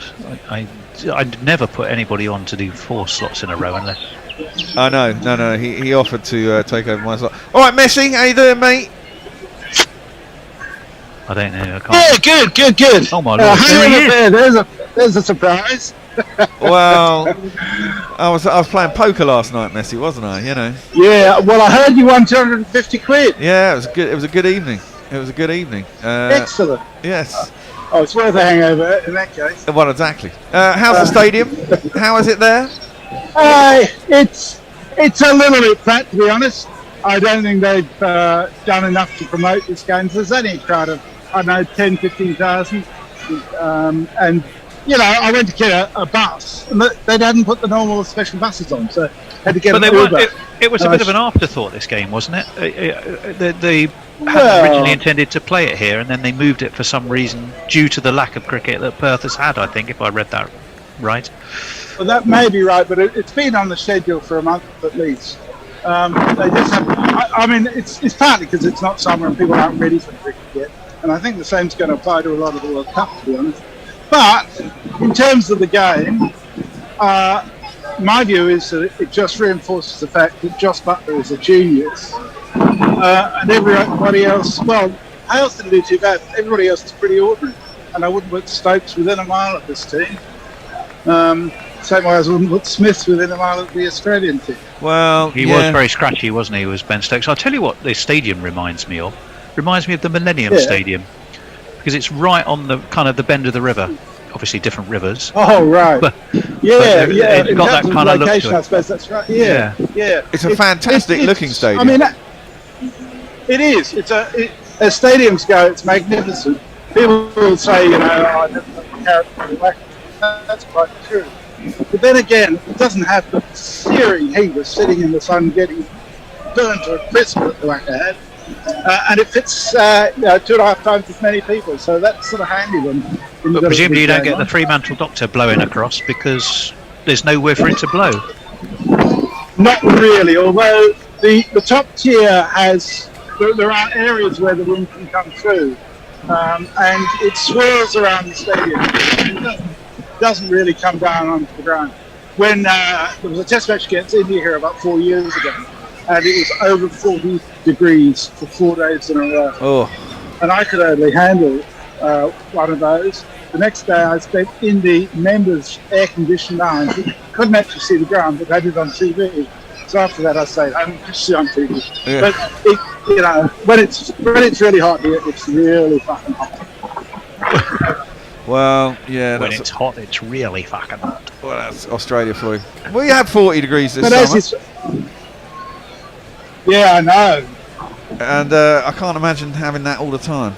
I'd never put anybody on to do 4 slots in a row unless. I know. No. He offered to take over my slot. All right, Messi, how you doing, mate? I don't know. I can't. Yeah, good. Oh my lord! There's a surprise. Well, I was playing poker last night, Messi, wasn't I? You know. Yeah. Well, I heard you won 250 quid. Yeah, it was good. It was a good evening. Excellent. Yes. Oh, it's worth a hangover in that case. Well, exactly. How's the stadium? How is it there? It's a little bit flat, to be honest. I don't think they've done enough to promote this game. There's only a crowd of, I don't know, 10, 15,000. And, you know, I went to get a bus, and they hadn't put the normal special buses on, so I had to get an Uber. It was a bit of an afterthought, this game, wasn't it? They had originally intended to play it here, and then they moved it for some reason due to the lack of cricket that Perth has had, I think, if I read that right. Well, that may be right, but it's been on the schedule for a month at least. They just have, I mean, it's partly because it's not summer and people aren't ready for cricket yet, and I think the same's going to apply to a lot of the World Cup, to be honest. But in terms of the game, my view is that it just reinforces the fact that Joss Buttler is a genius, and everybody else, well, Hales didn't do too bad, but everybody else is pretty ordinary, and I wouldn't put Stokes within a mile of this team. Same way as I wouldn't put Smith within a mile of the Australian team. Well, he was very scratchy, wasn't he? Was Ben Stokes? I'll tell you what this stadium reminds me of. Reminds me of the Millennium Stadium, because it's right on the kind of the bend of the river. Obviously, different rivers. Oh right. But it's got that kind of look to it. I suppose that's right. Yeah. It's a fantastic looking stadium. I mean, it is. As stadiums go, it's magnificent. People will say, you know, I never put the carrot in the back. That's quite true. But then again, it doesn't have the searing heat of sitting in the sun getting burned to a crisp that the Wacker had. And it fits 2.5 times as many people, so that's sort of handy when but presumably you don't get the Fremantle Doctor blowing across because there's nowhere for it to blow. Not really, although the top tier has, there are areas where the wind can come through, and it swirls around the stadium. It doesn't really come down onto the ground. When there was a test match against India here about 4 years ago, and it was over 40 degrees for 4 days in a row. Oh. And I could only handle one of those. The next day I spent in the members' air-conditioned lounge. Couldn't actually see the ground, but had it on TV. So after that I stayed home to see on TV. Yeah. But you know, when it's really hot here, it's really fucking hot. Well, yeah. When it's hot, it's really fucking hot. Well, that's Australia for you. We had 40 degrees this summer. Yeah, I know. And I can't imagine having that all the time.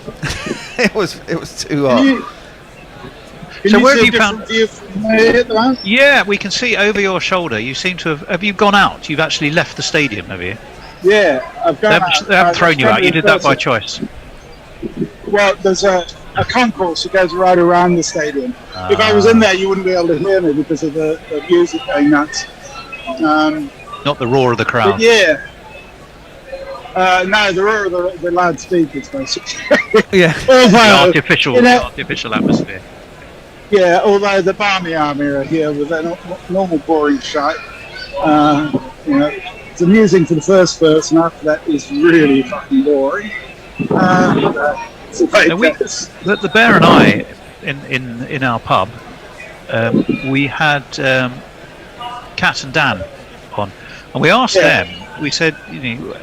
it was too hot. So where have you found? Yeah, we can see over your shoulder. You seem to have you gone out? You've actually left the stadium, have you? Yeah, I've gone out. They haven't thrown you out. You did that by choice. Well, there's a concourse that goes right around the stadium. If I was in there, you wouldn't be able to hear me because of the music going nuts. Not the roar of the crowd. But yeah. No, the roar of the loudspeakers, basically. Yeah. Although, the artificial atmosphere. Yeah, although the Barmy Army are here with their normal boring shite. You know, it's amusing for the first verse, and after that is really fucking boring. The Bear and I, in our pub, we had Kat and Dan on, and we asked them. We said, you know,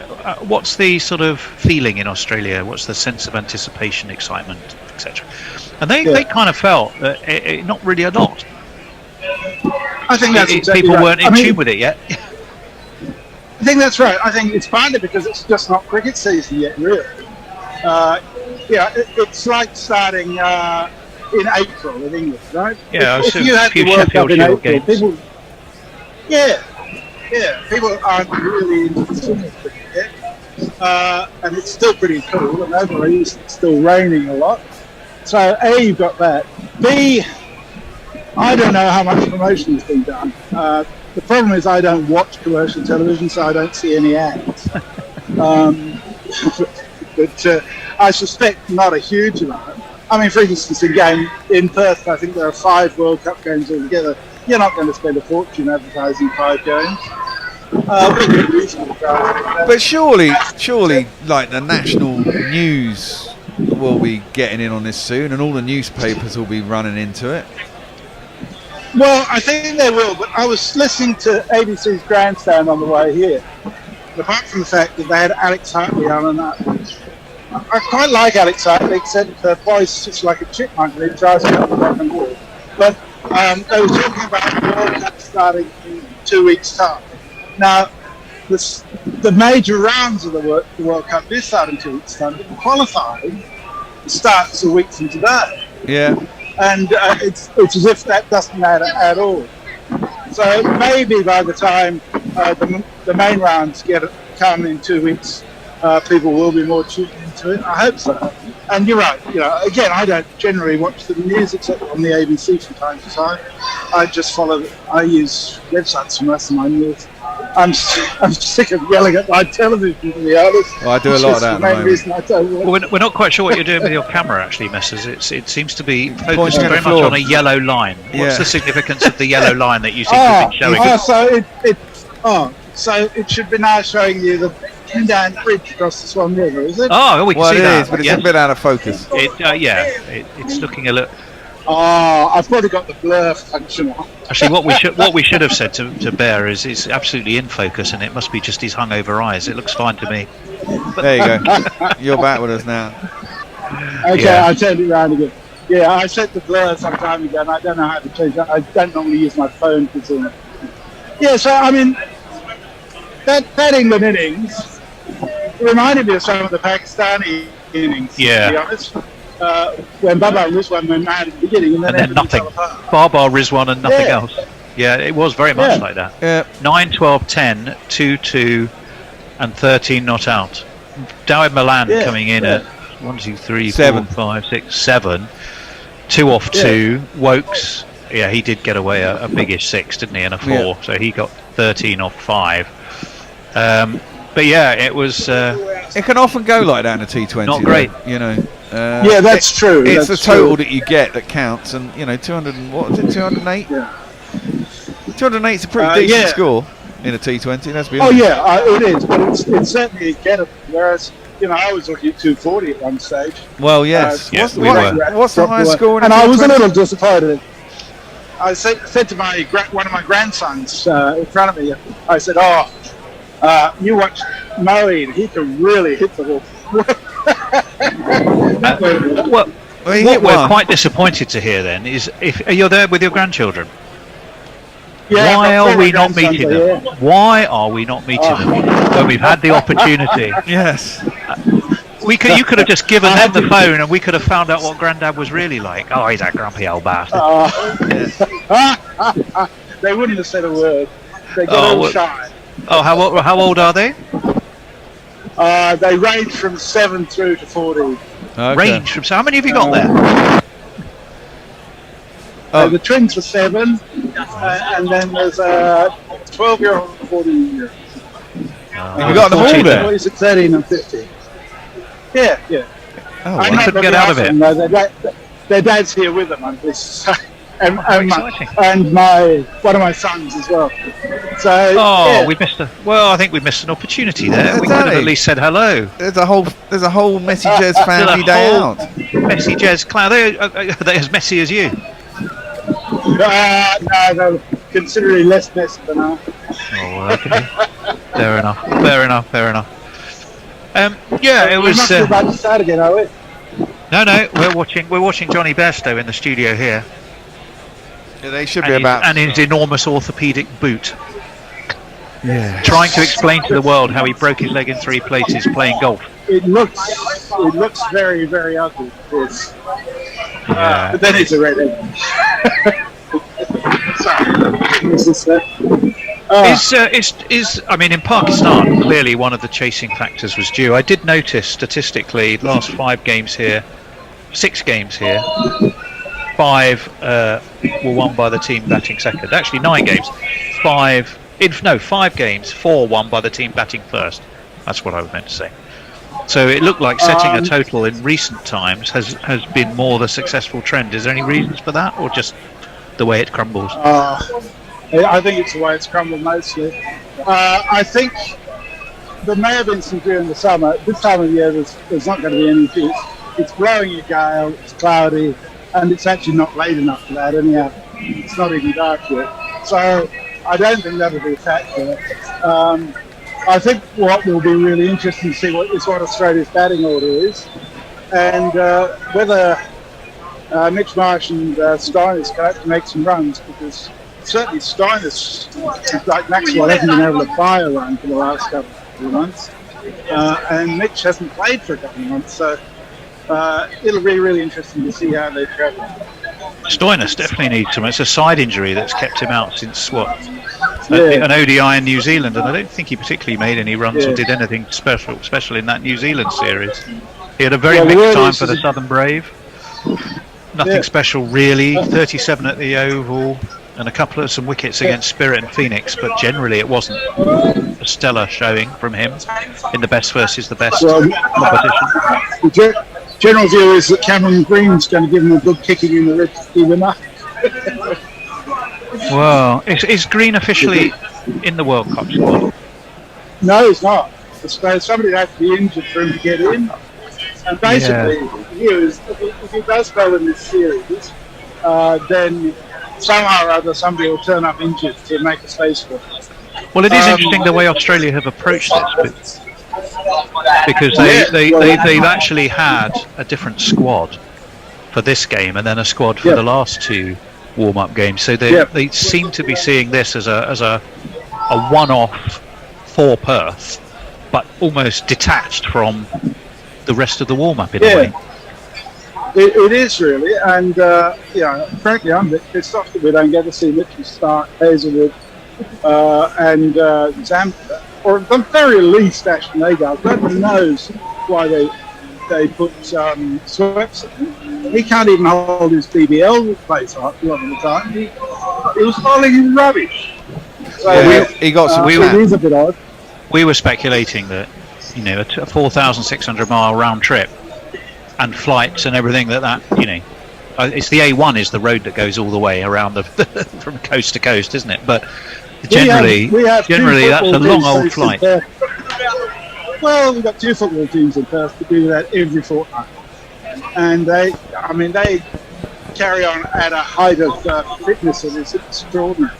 what's the sort of feeling in Australia? What's the sense of anticipation, excitement, etc. And they kind of felt that not really a lot. I think that's exactly people right. weren't in tune with it yet. I think that's right. I think it's partly because it's just not cricket season yet, really. It's like starting in April in England, right? Yeah, if you had the World Cup in April, people, people aren't really interested in cricket yet. And it's still pretty cool, and over east it's still raining a lot. So A, you've got that. B, I don't know how much promotion has been done. The problem is I don't watch commercial television, so I don't see any ads. But I suspect not a huge amount. I mean, for instance, in Perth, I think there are 5 World Cup games altogether. You're not going to spend a fortune advertising 5 games. But surely, like the national news will be getting in on this soon, and all the newspapers will be running into it. Well, I think they will, but I was listening to ABC's Grandstand on the way here. Apart from the fact that they had Alex Hartley on, and I quite like Alex Hartley, except boy's just like a chipmunk and he tries to get the rock and roll. But they were talking about the World Cup starting in 2 weeks' time. Now, the major rounds of the World Cup do start in 2 weeks' time, but the qualifying starts a week from today. Yeah. And it's as if that doesn't matter at all. So maybe by the time the main rounds come in 2 weeks, people will be more tuned into it. I hope so. And you're right. Again, I don't generally watch the news except on the ABC from time to time. I just I use websites for most of my news. I'm sick of yelling at my television, to be honest. Well, I do a lot of that at the moment. Reason I don't watch. We're not quite sure what you're doing with your camera, actually, Messrs. It seems to be focused very much on a yellow line. What's the significance of the yellow line that you seem to have been showing us? So it should be now showing you the down bridge across the Swan River, is it? Oh, we can see that. It is, but it's a bit out of focus. It's looking a little. Oh, I've probably got the blur function on. Actually, what we should have said to Bear is it's absolutely in focus, and it must be just his hungover eyes. It looks fine to me. There you go. You're back with us now. Okay, I turned it around again. Yeah, I set the blur some time ago, and I don't know how to change that. I don't normally use my phone to zoom it. Yeah, so I mean, that England innings reminded me of some of the Pakistani innings. Yeah. To be honest. When Babar Rizwan went mad at the beginning, and then nothing. Babar Rizwan and nothing else. Yeah, it was very much like that. Yeah. 9, 12, 10, 2, 2, and 13 not out. Dawid Malan coming in at 1, 2, 3, 4, 5, 6, 7. 2 off 2. Wokes, he did get away a biggish 6, didn't he, and a 4. Yeah. So he got 13 off 5. But yeah, it was. It can often go like that in a T20. Not great, yeah, that's true. It's the total that you get that counts, and 200 and what is it? 208. Yeah. 208 is a pretty decent score in a T20. Let's be honest. honest. Oh yeah, it is, but it's certainly gettable. Whereas I was looking at 240 at one stage. Well, yes. What's the highest score in a T20? And I was a little disappointed. I said to one of my grandsons in front of me, I said, you watch Moeen, he can really hit the ball. What we're quite disappointed to hear then is if you're there with your grandchildren. Yeah, why are we not meeting them? Yeah. Why are we not meeting them when we've had the opportunity? Yes. You could have just given them the phone and we could have found out what Grandad was really like. Oh, he's a grumpy old bastard. They wouldn't have said a word. They got all shy. Oh, how old are they? They range from 7 through to 14. Okay. Range from how many have you got there? The twins were 7, and then there's a 12-year-old and 14-year-old. You got them all there? Is it 13 and 15? Yeah. Oh, I couldn't get out of it. Their dad's here with them, I'm pleased to say. And one of my sons as well. So we missed I think we missed an opportunity there. We could have at least said hello. There's a whole Messy Jez family day out. Messy Jez clown. Are they as messy as you? No, they're considerably less messy than I. Okay. Fair enough. It was. We're not about to start again, are we? No, we're watching Johnny Bairstow in the studio here. Yeah, they should be about. And his enormous orthopaedic boot. Yeah. Trying to explain to the world how he broke his leg in 3 places playing golf. It looks very, very ugly. But then it's a red egg. I mean, in Pakistan, clearly one of the chasing factors was due. I did notice statistically, last 6 games here, 5 were won by the team batting second. Actually, 9 games. 5 games, 4 won by the team batting first. That's what I was meant to say. So it looked like setting a total in recent times has been more the successful trend. Is there any reasons for that, or just the way it crumbles? I think it's the way it's crumbled mostly. I think there may have been some during the summer. This time of year, there's not going to be anything. It's blowing a gale, it's cloudy, and it's actually not late enough for that anyhow. It's not even dark yet. So I don't think that'll be a factor. I think what will be really interesting to see is what Australia's batting order is, and whether Mitch Marsh and Steiners can actually make some runs, because certainly Steiners, like Maxwell, hasn't been able to buy a run for the last couple of months, and Mitch hasn't played for a couple of months, so it'll be really interesting to see how they travel. Stoinis definitely needs some. It's a side injury that's kept him out since an ODI in New Zealand, and I don't think he particularly made any runs or did anything special in that New Zealand series. He had a very mixed time for the Southern Brave. Nothing special really. 37 at the Oval and a couple of some wickets against Spirit and Phoenix, but generally it wasn't a stellar showing from him in the best versus the best competition. The general view is that Cameron Green's going to give him a good kicking in the ribs to keep him up. Well, is Green officially in the World Cup squad? No, he's not. Somebody has to be injured for him to get in. And basically, if he does well in this series, then somehow or other somebody will turn up injured to make a space for him. Well, it is interesting the way Australia have approached this, because they've actually had a different squad for this game and then a squad for the last 2 warm-up games. So they seem to be seeing this as a one-off for Perth, but almost detached from the rest of the warm-up in a way. It is really, and frankly, I'm a bit pissed off that we don't get to see Mitchell Stark, Hazelwood, and Zampa, or at the very least Ashton Agar. Nobody knows why they put Sweps in. He can't even hold his BBL place up a lot of the time. He was bowling rubbish. So he got some. It is a bit odd. We were speculating that, a 4,600 mile round trip and flights and everything it's the A1 is the road that goes all the way around from coast to coast, isn't it? But generally that's a long old flight. Well, we've got 2 football teams in Perth to do that every fortnight, and they carry on at a height of fitness that is extraordinary.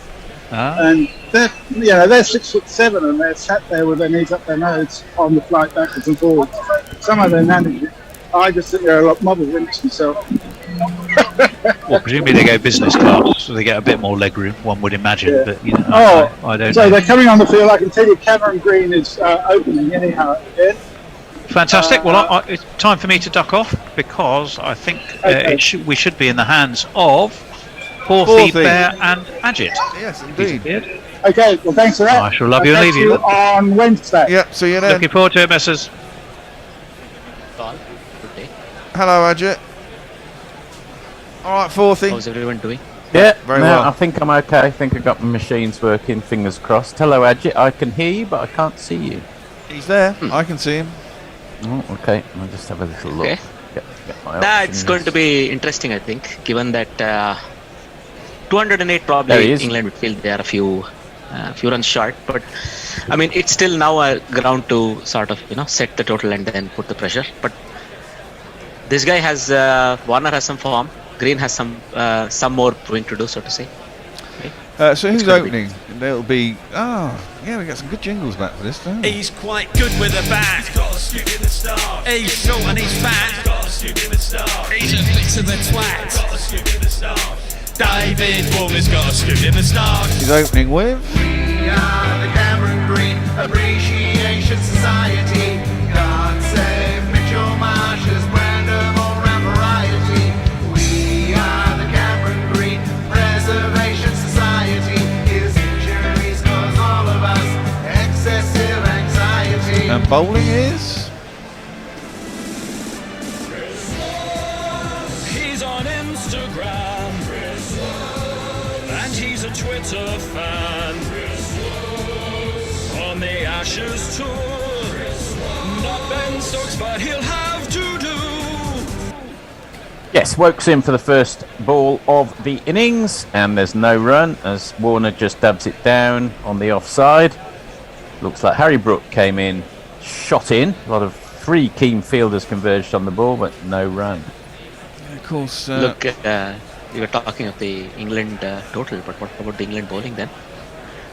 And they're 6'7", and they're sat there with their knees up their nose on the flight backwards and forwards. Somehow they manage it. I just sit there a lot more winch myself. Well, presumably they go business class, so they get a bit more leg room, one would imagine. But I don't know. So they're coming on the field. I can tell you, Cameron Green is opening anyhow again. Fantastic. Well, it's time for me to duck off, because I think we should be in the hands of Forthy, Bear and Ajit. Yes, indeed. Okay, well, thanks for that. I shall love you and leave you on Wednesday. Yep, see you then. Looking forward to it, Messrs. Hello, Ajit. All right, Forthy. How's everyone doing? Yeah, very well. I think I'm okay. I think I got my machines working. Fingers crossed. Hello, Ajit. I can hear you, but I can't see you. He's there. I can see him. Oh, okay. I'll just have a little look. Okay. Get my It's going to be interesting, I think, given that 208 probably England would feel they are a few runs short, but I mean it's still now a ground to sort of set the total and then put the pressure. But this guy has Warner has some form, Green has some more proving to do, so to say. Okay. So who's opening? There'll be we got some good jingles back for this, don't we? He's quite good with a bat. He's got a scoop in the start. He's short and he's fat. He's got a scoop in the start. He's a bit of a twat. He's got a scoop in the start. David Warner's got a scoop in the start. He's opening with. We are the Cameron Green Appreciation Society. God save Mitchell Marsh's brand of all-round variety. We are the Cameron Green Preservation Society. His injuries cause all of us excessive anxiety. And bowling is. He's on Instagram. and he's a Twitter fan. On the Ashes tour, not Ben Stokes, but he'll have to do. Yes, Woke's in for the first ball of the innings, and there's no run as Warner just dubs it down on the offside. Looks like Harry Brook came in, shot in. A lot of three keen fielders converged on the ball, but no run. Of course. Look, we were talking of the England total, but what about the England bowling then?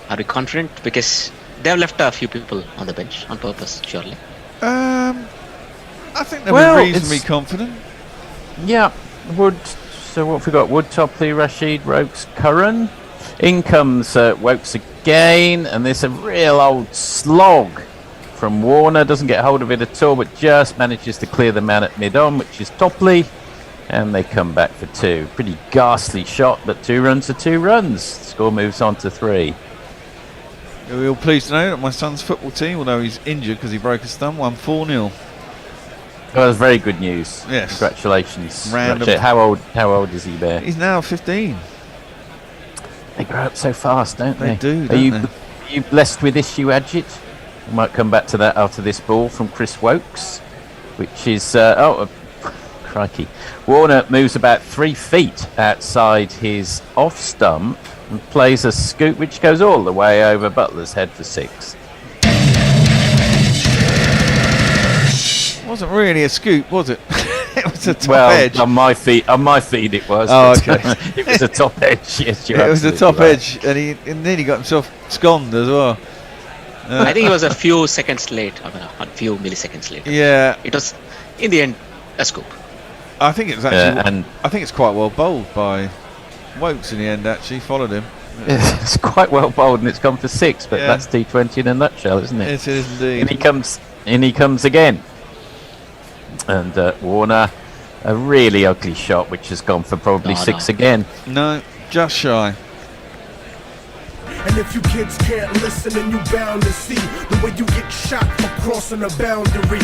Are we confident? Because they have left a few people on the bench on purpose, surely. I think they'll be reasonably confident. Yeah, Wood. So what have we got? Wood, Topley, Rashid, Rokes, Curran. In comes Wokes again, and there's a real old slog from Warner. Doesn't get hold of it at all, but just manages to clear the man at mid-on, which is Topley. And they come back for two. Pretty ghastly shot, but 2 runs are 2 runs. The score moves on to 3. We're all pleased to know that my son's football team, although he's injured because he broke his thumb, won 4-0. Well, that's very good news. Yes. Congratulations. Random. How old is he there? He's now 15. They grow up so fast, don't they? They do, Are you blessed with this, you Ajit? We might come back to that after this ball from Chris Wokes, which is crikey. Warner moves about 3 feet outside his off stump and plays a scoop which goes all the way over Butler's head for 6. Wasn't really a scoop, was it? It was a top edge. On my feed it was. Oh, okay. It was a top edge. Yes, it was a top edge, and he nearly got himself sconed as well. I think it was a few seconds late, a few milliseconds late. Yeah, it was in the end a scoop. I think it's actually. I think it's quite well bowled by Wokes in the end. Actually, followed him. It's quite well bowled, and it's gone for 6. But that's T20 in a nutshell, isn't it? It is indeed. And he comes again. And Warner, a really ugly shot, which has gone for probably 6 again. No, just shy. And if you kids can't listen, then you bound to see the way you get shot for crossing a boundary,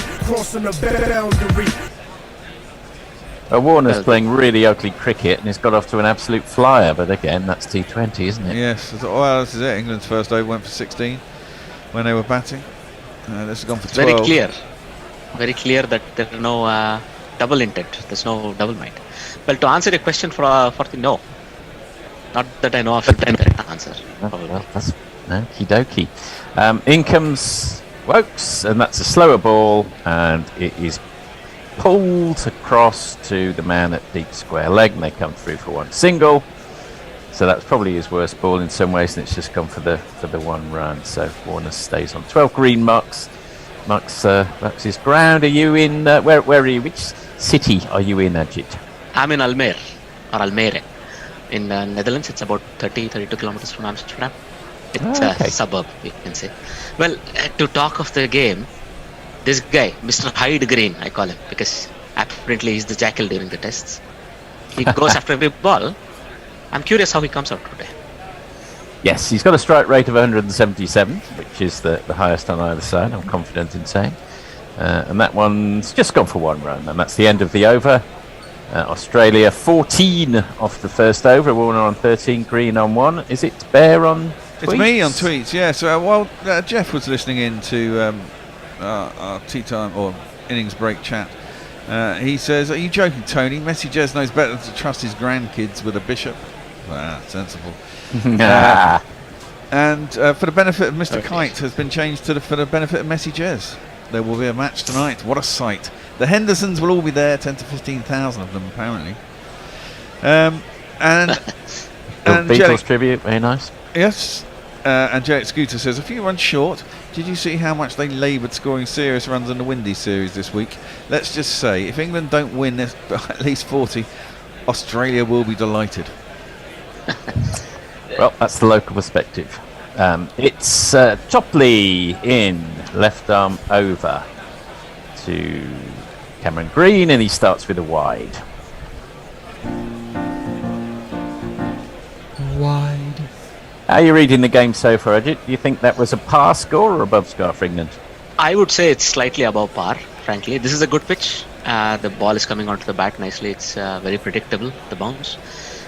Warner's playing really ugly cricket, and he's got off to an absolute flyer. But again, that's T20, isn't it? Yes. Well, this is it. England's first over went for 16 when they were batting. This has gone for 12. Very clear that there are no double intent. There's no double mind. Well, to answer your question for the no. Not that I know of a correct answer. Well, that's okie dokie. In comes Wokes, and that's a slower ball, and it is pulled across to the man at deep square leg, and they come through for 1 single. So that's probably his worst ball in some ways, and it's just gone for the 1 run. So Warner stays on 12 green marks. Marks his ground. Are you in? Where are you? Which city are you in, Ajit? I'm in Almere in Netherlands. It's about 32 kilometers from Amsterdam. It's a suburb, you can say. Well, to talk of the game, this guy, Mr. Hyde Green, I call him, because apparently he's the jackal during the tests. He goes after every ball. I'm curious how he comes out today. Yes, he's got a strike rate of 177, which is the highest on either side, I'm confident in saying. And that one's just gone for 1 run, and that's the end of the over. Australia 14 off the first over, Warner on 13, Green on 1. Is it Bear on tweets? It's me on tweets, yeah. So Jeff was listening in to our tea time or innings break chat. He says, "Are you joking, Tony? Messi Jez knows better than to trust his grandkids with a bishop." Sensible. And for the benefit of Mr. Kite has been changed to for the benefit of Messi Jez. There will be a match tonight. What a sight! The Hendersons will all be there, 10 to 15,000 of them apparently. And Beatles tribute, very nice. Yes. And Jarrett Scooter says, a few runs short. Did you see how much they laboured scoring serious runs in the Windy series this week? Let's just say, if England don't win this at least 40, Australia will be delighted. Well, that's the local perspective. It's Topley in, left arm over to Cameron Green, and he starts with a wide. Wide. How are you reading the game so far, Ajit? Do you think that was a par score or above score for England? I would say it's slightly above par, frankly. This is a good pitch. The ball is coming onto the bat nicely. It's very predictable, the bounce.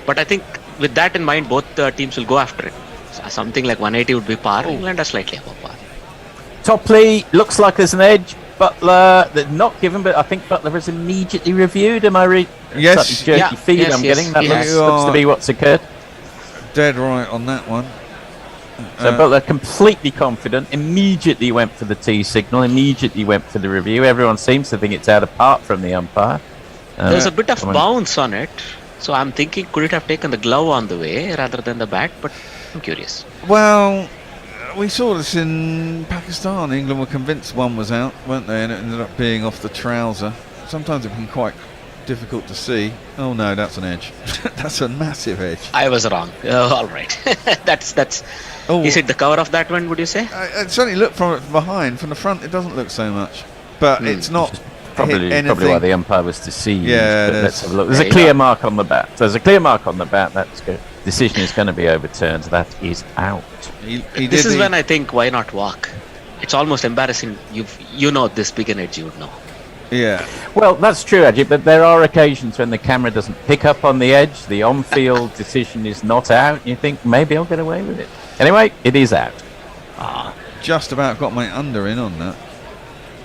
But I think with that in mind, both teams will go after it. So something like 180 would be par. England are slightly above par. Topley, looks like there's an edge. Butler, not given, but I think Butler is immediately reviewed. Am I right? Yes. Jerky feed I'm getting. That looks to be what's occurred. Dead right on that one. So Butler completely confident, immediately went for the T signal, immediately went for the review. Everyone seems to think it's out apart from the umpire. There's a bit of bounce on it. So I'm thinking, could it have taken the glove on the way rather than the bat? But I'm curious. Well, we saw this in Pakistan. England were convinced one was out, weren't they? And it ended up being off the trouser. Sometimes it can be quite difficult to see. Oh no, that's an edge. That's a massive edge. I was wrong. All right. that's. Oh. Is it the cover of that one, would you say? It certainly looked from behind. From the front, it doesn't look so much. But it's not probably why the umpire was deceived. Yeah, let's have a look. There's a clear mark on the bat. There's a clear mark on the bat. That's good. Decision is going to be overturned. That is out. This is when I think, why not walk? It's almost embarrassing. You know this big an edge, you would know. Yeah. Well, that's true, Ajit, but there are occasions when the camera doesn't pick up on the edge, the on-field decision is not out, and you think, maybe I'll get away with it. Anyway, it is out. Just about got my under in on that.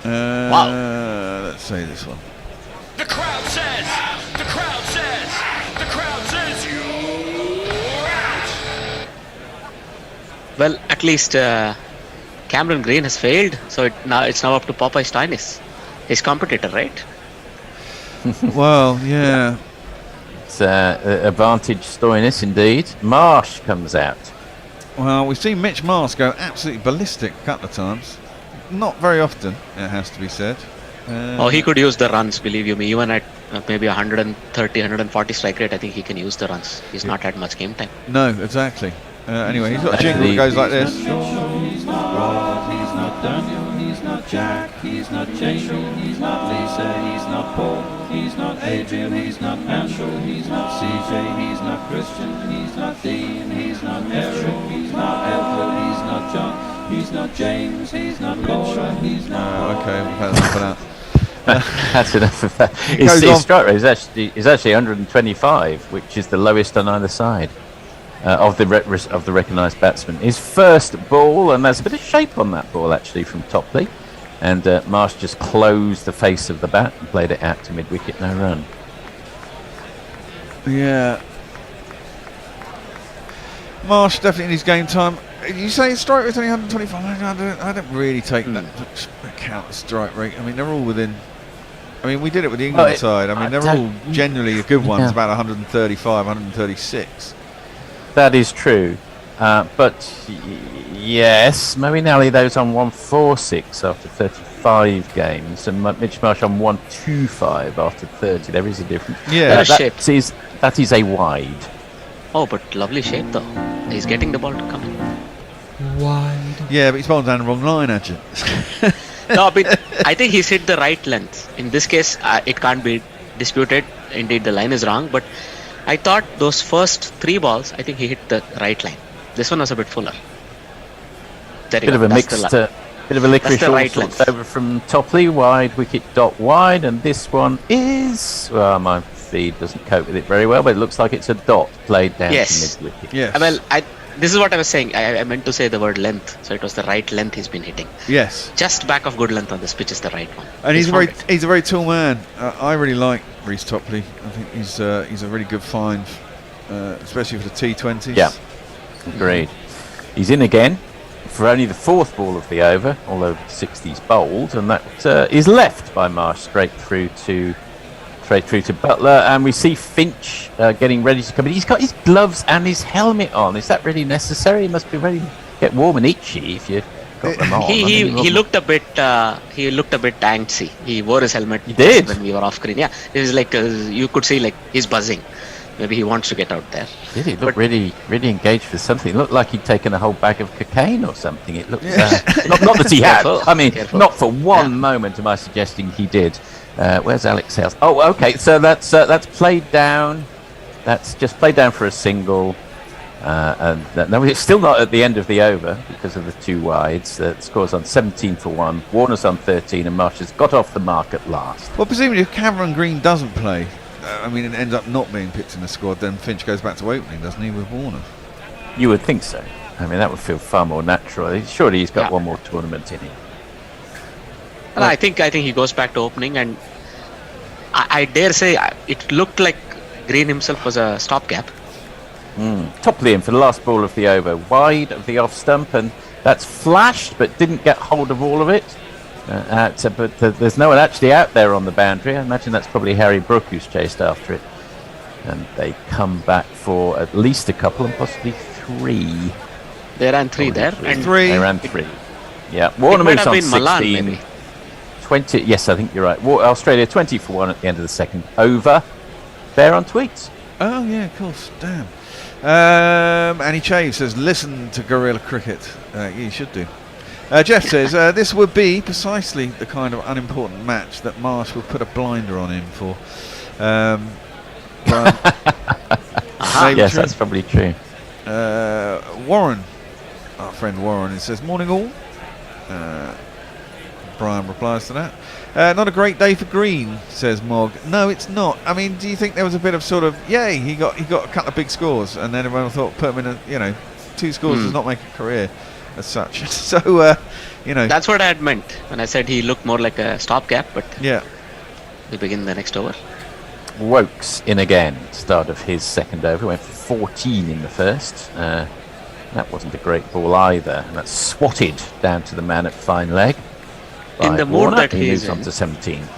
Wow. Let's say this one. The crowd says you're out. Well, at least Cameron Green has failed, so it's now up to Popeye Steinis, his competitor, right? Well, yeah. It's advantage Stoinis indeed. Marsh comes out. Well, we've seen Mitch Marsh go absolutely ballistic a couple of times. Not very often, it has to be said. He could use the runs, believe you me. Even at maybe 130, 140 strike rate, I think he can use the runs. He's not had much game time. No, exactly. Anyway, he's got a jingle that goes like this. He's not Rod, he's not Daniel, he's not Jack, he's not Jamie, he's not Lisa, he's not Paul, he's not Adrian, he's not Anshul, he's not CJ, he's not Christian, he's not Dean, he's not Eric, he's not Edward, he's not John, he's not James, he's not Laura, he's not... Okay, we've had enough of that. That's enough of that. His strike rate is actually 125, which is the lowest on either side. Of the recognised batsman. His first ball, and there's a bit of shape on that ball actually from Topley, and Marsh just closed the face of the bat and played it out to mid-wicket, no run. Yeah. Marsh definitely needs game time. You say his strike rate's only 125. I don't really take that much account of strike rate. I mean, they're all within... I mean, we did it with the England side. I mean, they're all generally good ones, about 135, 136. That is true, but yes, Moeen those on 146 after 35 games, and Mitch Marsh on 125 after 30. There is a difference. Yeah, that is a wide. Oh, but lovely shape though. He's getting the ball to come in. Wide. Yeah, but he's bowled down the wrong line, actually. No, but I think he's hit the right length. In this case, it can't be disputed. Indeed, the line is wrong, but I thought those first 3 balls, I think he hit the right line. This one was a bit fuller. Bit of a mixed, bit of a licorice over from Topley, wide wicket dot wide, and this one is, well, my feed doesn't cope with it very well, but it looks like it's a dot played down to mid-wicket. Yes. Well, this is what I was saying. I meant to say the word length, so it was the right length he's been hitting. Yes. Just back of good length on this pitch is the right one. And he's a very tall man. I really like Reece Topley. I think he's a really good find, especially for the T20s. Yeah, agreed. He's in again for only the 4th ball of the over, although 60's bowled, and that is left by Marsh straight through to Butler, and we see Finch getting ready to come in. He's got his gloves and his helmet on. Is that really necessary? He must be ready to get warm and itchy if you got them on. He looked a bit antsy. He wore his helmet. He did when we were off screen. Yeah, it was like you could see like he's buzzing. Maybe he wants to get out there. Did he look really engaged with something? It looked like he'd taken a whole bag of cocaine or something. It looked not that he had. I mean, not for one moment am I suggesting he did. Where's Alex Hales? Oh, okay. So that's played down. That's just played down for a single. No, it's still not at the end of the over because of the 2 wides. The score's on 17 for 1. Warner's on 13, and Marsh has got off the mark at last. Well, presumably if Cameron Green doesn't play, I mean, it ends up not being picked in the squad, then Finch goes back to opening, doesn't he, with Warner? You would think so. I mean, that would feel far more natural. Surely he's got one more tournament in him. And I think he goes back to opening, and I dare say it looked like Green himself was a stopgap. Top Liam for the last ball of the over, wide of the off stump, and that's flashed but didn't get hold of all of it. But there's no one actually out there on the boundary. I imagine that's probably Harry Brook who's chased after it. And they come back for at least a couple and possibly 3. They ran 3 there. And They ran 3. Yeah, Warner might moves have on been 16. Malan, maybe. 20. Yes, I think you're right. Australia 20 for 1 at the end of the second over. Bear on tweets. Oh yeah, of course. Damn. Annie Chave says, listen to Guerrilla Cricket. Yeah, you should do. Jeff says, this would be precisely the kind of unimportant match that Marsh will put a blinder on him for. Yes, that's probably true. Warren, our friend Warren, he says, morning all. Brian replies to that. Not a great day for Green, says Mog. No, it's not. I mean, do you think there was a bit of sort of, yay, he got a couple of big scores, and then everyone thought, put him in 2 scores does not make a career as such. So, That's what I had meant when I said he looked more like a stopgap, but yeah, we begin the next over. Wokes in again, start of his second over, went for 14 in the first. That wasn't a great ball either, and that's swatted down to the man at fine leg. In the mood that he he is moves on in, to 17.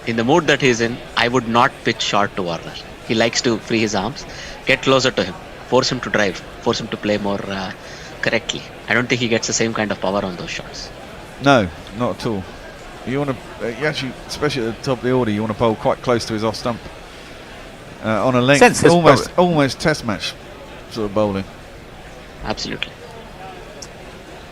In the mood that he's in, I would not pitch short to Warner. He likes to free his arms, get closer to him, force him to drive, force him to play more correctly. I don't think he gets the same kind of power on those shots. No, not at all. You want to, you actually, especially at the top of the order, you want to bowl quite close to his off stump on a length, almost test match sort of bowling. Absolutely.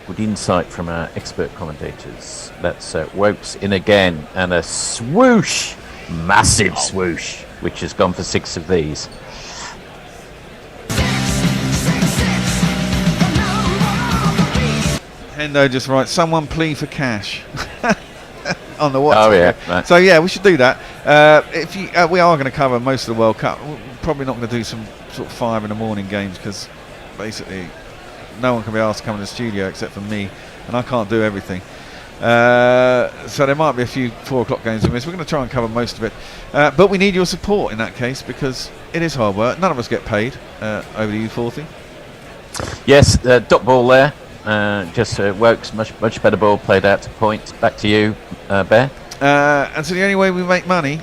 Good insight from our expert commentators. That's Wokes in again, and a swoosh, massive swoosh, which has gone for 6 of these. Hendo just writes, someone plea for cash. On the WhatsApp. Oh yeah. Right. So yeah, we should do that. If you, we are going to cover most of the World Cup. We're probably not going to do some sort of 5 in the morning games because basically no one can be asked to come in the studio except for me, and I can't do everything. So there might be a few 4 o'clock games we miss. We're going to try and cover most of it, but we need your support in that case because it is hard work. None of us get paid over the U40. Yes, dot ball there. Just Wokes, much better ball played out to point. Back to you, Bear. And so the only way we make money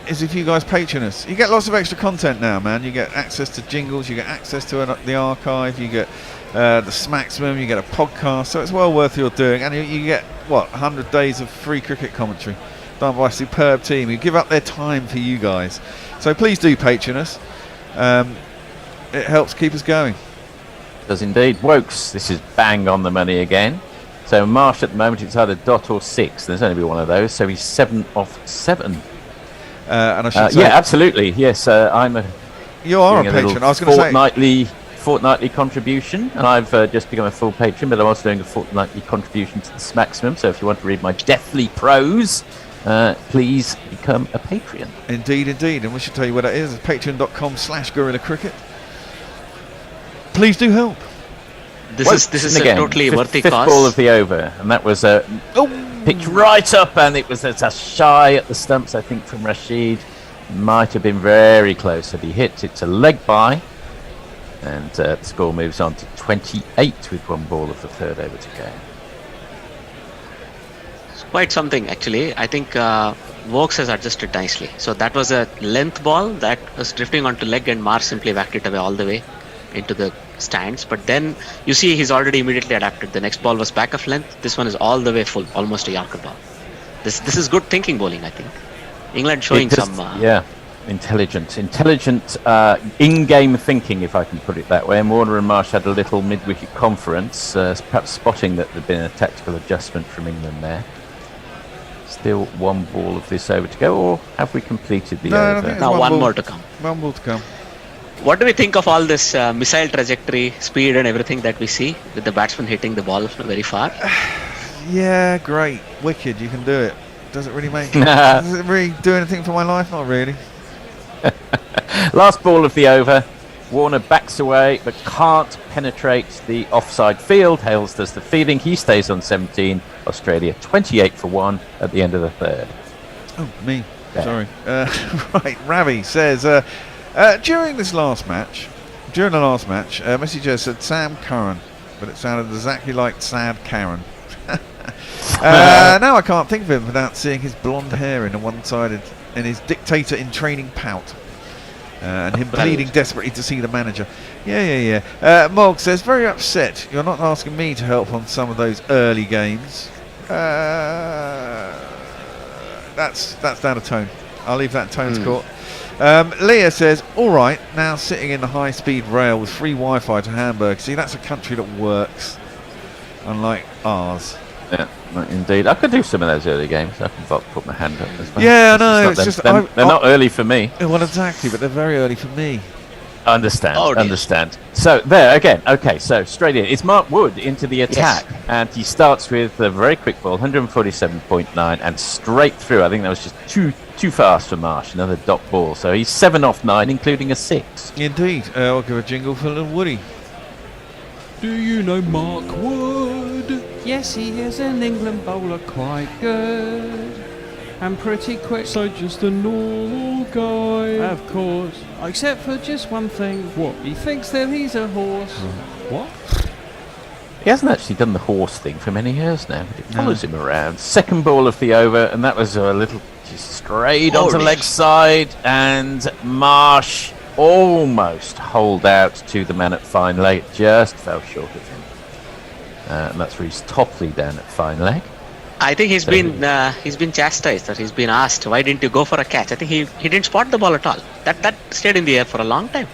is if you guys patron us. You get lots of extra content now, man. You get access to jingles, you get access to the archive, you get the Smacksman, you get a podcast, so it's well worth your doing. And you get, 100 days of free cricket commentary done by a superb team who give up their time for you guys. So please do patron us. It helps keep us going. Does indeed. Wokes, this is bang on the money again. So Marsh at the moment, it's either dot or 6. There's only be one of those, so he's 7 off 7. And I should say, yeah, absolutely. Yes, I'm a. You are a patron. I was going to say fortnightly contribution, and I've just become a full patron, but I'm also doing a fortnightly contribution to the Smacksman. So if you want to read my deathly prose, please become a Patreon. Indeed, and we should tell you what that is. It's patreon.com/Guerrilla Cricket. Please do help. This is a totally worthy fifth cause. Ball of the over, and that was picked right up, and it was a shy at the stumps, I think, from Rashid. Might have been very close had he hit. It's a leg by, and the score moves on to 28 with 1 ball of the third over to go. It's quite something, actually. I think Wokes has adjusted nicely. So that was a length ball that was drifting onto leg, and Marsh simply whacked it away all the way into the stands. But then you see he's already immediately adapted. The next ball was back of length. This one is all the way full, almost a Yorker ball. This is good thinking bowling, I think. England showing some intelligent in-game thinking, if I can put it that way. And Warner and Marsh had a little mid-wicket conference, perhaps spotting that there'd been a tactical adjustment from England there. Still 1 ball of this over to go, or have we completed the over? Now one more to come. 1 ball to come. What do we think of all this missile trajectory, speed and everything that we see with the batsman hitting the ball very far? Yeah, great. Wicked, you can do it. Does it really does it really do anything for my life? Not really. Last ball of the over. Warner backs away but can't penetrate the offside field. Hales does the fielding. He stays on 17. Australia 28 for 1 at the end of the third. Oh, me. There. Sorry. Right, Ravi says, during the last match, Messenger said Sam Curran, but it sounded exactly like Sad Karen. Now I can't think of him without seeing his blonde hair in a one-sided, and his dictator in training pout. And him pleading desperately to see the manager. Yeah. Mog says, very upset. You're not asking me to help on some of those early games. That's down to Tone. I'll leave that in Tone's court. Leah says, all right, now sitting in the high-speed rail with free Wi-Fi to Hamburg. See, that's a country that works, unlike ours. Yeah, indeed. I could do some of those early games. I can put my hand up as well. Yeah, I know. It's just they're not early for me. Well, exactly, but they're very early for me. Understand. Understand. So there again. Okay, so straight in. It's Mark Wood into the attack, and he starts with a very quick ball, 147.9, and straight through. I think that was just too fast for Marsh. Another dot ball. So he's 7 off 9, including a 6. Indeed. I'll give a jingle for little Woody. Do you know Mark Wood? Yes, he is an England bowler, quite good and pretty quick. So just a normal guy. Of course. Except for just one thing. What? He thinks that he's a horse. What? He hasn't actually done the horse thing for many years now, but it follows him around. Second ball of the over, and that was a little just straight onto leg side, and Marsh almost holed out to the man at fine leg, just fell short of him. And that's where he's toply down at fine leg. I think he's been chastised, that he's been asked, why didn't you go for a catch? I think he didn't spot the ball at all. That stayed in the air for a long time.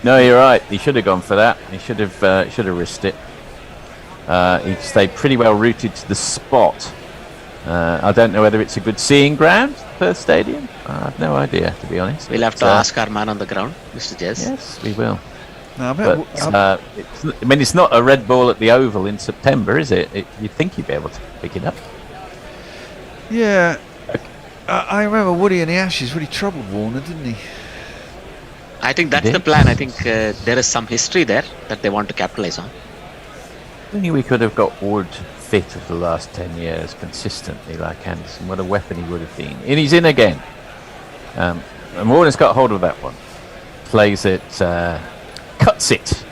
No, you're right. He should have gone for that. He should have risked it. He stayed pretty well rooted to the spot. I don't know whether it's a good seeing ground, Perth Stadium. I have no idea, to be honest. We'll have to ask our man on the ground, Mr. Jez. Yes, we will. No, it's not a red ball at the Oval in September, is it? You'd think you'd be able to pick it up. Yeah. I remember Woody in the Ashes really troubled Warner, didn't he? I think that's the plan. I think there is some history there that they want to capitalize on. I think we could have got Wood fit for the last 10 years consistently like Anderson. What a weapon he would have been. And he's in again. And Warner's got hold of that one. Plays it, cuts it.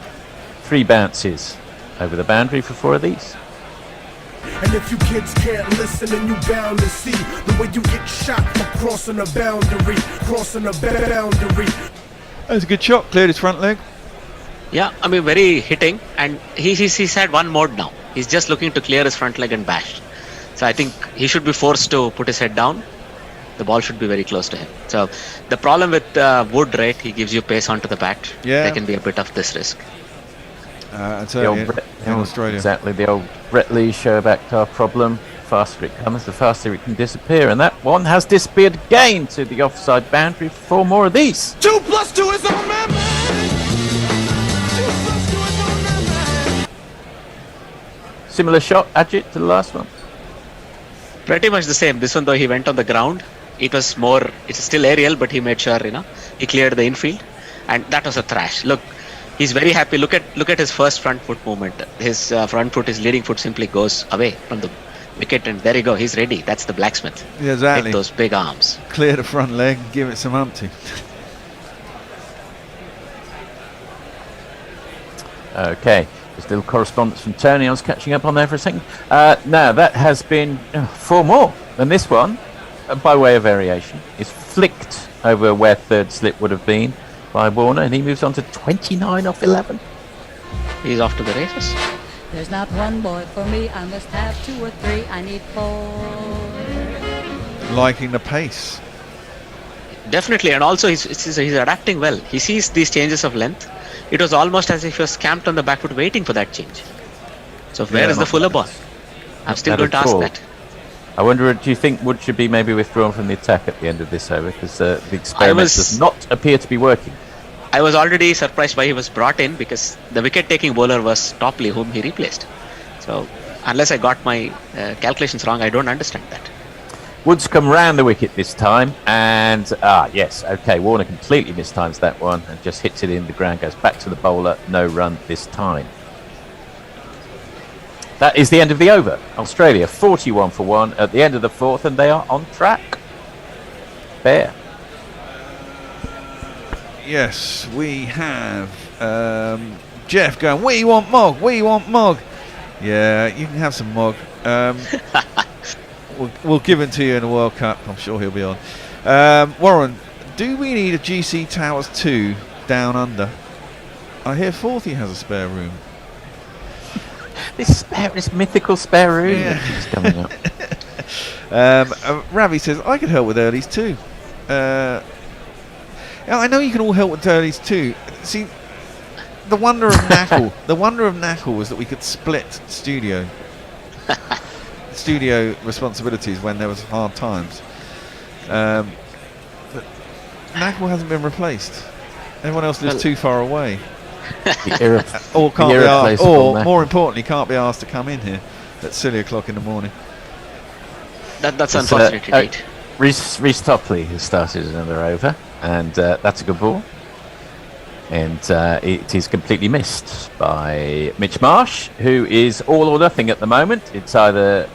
3 bounces over the boundary for 4 of these. And if you kids can't listen, then you bound to see the way you get shot for crossing a boundary, That was a good shot, cleared his front leg. Yeah, I mean, very hitting, and he's had one mode now. He's just looking to clear his front leg and bash. So I think he should be forced to put his head down. The ball should be very close to him. So the problem with Wood, right, he gives you pace onto the bat. Yeah. There can be a bit of this risk. In Australia. Exactly, the old Brett Lee show back car problem. Faster it comes, the faster it can disappear. And that one has disappeared again to the offside boundary for 4 more of these. 2 + 2 is on man. Similar shot, Ajit, to the last one. Pretty much the same. This one, though, he went on the ground. It's still aerial, but he made sure, he cleared the infield. And that was a thrash. Look, he's very happy. Look at his first front foot movement. His front foot, his leading foot simply goes away from the wicket, and there you go. He's ready. That's the blacksmith. Yeah, exactly. Hit those big arms. Clear the front leg, give it some umpty. Okay. There's a little correspondence from Tony. I was catching up on there for a second. Now, that has been 4 more. And this one, by way of variation, is flicked over where third slip would have been by Warner, and he moves on to 29 off 11. He's off to the races. There's not one boy for me. I must have 2 or 3. I need 4. Liking the pace. Definitely, and also he's adapting well. He sees these changes of length. It was almost as if he was camped on the back foot waiting for that change. So where is the fuller ball? I'm still going to ask that. I wonder, do you think Wood should be maybe withdrawn from the attack at the end of this over? Because the experiment does not appear to be working. I was already surprised why he was brought in, because the wicket-taking bowler was Topley, whom he replaced. So unless I got my calculations wrong, I don't understand that. Woods come round the wicket this time, and yes, okay, Warner completely mistimes that one and just hits it in the ground, goes back to the bowler, no run this time. That is the end of the over. Australia 41 for 1 at the end of the 4th, and they are on track. Bear. Yes, we have Jeff going, we want Mog, we want Mog. Yeah, you can have some Mog. We'll give it to you in the World Cup. I'm sure he'll be on. Warren, do we need a GC Towers 2 down under? I hear Forthy has a spare room. This mythical spare room that keeps coming up. Ravi says, I could help with earlies too. I know you can all help with earlies too. See, the wonder of Knackle was that we could split studio responsibilities when there was hard times. But Knackle hasn't been replaced. Everyone else lives too far away. Or can't be asked, or more importantly, can't be asked to come in here at silly o'clock in the morning. That's unfortunate indeed. Reece Topley has started another over, and that's a good ball. And it is completely missed by Mitch Marsh, who is all or nothing at the moment. It's either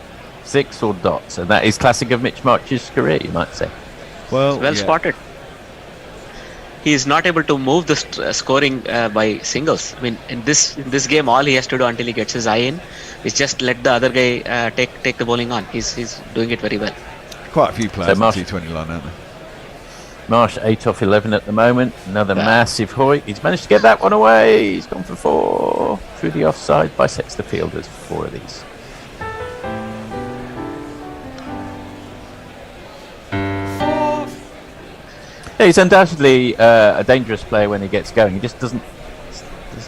6 or dots, and that is classic of Mitch Marsh's career, you might say. Well spotted. He is not able to move the scoring by singles. I mean, in this game, all he has to do until he gets his eye in is just let the other guy take the bowling on. He's doing it very well. Quite a few players on the T20 line, aren't there? Marsh 8 off 11 at the moment. Another massive hoik. He's managed to get that one away. He's gone for 4 through the offside. Bisects the fielders for 4 of these. Yeah, he's undoubtedly a dangerous player when he gets going. He just doesn't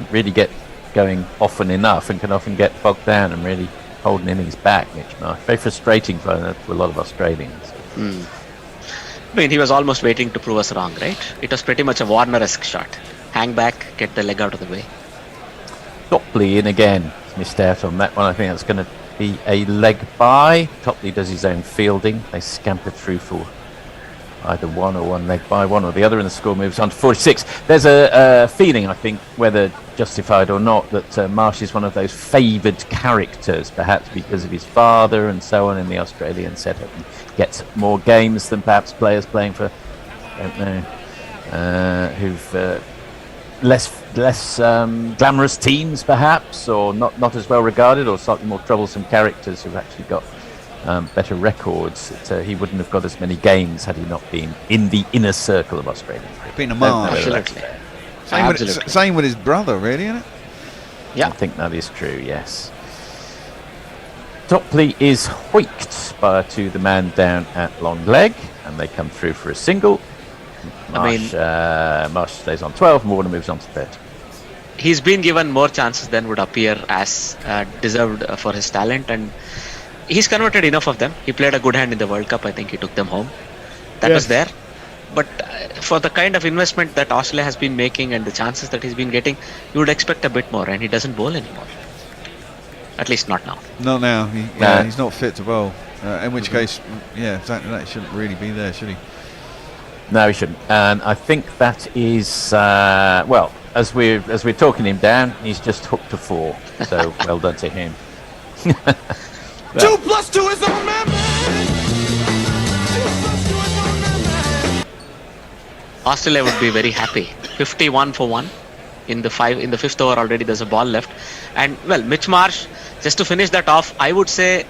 really get going often enough, and can often get bogged down and really hold an innings back. Mitch Marsh, very frustrating for a lot of Australians. I mean, he was almost waiting to prove us wrong, right? It was pretty much a Warner-esque shot. Hang back, get the leg out of the way. Topley in again. Missed out on that one. I think that's going to be a leg by. Topley does his own fielding. They scamper through for either one leg by, one or the other, and the score moves on to 46. There's a feeling, I think, whether justified or not, that Marsh is one of those favoured characters, perhaps because of his father and so on in the Australian setup. He gets more games than perhaps players playing for, I don't know, who've less glamorous teams, perhaps, or not as well regarded, or slightly more troublesome characters who've actually got better records. He wouldn't have got as many games had he not been in the inner circle of Australian cricket. Been a Marsh. Same with his brother, really, isn't it? Yeah, I think that is true. Yes. Topley is hoiked to the man down at long leg, and they come through for a single. Marsh stays on 12, and Warner moves on to 30. He's been given more chances than would appear as deserved for his talent, and he's converted enough of them. He played a good hand in the World Cup. I think he took them home. That was there. But for the kind of investment that Australia has been making and the chances that he's been getting, you would expect a bit more, and he doesn't bowl anymore. At least not now. Not now. He's not fit to bowl. In which case, exactly that. He shouldn't really be there, should he? No, he shouldn't. And I think that is, as we're talking him down, he's just hooked to 4. So well done to him. 2 + 2 is a remember. Australia would be very happy. 51 for 1 in the 5th over already. There's a ball left, and Mitch Marsh. Just to finish that off, I would say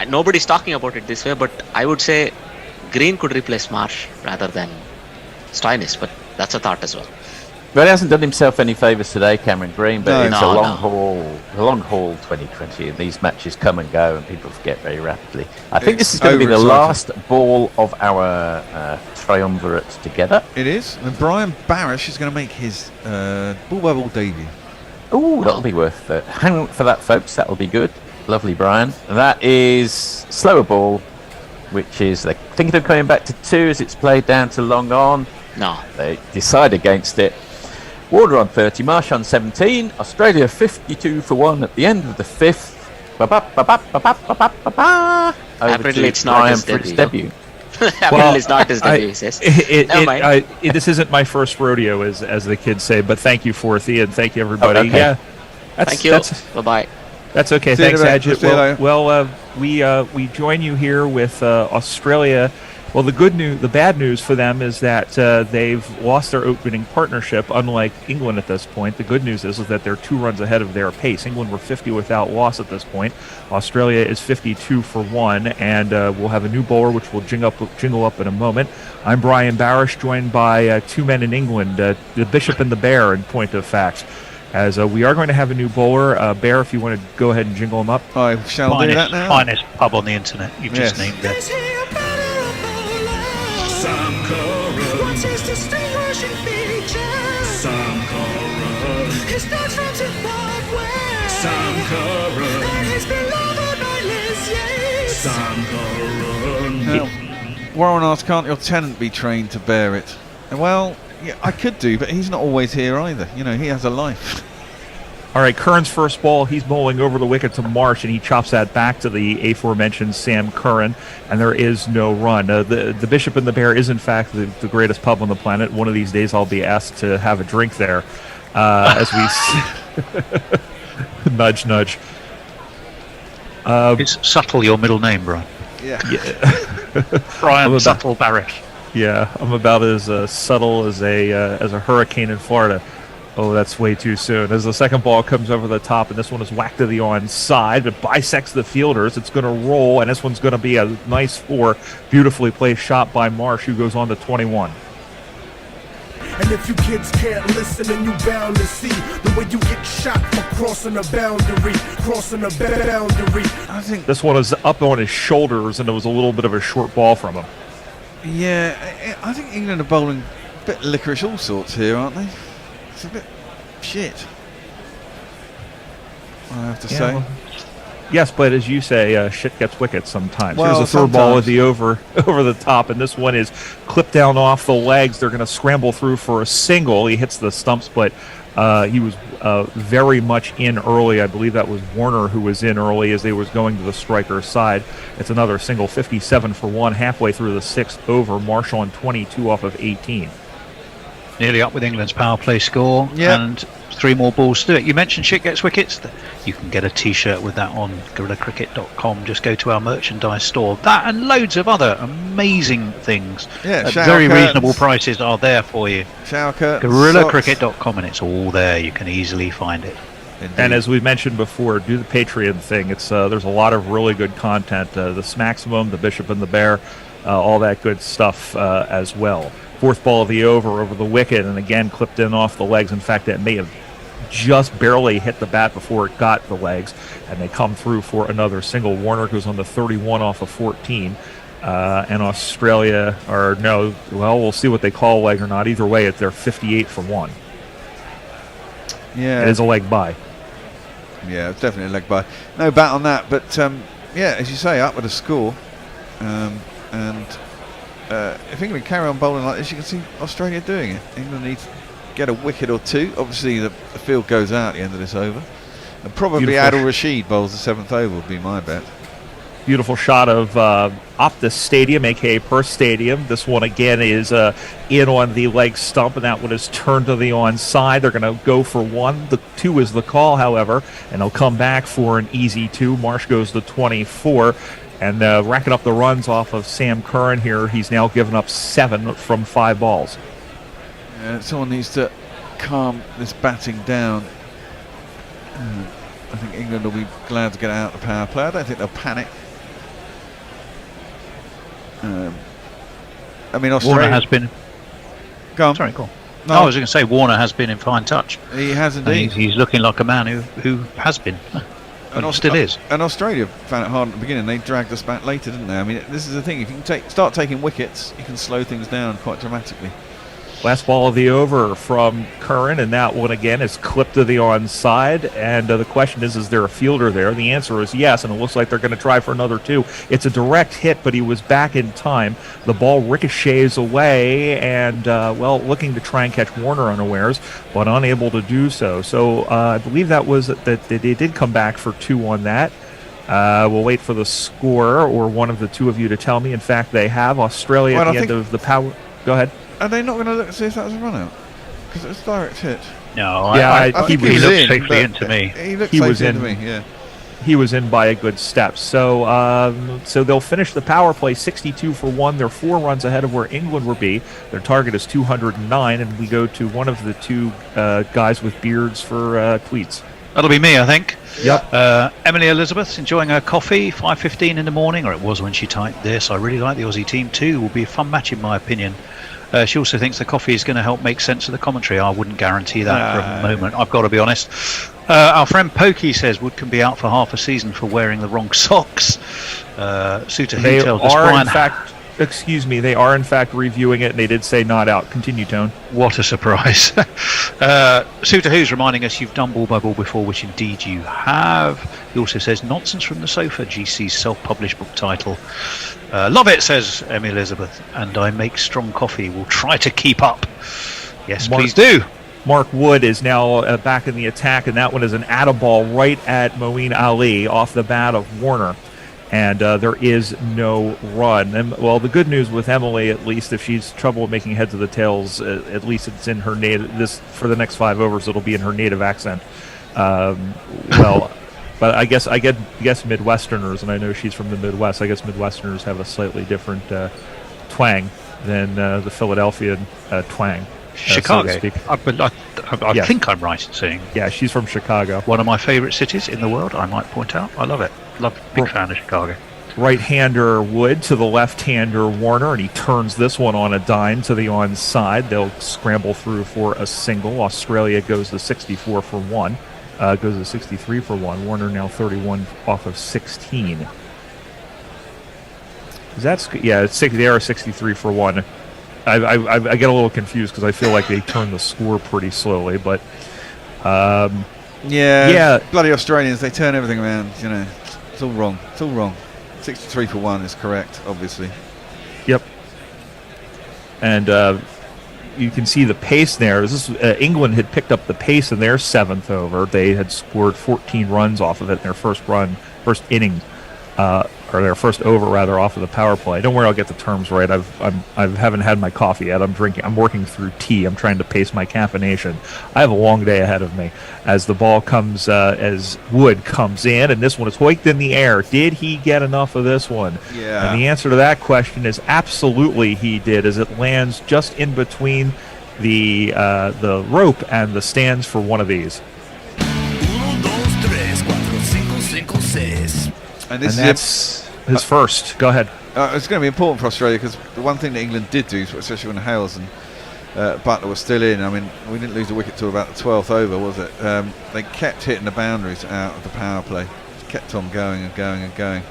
nobody's talking about it this way, but I would say Green could replace Marsh rather than Stoinis, but that's a thought as well. Well, he hasn't done himself any favours today, Cameron Green, but it's a long haul 2020, and these matches come and go, and people forget very rapidly. I think this is going to be the last ball of our triumvirate together. It is, and Brian Barish is going to make his ball by ball debut. Oh, that'll be worth it. Hang on for that, folks. That'll be good. Lovely, Brian. That is slower ball, which is they're thinking of coming back to 2 as it's played down to long on. No, they decide against it. Warner on 30, Marsh on 17, Australia 52 for 1 at the end of the 5th, Apparently it's not his debut. Apparently it's not his debut, he says. Never mind. This isn't my first rodeo, as the kids say, but thank you, Forthy, and thank you, everybody. Okay. Yeah, Thank you. Bye-bye. That's okay. See you in Thanks, a bit. Ajit. See you later. We join you here with Australia. Well, the bad news for them is that they've lost their opening partnership, unlike England at this point. The good news is that they're 2 runs ahead of their pace. England were 50 without loss at this point. Australia is 52 for 1, and we'll have a new bowler, which we'll jingle up in a moment. I'm Brian Barish, joined by 2 men in England, the Bishop and the Bear, in point of fact. As we are going to have a new bowler. Bear, if you want to go ahead and jingle him up. I shall do that now. Finest pub on the internet. You've just Yes. named it. Sam Curran. What's his distinguishing feature? Sam Curran. He starts from Zimbabwe. Sam Curran. And he's beloved by Liz Yates. Sam Curran. Now, Warren asked, can't your tenant be trained to bear it? Well, yeah, I could do, but he's not always here either. You know, he has a life. All right, Curran's first ball, he's bowling over the wicket to Marsh, and he chops that back to the aforementioned Sam Curran, and there is no run. The Bishop and the Bear is, in fact, the greatest pub on the planet. One of these days I'll be asked to have a drink there. As we... nudge, nudge. It's Subtle, your middle name, Brian. Yeah. Brian Subtle Barish. Yeah, I'm about as subtle as a hurricane in Florida. Oh, that's way too soon. As the second ball comes over the top, and this one is whacked to the onside, but bisects the fielders. It's going to roll, and this one's going to be a nice 4. Beautifully placed shot by Marsh, who goes on to 21. And if you kids can't listen, then you bound to see the way you get shot for crossing a boundary, I think this one is up on his shoulders, and it was a little bit of a short ball from him. Yeah, I think England are bowling a bit licorice all sorts here, aren't they? It's a bit shit, I have to say. Well, yes, but as you say, shit gets wicked sometimes. Well, here's a third ball with the over the top, and this one is clipped down off the legs. They're going to scramble through for a single. He hits the stumps, but he was very much in early. I believe that was Warner who was in early as they was going to the striker's side. It's another single, 57 for 1, halfway through the 6th over. Marshall on 22 off of 18. Nearly up with England's power play score, Yep. and 3 more balls to do it. You mentioned shit gets wickets. You can get a t-shirt with that on GorillaCricket.com. Just go to our merchandise store. That and loads of other amazing things Yeah, at shower very curtains. reasonable prices are there for you. Shower curtains, GorillaCricket.com, and it's all there. You can easily find it. And as we mentioned before, do the Patreon thing. It's there's a lot of really good content. The Smaximum, the Bishop and the Bear, all that good stuff as well. 4th ball of the over the wicket, and again clipped in off the legs. In fact, it may have just barely hit the bat before it got the legs, and they come through for another single. Warner goes on the 31 off of 14. And Australia, we'll see what they call a leg or not. Either way, they're 58 for 1. Yeah, it is a leg by. Yeah, it's definitely a leg by. No bat on that, but yeah, as you say, up with a score, and if England carry on bowling like this, you can see Australia doing it. England needs to get a wicket or 2. Obviously, the field goes out at the end of this over, and probably Beautiful. Adil Rashid bowls the 7th over would be my bet. Beautiful shot of Optus Stadium, aka Perth Stadium. This one again is in on the leg stump, and that one is turned to the onside. They're going to go for 1. The 2 is the call, however, and they'll come back for an easy 2. Marsh goes to 24, and racking up the runs off of Sam Curran here. He's now given up 7 from 5 balls. Someone needs to calm this batting down. I think England will be glad to get out of the power play. I don't think they'll panic. I mean, Australia Warner has been. Go on. Sorry, go on. No. I was going to say Warner has been in fine touch. He has And indeed. he's looking like a man who has been, and still is. And Australia found it hard at the beginning. They dragged us back later, didn't they? I mean, this is the thing. If you can start taking wickets, you can slow things down quite dramatically. Last ball of the over from Curran, and that one again is clipped to the onside. And the question is there a fielder there? The answer is yes, and it looks like they're going to try for another 2. It's a direct hit, but he was back in time. The ball ricochets away, and looking to try and catch Warner unawares, but unable to do so. So I believe that was that they did come back for 2 on that. We'll wait for the score or one of the two of you to tell me. In fact, they have Australia at the end of the power. Go ahead. Are they not going to look and see if that was a run out? Because it was direct hit. No, yeah, he looked safely into me. He was in. Me, yeah. He was in by a good step. So so they'll finish the power play 62 for 1. They're 4 runs ahead of where England will be. Their target is 209, and we go to one of the two guys with beards for tweets. That'll be me, I think. Yep. Emily Elizabeth enjoying her coffee, 5:15 in the morning, or it was when she typed this. I really like the Aussie team too. Will be a fun match in my opinion. She also thinks the coffee is going to help make sense of the commentary. I wouldn't guarantee that for a moment, I've got to be honest. Our friend Pokey says Wood can be out for half a season for wearing the wrong socks. Suter They tells us are, Brian. in fact, excuse me, they are in fact reviewing it, and they did say not out. Continue, Tone. What a surprise. Suter Who's reminding us you've done ball by ball before, which indeed you have. He also says Nonsense from the Sofa, GC's self-published book title. Love it, says Emmy Elizabeth, and I make strong coffee. We'll try to keep up. Yes, please do. Mark Wood is now back in the attack, and that one is an atta-ball right at Moeen Ali off the bat of Warner. And there is no run. And, well, the good news with Emily, at least, if she's trouble making heads or the tails, at least it's in her native. This for the next 5 overs, it'll be in her native accent. But I guess Midwesterners, and I know she's from the Midwest. I guess Midwesterners have a slightly different twang than the Philadelphian twang. Chicago. So to speak. I Yes. think I'm right in saying. Yeah, she's from Chicago. One of my favourite cities in the world, I might point out. I love it. Big fan of Chicago. Right-hander Wood to the left-hander Warner, and he turns this one on a dime to the onside. They'll scramble through for a single. Australia goes to 64 for 1. Goes to 63 for 1. Warner now 31 off of 16. They are 63 for 1. I get a little confused because I feel like they turn the score pretty slowly, but yeah, bloody Australians, they turn everything around. You know, it's all wrong. 63 for 1 is correct, obviously. Yep. And you can see the pace there. This is, England had picked up the pace in their 7th over. They had scored 14 runs off of it in their first inning, or their first over rather, off of the power play. Don't worry, I'll get the terms right. I haven't had my coffee yet. I'm working through tea. I'm trying to pace my caffeination. I have a long day ahead of me. As the ball comes, as Wood comes in, and this one is hoiked in the air. Did he get enough of this one? Yeah. And the answer to that question is absolutely he did, as it lands just in between the rope and the stands for one of these. And that's his first. Go ahead. It's going to be important for Australia because the one thing that England did do, especially when Hales and Butler was still in, I mean, we didn't lose a wicket till about the 12th over, was it? They kept hitting the boundaries out of the power play. Just kept on going and going and going.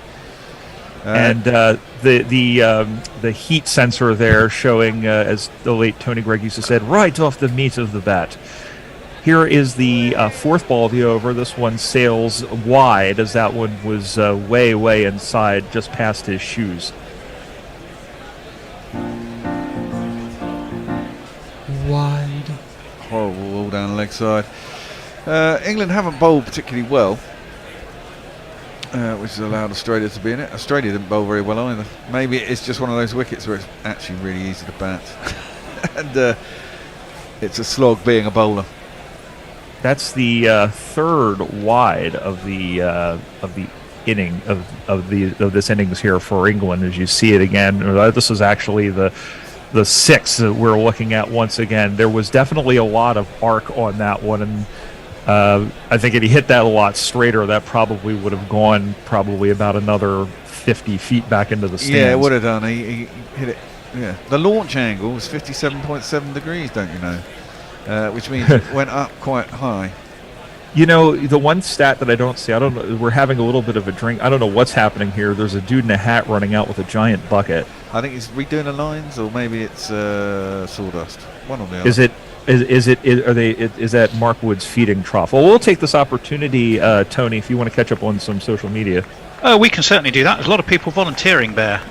And the heat sensor there showing, as the late Tony Gregg used to say, right off the meat of the bat. Here is the 4th ball of the over. This one sails wide, as that one was way, way inside, just past his shoes. Wide. Horrible ball down the leg side. England haven't bowled particularly well, which has allowed Australia to be in it. Australia didn't bowl very well either. Maybe it's just one of those wickets where it's actually really easy to bat. And it's a slog being a bowler. That's the 3rd wide of the inning of this innings here for England. As you see it again, this is actually the 6th that we're looking at once again. There was definitely a lot of arc on that one, and I think if he hit that a lot straighter, that probably would have gone probably about another 50 feet back into the stands. Yeah, it would have done. He hit it. Yeah, the launch angle was 57.7 degrees, don't you know? Which means it went up quite high. You know, the one stat that I don't see, I don't know, we're having a little bit of a drink. I don't know what's happening here. There's a dude in a hat running out with a giant bucket. I think he's redoing the lines, or maybe it's sawdust. One or the other. Is that Mark Wood's feeding trough? Well, we'll take this opportunity, Tony, if you want to catch up on some social media. We can certainly do that. There's a lot of people volunteering there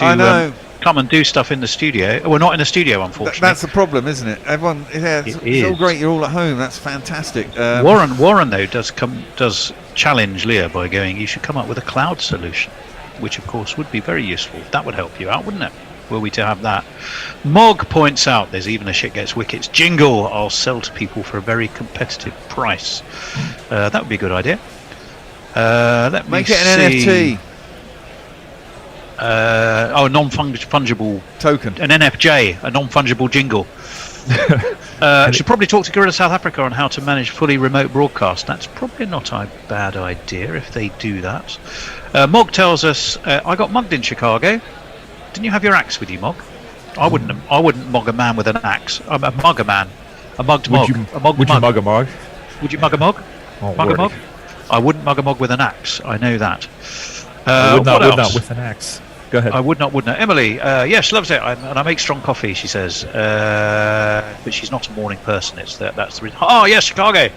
I know. come and do stuff in the studio. We're not in the studio, unfortunately. That's the problem, isn't it? Everyone, it's all great. You're all at home. That's fantastic. Warren though does challenge Leah by going, you should come up with a cloud solution, which of course would be very useful. That would help you out, wouldn't it? Were we to have that. Mog points out there's even a shit gets wickets jingle I'll sell to people for a very competitive price. That would be a good idea. Let Make me it an see. NFT. A non-fungible token. An NFJ, a non-fungible jingle. Should probably talk to Gorilla South Africa on how to manage fully remote broadcast. That's probably not a bad idea if they do that. Mog tells us, I got mugged in Chicago. Didn't you have your axe with you, Mog? I wouldn't mug a man with an axe. I'm a mug a man. A mugged mug. Would you mug a mug? Would you mug a mug? Mug a mug? I wouldn't mug a mug with an axe. I know that. I would not with an axe. Go ahead. I would not. Emily, yeah, she loves it, and I make strong coffee. She says, but she's not a morning person. That's the reason. Oh yes, Chicago.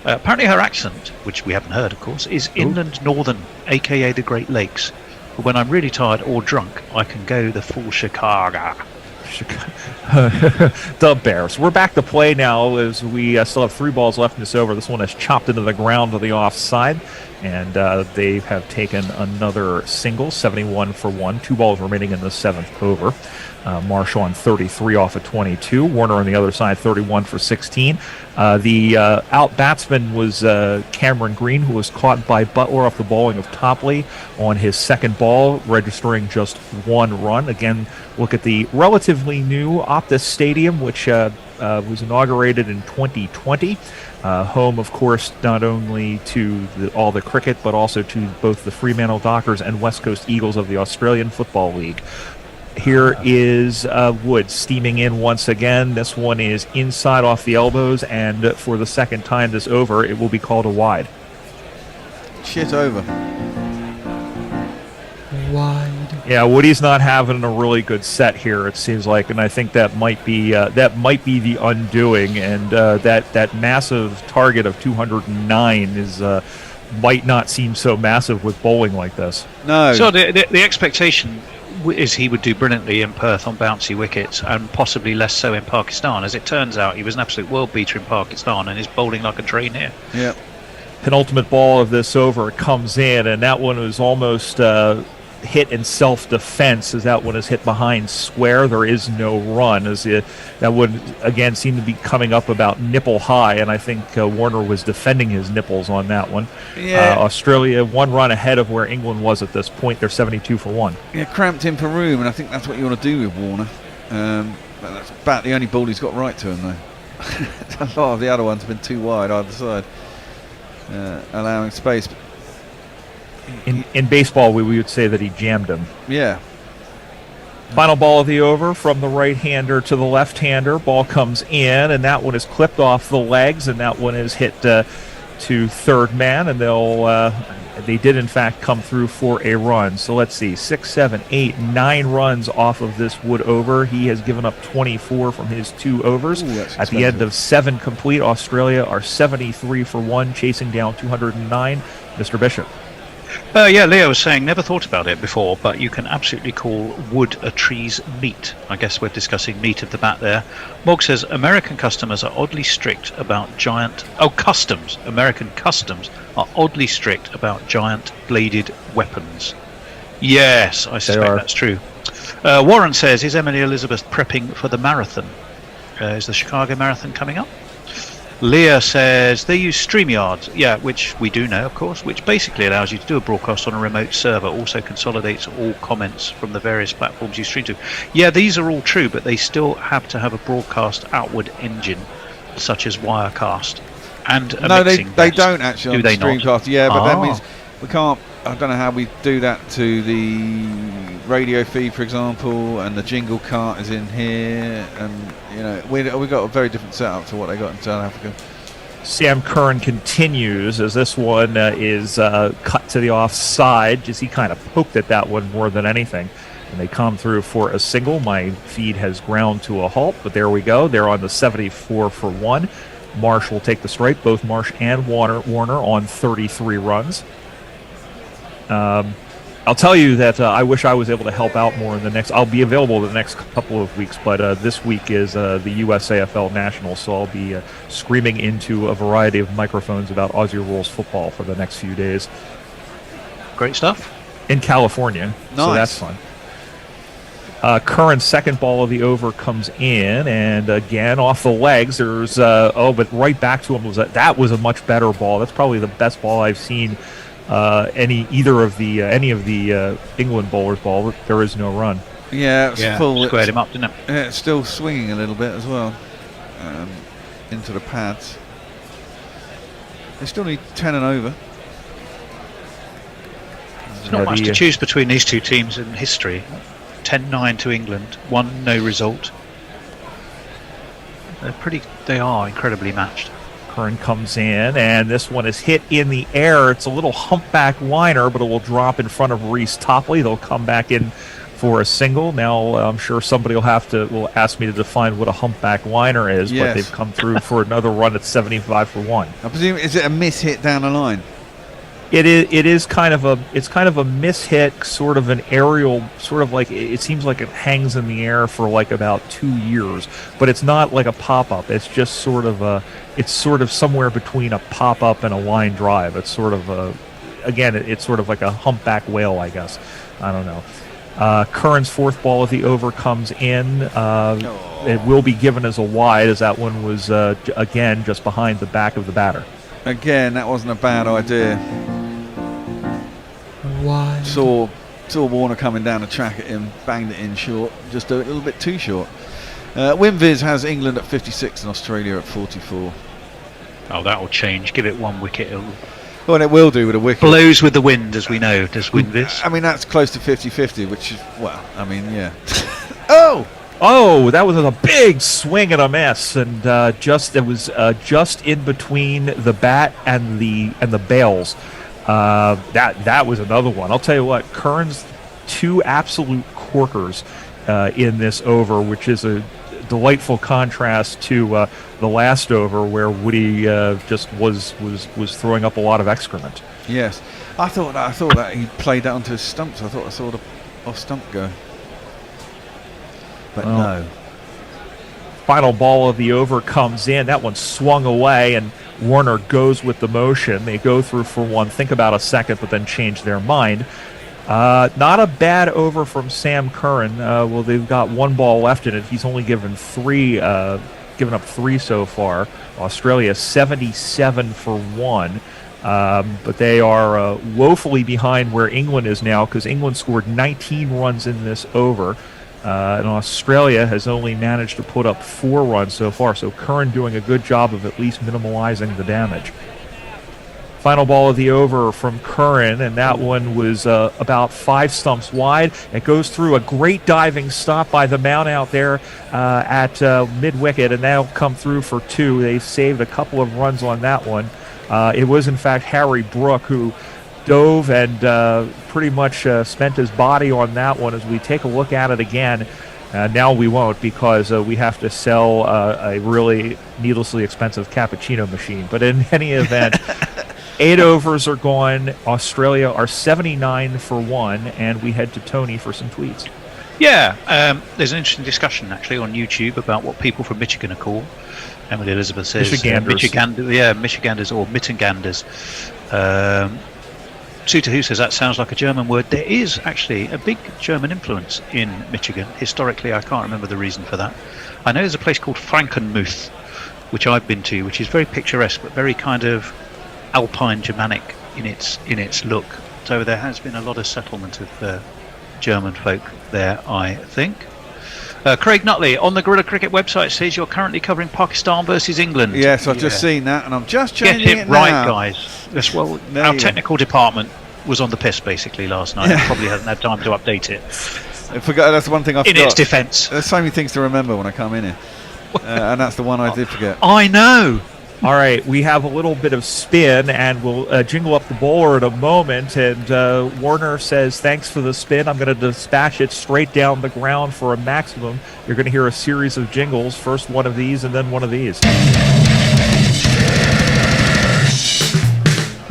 Apparently, her accent, which we haven't heard, of course, is inland northern, aka the Great Lakes. But when I'm really tired or drunk, I can go the full Chicago. The Bears. We're back to play now as we still have 3 balls left in this over. This one is chopped into the ground to the offside, and they have taken another single, 71 for 1. 2 balls remaining in the 7th over. Marshall on 33 off of 22. Warner on the other side, 31 for 16. The out batsman was Cameron Green, who was caught by Butler off the bowling of Topley on his second ball, registering just 1 run. Again, look at the relatively new Optus Stadium, which was inaugurated in 2020. Home, of course, not only to all the cricket, but also to both the Fremantle Dockers and West Coast Eagles of the Australian Football League. Here is Wood steaming in once again. This one is inside off the elbows, and for the second time this over, it will be called a wide. Shit over. Wide. Yeah, Woody's not having a really good set here, it seems like, and I think that might be the undoing. And that massive target of 209 is might not seem so massive with bowling like this. No. So the expectation is he would do brilliantly in Perth on bouncy wickets, and possibly less so in Pakistan. As it turns out, he was an absolute world beater in Pakistan and is bowling like a train here. Yeah. Penultimate ball of this over comes in, and that one was almost hit in self-defense, as that one is hit behind square. There is no run, as that would again seem to be coming up about nipple high, and I think Warner was defending his nipples on that one. Yeah. Australia 1 run ahead of where England was at this point. They're 72 for 1. Yeah, cramped in for room, and I think that's what you want to do with Warner. But that's about the only ball he's got right to him, though. A lot of the other ones have been too wide either side, allowing space. In baseball, we would say that he jammed him. Yeah. Final ball of the over from the right-hander to the left-hander. Ball comes in, and that one is clipped off the legs, and that one is hit to third man, and they did in fact come through for a run. So let's see, 6, 7, 8, 9 runs off of this Wood over. He has given up 24 from his 2 overs. Ooh, at the end of 7 complete, Australia are 73 for 1, chasing down 209. Mr. Bishop. Yeah, Leo was saying, never thought about it before, but you can absolutely call wood a tree's meat. I guess we're discussing meat of the bat there. Mog says, American customers are oddly strict about American customs are oddly strict about giant bladed weapons. Yes, I suspect that's true. Warren says, is Emily Elizabeth prepping for the marathon? Is the Chicago Marathon coming up? Leah says they use StreamYard, yeah, which we do know, of course, which basically allows you to do a broadcast on a remote server, also consolidates all comments from the various platforms you stream to. Yeah, these are all true, but they still have to have a broadcast outward engine, such as Wirecast. And no, they don't actually. Do on they Streamcast, not? Yeah, but that means we can't. I don't know how we do that to the radio feed, for example, and the jingle cart is in here, and we got a very different setup to what they got in South Africa. Sam Curran continues as this one is cut to the offside. Just he kind of poked at that one more than anything, and they come through for a single. My feed has ground to a halt, but there we go. They're on the 74 for 1. Marsh will take the strike. Both Marsh and Warner on 33 runs. I'll tell you that I wish I was able to help out more in the next. I'll be available the next couple of weeks, but this week is the USAFL Nationals, so I'll be screaming into a variety of microphones about Aussie rules football for the next few days. Great stuff. In California, so that's fun. Curran's second ball of the over comes in, and again off the legs. There's but right back to him that was a much better ball. That's probably the best ball I've seen. Any of the England bowlers' ball. There is no run. Yeah, it was full. Squared him up, didn't it? Yeah, it's still swinging a little bit as well into the pads. They still need 10 and over. There's not much to choose between these two teams in history. 10-9 to England, 1 no result. They are incredibly matched. Curran comes in, and this one is hit in the air. It's a little humpback liner, but it will drop in front of Reese Topley. They'll come back in for a single. Now, I'm sure somebody will ask me to define what a humpback liner is, but they've come through for another run at 75 for 1. I presume, is it a miss hit down the line? It is kind of a mishit, sort of an aerial, sort of like it seems like it hangs in the air for like about 2 years, but it's not like a pop-up. It's just sort of somewhere between a pop-up and a line drive. It's sort of it's sort of like a humpback whale, I guess. I don't know. Curran's fourth ball of the over comes in. It will be given as a wide, as that one was again just behind the back of the batter. Again, that wasn't a bad idea. Why? Saw Warner coming down the track at him, banged it in short, just a little bit too short. Winviz has England at 56 and Australia at 44. Oh, that will change. Give it 1 wicket. Well, it will do with a wicket. Blows with the wind, as we know, does Winviz. I mean, that's close to 50-50, which is, well, I mean, yeah. Oh, that was a big swing and a miss, and it was just in between the bat and the bails. That was another one. I'll tell you what, Curran's 2 absolute corkers in this over, which is a delightful contrast to the last over where Woody just was throwing up a lot of excrement. Yes, I thought that he played that onto his stumps. I thought I saw the off stump go. But no. Final ball of the over comes in. That one swung away, and Warner goes with the motion. They go through for 1, think about a second, but then change their mind. Not a bad over from Sam Curran. Well, they've got 1 ball left in it. He's only given up 3 so far. Australia 77 for 1. But they are woefully behind where England is now, because England scored 19 runs in this over. And Australia has only managed to put up 4 runs so far, so Curran doing a good job of at least minimalizing the damage. Final ball of the over from Curran, and that one was about 5 stumps wide. It goes through a great diving stop by the mound out there at mid-wicket, and they'll come through for 2. They saved a couple of runs on that one. It was, in fact, Harry Brook who dove and pretty much spent his body on that one. As we take a look at it again, now we won't, because we have to sell a really needlessly expensive cappuccino machine. But in any event, 8 overs are gone. Australia are 79 for 1, and we head to Tony for some tweets. Yeah, there's an interesting discussion actually on YouTube about what people from Michigan are called. Emily Elizabeth says Michiganders or Mittenganders. Suter Who says that sounds like a German word. There is actually a big German influence in Michigan. Historically, I can't remember the reason for that. I know there's a place called Frankenmuth, which I've been to, which is very picturesque, but very kind of Alpine Germanic in its look. So there has been a lot of settlement of German folk there, I think. Craig Nutley on the Gorilla Cricket website says you're currently covering Pakistan versus England. Yes, I've just seen that, and I'm just changing Get it right, now. guys. Yes, well, our technical department was on the piss basically last night. Probably hasn't had time to update it. I forgot. That's the one thing I forgot. In its defence, there's so many things to remember when I come in here, and that's the one I did forget. I know. All right, we have a little bit of spin, and we'll jingle up the bowler in a moment. And Warner says, thanks for the spin. I'm going to dispatch it straight down the ground for a maximum. You're going to hear a series of jingles. First one of these, and then one of these.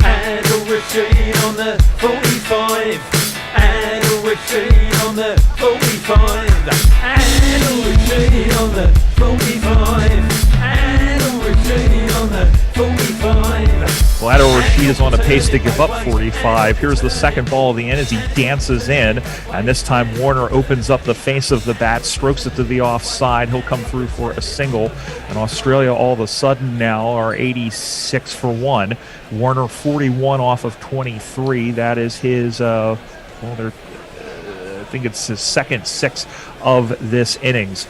Add a Richard on the 45. Rashid on the 45. Adil Rashid on the 45. Adil Rashid on the 45. Well, Adil Rashid is on a pace to give up 45. Here's the second ball of the end as he dances in, and this time Warner opens up the face of the bat, strokes it to the offside. He'll come through for a single, and Australia all of a sudden now are 86 for 1. Warner 41 off of 23. That is his, I think it's his second 6 of this innings.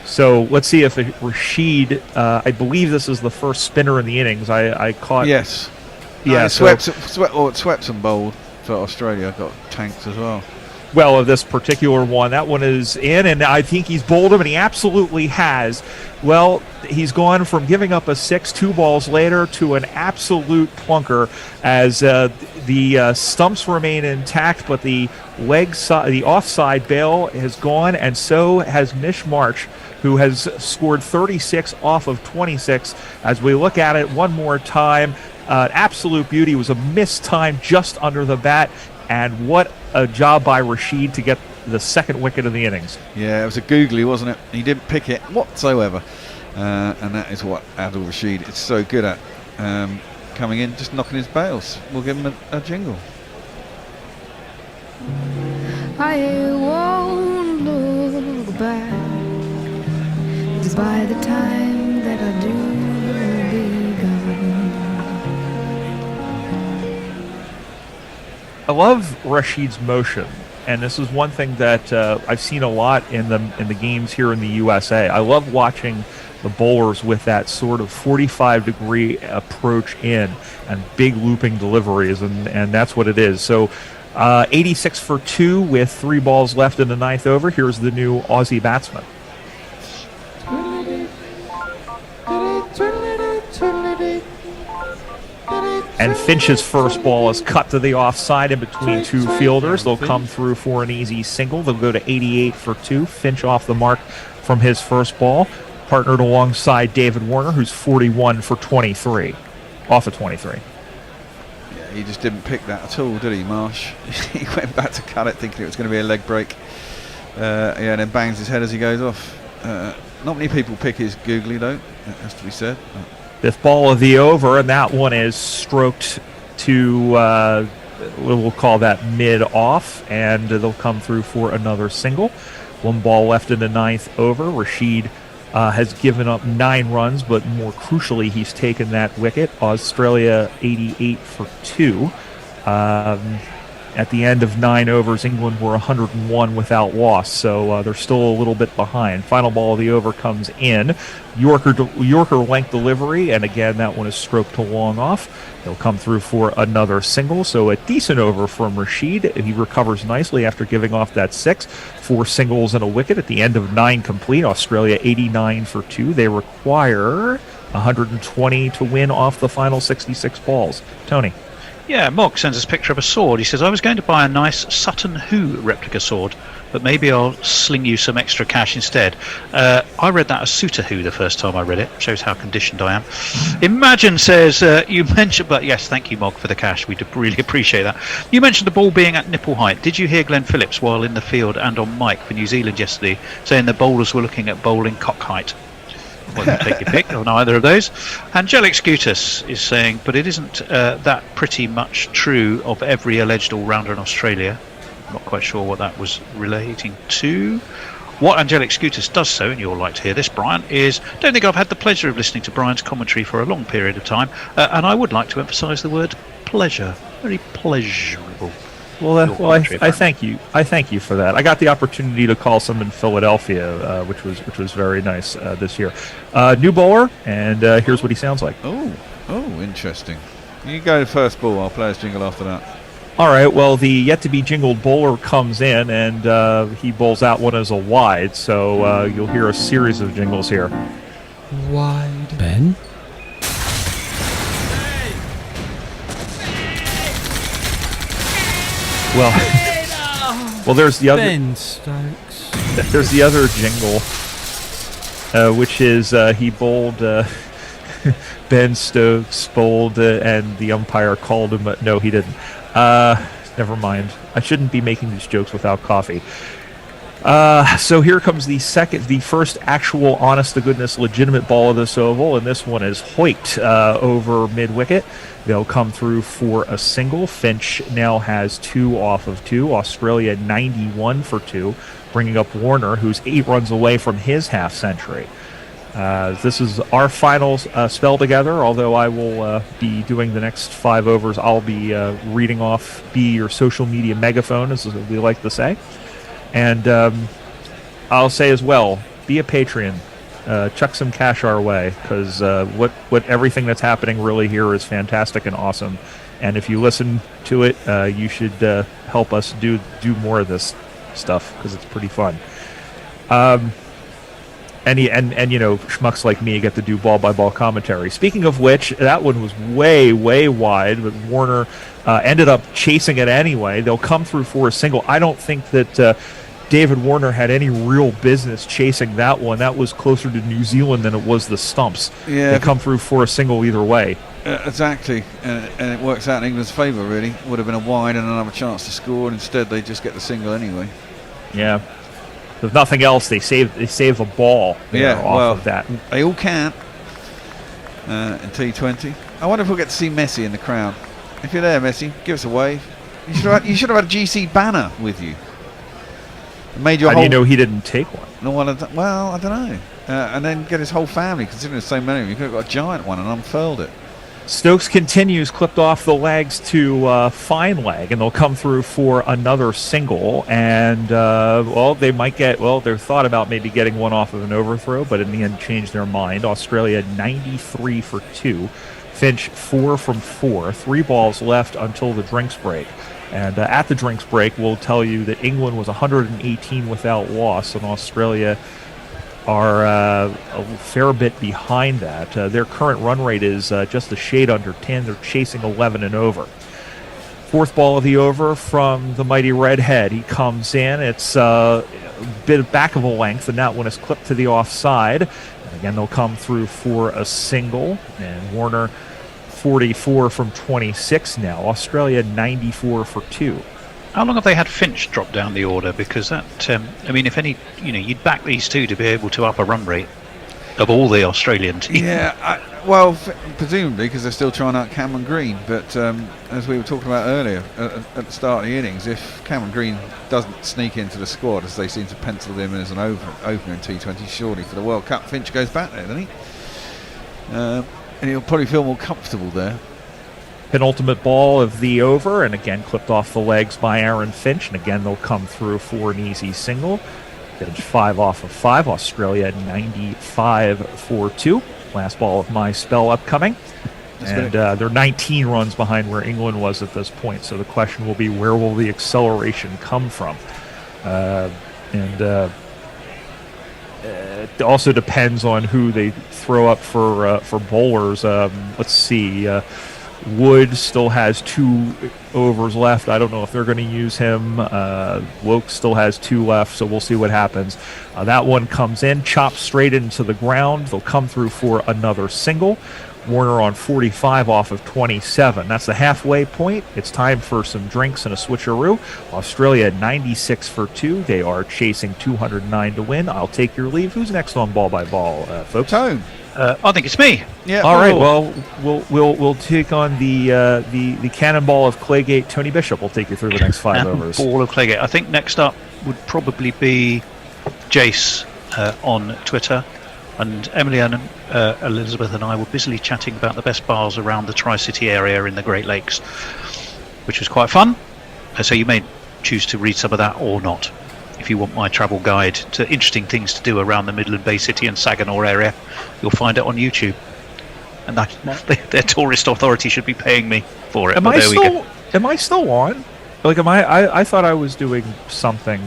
So let's see if Rashid, I believe this is the first spinner in the innings. I caught. Yes. Yeah. Swept and bowled for Australia. Got tanked as well. Well, of this particular one, that one is in, and I think he's bowled him, and he absolutely has. Well, he's gone from giving up a 6 2 balls later to an absolute plunker as the stumps remain intact, but the the offside bail has gone, and so has Mish March, who has scored 36 off of 26. As we look at it one more time, absolute beauty. It was a missed time just under the bat, and what a job by Rashid to get the second wicket of the innings. Yeah, it was a googly, wasn't it? He didn't pick it whatsoever, and that is what Adil Rashid is so good at, coming in, just knocking his bails. We'll give him a jingle. I won't look back, 'cause by the time that I do be gone. I love Rashid's motion, and this is one thing that I've seen a lot in the games here in the USA. I love watching the bowlers with that sort of 45-degree approach in and big looping deliveries, and that's what it is. So 86 for 2 with 3 balls left in the 9th over. Here's the new Aussie batsman. And Finch's first ball is cut to the offside in between 2 fielders. They'll come through for an easy single. They'll go to 88 for 2. Finch off the mark from his first ball. Partnered alongside David Warner, who's 41 for 23. Off of 23. Yeah, he just didn't pick that at all, did he, Marsh? He went back to cut it thinking it was going to be a leg break. Yeah, and then bangs his head as he goes off. Not many people pick his googly, though. That has to be said. 5th ball of the over, and that one is stroked to, we'll call that mid-off, and they'll come through for another single. 1 ball left in the 9th over. Rashid has given up 9 runs, but more crucially, he's taken that wicket. Australia 88 for 2. At the end of 9 overs, England were 101 without loss, so they're still a little bit behind. Final ball of the over comes in. Yorker length delivery, and again, that one is stroked to long off. He'll come through for another single, so a decent over from Rashid. He recovers nicely after giving off that 6. 4 singles and a wicket at the end of 9 complete. Australia 89 for 2. They require 120 to win off the final 66 balls. Tony. Yeah, Mog sends us a picture of a sword. He says, I was going to buy a nice Sutton Hoo replica sword, but maybe I'll sling you some extra cash instead. I read that as Suter Hoo the first time I read it. Shows how conditioned I am. Imagine says, you mentioned, but yes, thank you, Mog, for the cash. We really appreciate that. You mentioned the ball being at nipple height. Did you hear Glenn Phillips while in the field and on mic for New Zealand yesterday saying the bowlers were looking at bowling cock height? Well, you take your pick on either of those. Angelic Scutus is saying, but it isn't that pretty much true of every alleged all-rounder in Australia. Not quite sure what that was relating to. What Angelic Scutus does so, and you'll like to hear this, Brian, is don't think I've had the pleasure of listening to Brian's commentary for a long period of time, and I would like to emphasise the word pleasure. Very pleasurable. Well, I thank you. I thank you for that. I got the opportunity to call some in Philadelphia, which was very nice this year. New bowler, and here's what he sounds like. Oh, interesting. You go to first ball. I'll play his jingle after that. All right. Well, the yet-to-be jingled bowler comes in, and he bowls out one as a wide. So you'll hear a series of jingles here. Wide. Ben. Well, there's the other. Ben Stokes. There's the other jingle, which is he bowled. Ben Stokes bowled, and the umpire called him. But no, he didn't. Never mind. I shouldn't be making these jokes without coffee. So here comes the first actual, honest-to-goodness, legitimate ball of this oval, and this one is hoiked over mid-wicket. They'll come through for a single. Finch now has 2 off of 2. Australia 91 for 2, bringing up Warner, who's 8 runs away from his half-century. This is our final spell together, although I will be doing the next 5 overs. I'll be reading off, be your social media megaphone, as we like to say. And I'll say as well, be a Patreon. Chuck some cash our way, because what everything that's happening really here is fantastic and awesome. And if you listen to it, you should help us do more of this stuff, because it's pretty fun. And you know, schmucks like me get to do ball-by-ball commentary. Speaking of which, that one was way, way wide, but Warner ended up chasing it anyway. They'll come through for a single. I don't think that David Warner had any real business chasing that one. That was closer to New Zealand than it was the stumps. Yeah, they come through for a single either way. Exactly, and it works out in England's favour, really. Would have been a wide and another chance to score, and instead they just get the single anyway. Yeah. If nothing else, they save a ball off of that. They all can in T20. I wonder if we'll get to see Messi in the crowd. If you're there, Messi, give us a wave. You should have had a GC banner with you. Made your How do you know he didn't take one? No one. Well, I don't know. And then get his whole family, considering there's so many of them. You could have got a giant one and unfurled it. Stokes continues, clipped off the legs to fine leg, and they'll come through for another single. And, they might get, they're thought about maybe getting one off of an overthrow, but in the end changed their mind. Australia 93 for 2. Finch 4 from 4. 3 balls left until the drinks break. And at the drinks break, we'll tell you that England was 118 without loss, and Australia are a fair bit behind that. Their current run rate is just a shade under 10. They're chasing 11 and over. 4th ball of the over from the mighty Redhead. He comes in. It's a bit back of a length, and that one is clipped to the offside. And again, they'll come through for a single. And Warner 44 from 26 now. Australia 94 for 2. How long have they had Finch drop down the order? Because that, I mean, if any, you'd back these two to be able to up a run rate of all the Australian teams. Yeah, presumably because they're still trying out Cameron Green. But as we were talking about earlier at the start of the innings, if Cameron Green doesn't sneak into the squad, as they seem to pencil him in as an opener in T20, surely for the World Cup, Finch goes back there, doesn't he? And he'll probably feel more comfortable there. Penultimate ball of the over, and again clipped off the legs by Aaron Finch, and again they'll come through for an easy single. Finch 5 off of 5. Australia 95 for 2. Last ball of my spell upcoming. And they're 19 runs behind where England was at this point, so the question will be, where will the acceleration come from? It also depends on who they throw up for bowlers. Let's see. Wood still has 2 overs left. I don't know if they're going to use him. Woke still has 2 left, so we'll see what happens. That one comes in, chops straight into the ground. They'll come through for another single. Warner on 45 off of 27. That's the halfway point. It's time for some drinks and a switcheroo. Australia 96 for 2. They are chasing 209 to win. I'll take your leave. Who's next on ball by ball, folks? Tone. I think it's me. Yeah. All right. Well, we'll take on the cannonball of Claygate. Tony Bishop will take you through the next 5 overs. Ball of Claygate. I think next up would probably be Jace on Twitter, and Emily and Elizabeth and I were busily chatting about the best bars around the Tri-City area in the Great Lakes, which was quite fun. So you may choose to read some of that or not. If you want my travel guide to interesting things to do around the Midland Bay City and Saginaw area, you'll find it on YouTube. And their tourist authority should be paying me for it. Am I still on? Like, I thought I was doing something.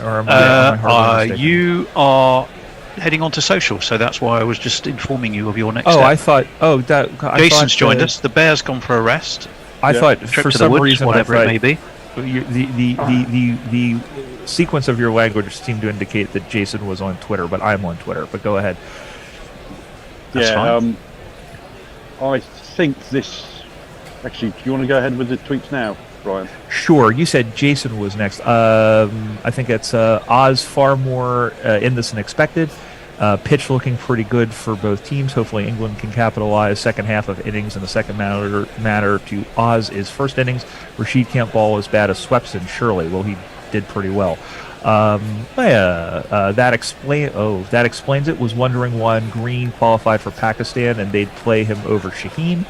Or am I you are heading on to social, so that's why I was just informing you of your next step. I thought. Jason's joined us. The bear's gone for a rest. I thought trip for to some the woods, reason, whatever it may be. The sequence of your language seemed to indicate that Jason was on Twitter, but I'm on Twitter. But go ahead. That's fine. I think this. Actually, do you want to go ahead with the tweets now? Brian. Sure. You said Jason was next. I think it's Oz far more in this than expected. Pitch looking pretty good for both teams. Hopefully England can capitalize. Second half of innings in the second matter to Oz is first innings. Rashid can't ball as bad as Swepson, surely. Well, he did pretty well. That explains it. Was wondering why Green qualified for Pakistan and they'd play him over Shaheen.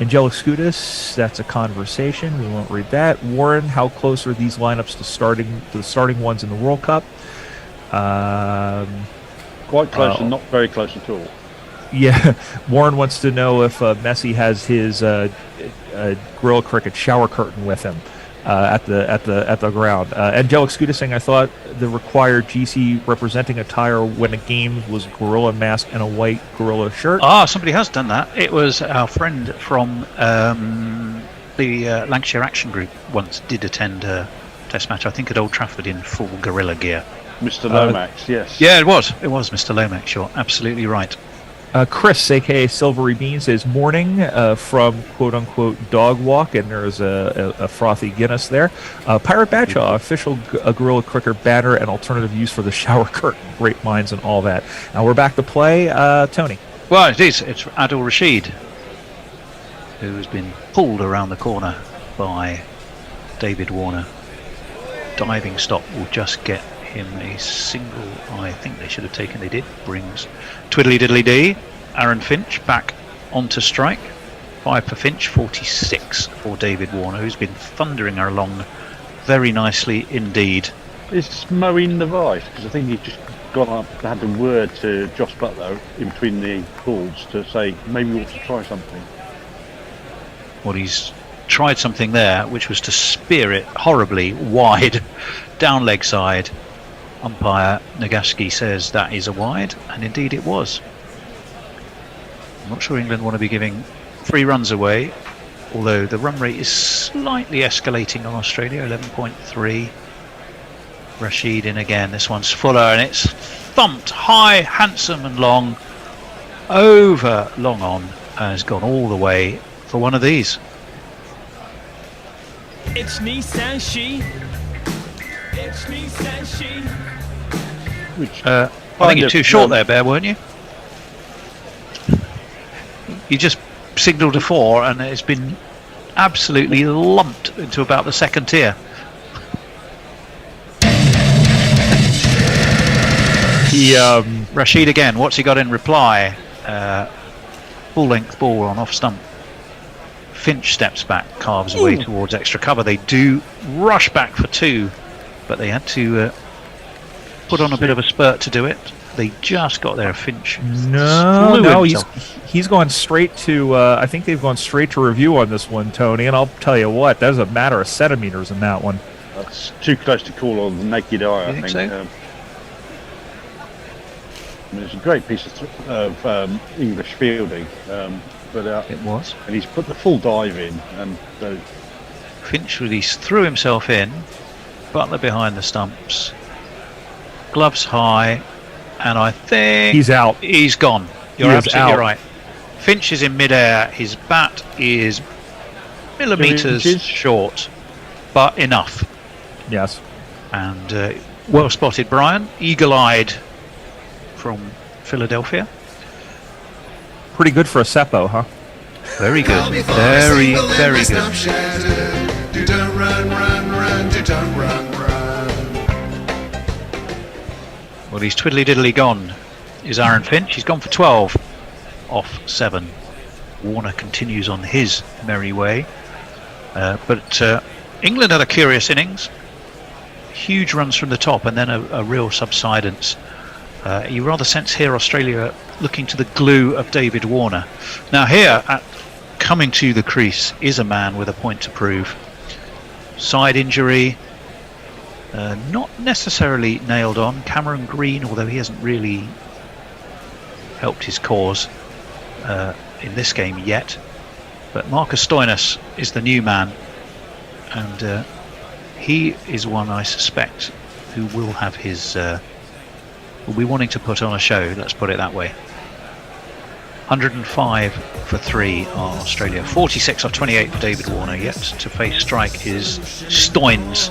Angelic Skoudas, that's a conversation. We won't read that. Warren, how close are these lineups to the starting ones in the World Cup? Quite close and not very close at all. Yeah, Warren wants to know if Messi has his Gorilla Cricket shower curtain with him at the ground. Angelic Skoudas saying, I thought the required GC representing attire when a game was gorilla mask and a white gorilla shirt. Ah, somebody has done that. It was our friend from the Lancashire Action Group once did attend a test match, I think at Old Trafford in full gorilla gear. Mr. Lomax, yes. Yeah, it was Mr. Lomax, you're absolutely right. Chris, aka Silvery Bean, says morning from quote-unquote dog walk, and there's a frothy Guinness there. Pirate Badshaw, official Gorilla Cricket banner and alternative use for the shower curtain. Great minds and all that. Now we're back to play. Tony. Well, it is. It's Adil Rashid, who has been pulled around the corner by David Warner. Diving stop will just get him a single. I think they should have taken. They did. Brings twiddly diddly dee. Aaron Finch back onto strike. 5 for Finch, 46 for David Warner, who's been thundering her along very nicely indeed. Is mowing the vice? Because I think he's just gone up, had the word to Josh Butler in between the balls to say maybe we ought to try something. Well, he's tried something there, which was to spear it horribly wide down leg side. Umpire Nagaski says that is a wide, and indeed it was. I'm not sure England want to be giving 3 runs away, although the run rate is slightly escalating on Australia, 11.3. Rashid in again. This one's Fuller, and it's thumped high, handsome and long over long on, and has gone all the way for one of these. It's Nissan She. It's Nissan She. I think you're too short there, Bear, weren't you? You just signalled a 4 and it's been absolutely lumped into about the second tier. Rashid again, what's he got in reply? Full length ball on off stump. Finch steps back, carves away towards extra cover. They do rush back for 2, but they had to put on a bit of a spurt to do it. They just got there. Finch. No, he's gone straight to. I think they've gone straight to review on this one, Tony. And I'll tell you what, there's a matter of centimeters in that one. That's too close to call on the naked eye. I think. So? I mean, it's a great piece of English fielding, but it was. And he's put the full dive in, and Finch really threw himself in. Butler behind the stumps. Gloves high, and I think he's out. He's gone. You're absolutely right. Finch is in midair. His bat is millimetres short, but enough. Yes. And well spotted, Brian. Eagle-eyed from Philadelphia. Pretty good for a Seppo, huh? Very good. Very, very good. Do don't run, run, run, do don't run, run. Well, he's twiddly diddly gone. Is Aaron Finch? He's gone for 12 off 7. Warner continues on his merry way. But England had a curious innings. Huge runs from the top and then a real subsidence. You rather sense here Australia looking to the glue of David Warner. Now here, coming to the crease, is a man with a point to prove. Side injury, not necessarily nailed on. Cameron Green, although he hasn't really helped his cause in this game yet. But Marcus Stoinis is the new man, and he is one I suspect who will have his will be wanting to put on a show, let's put it that way. 105 for 3 are Australia. 46 off 28 for David Warner. Yet to face strike is Stoynes.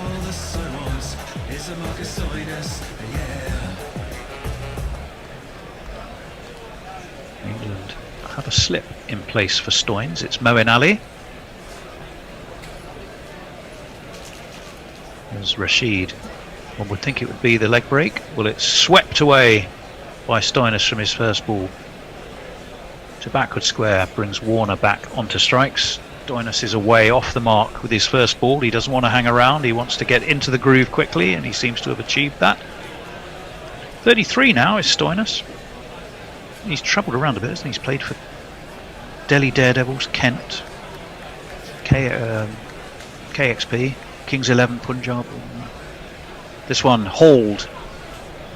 England have a slip in place for Stoynes. It's Moeen Ali. There's Rashid. One would think it would be the leg break. Well, it's swept away by Stoynes from his first ball. To backward square brings Warner back onto strikes. Stoynes is away off the mark with his first ball. He doesn't want to hang around. He wants to get into the groove quickly, and he seems to have achieved that. 33 now is Stoynes. He's travelled around a bit, hasn't he? He's played for Delhi Daredevils, Kent, KXP, Kings 11, Punjab. This one hauled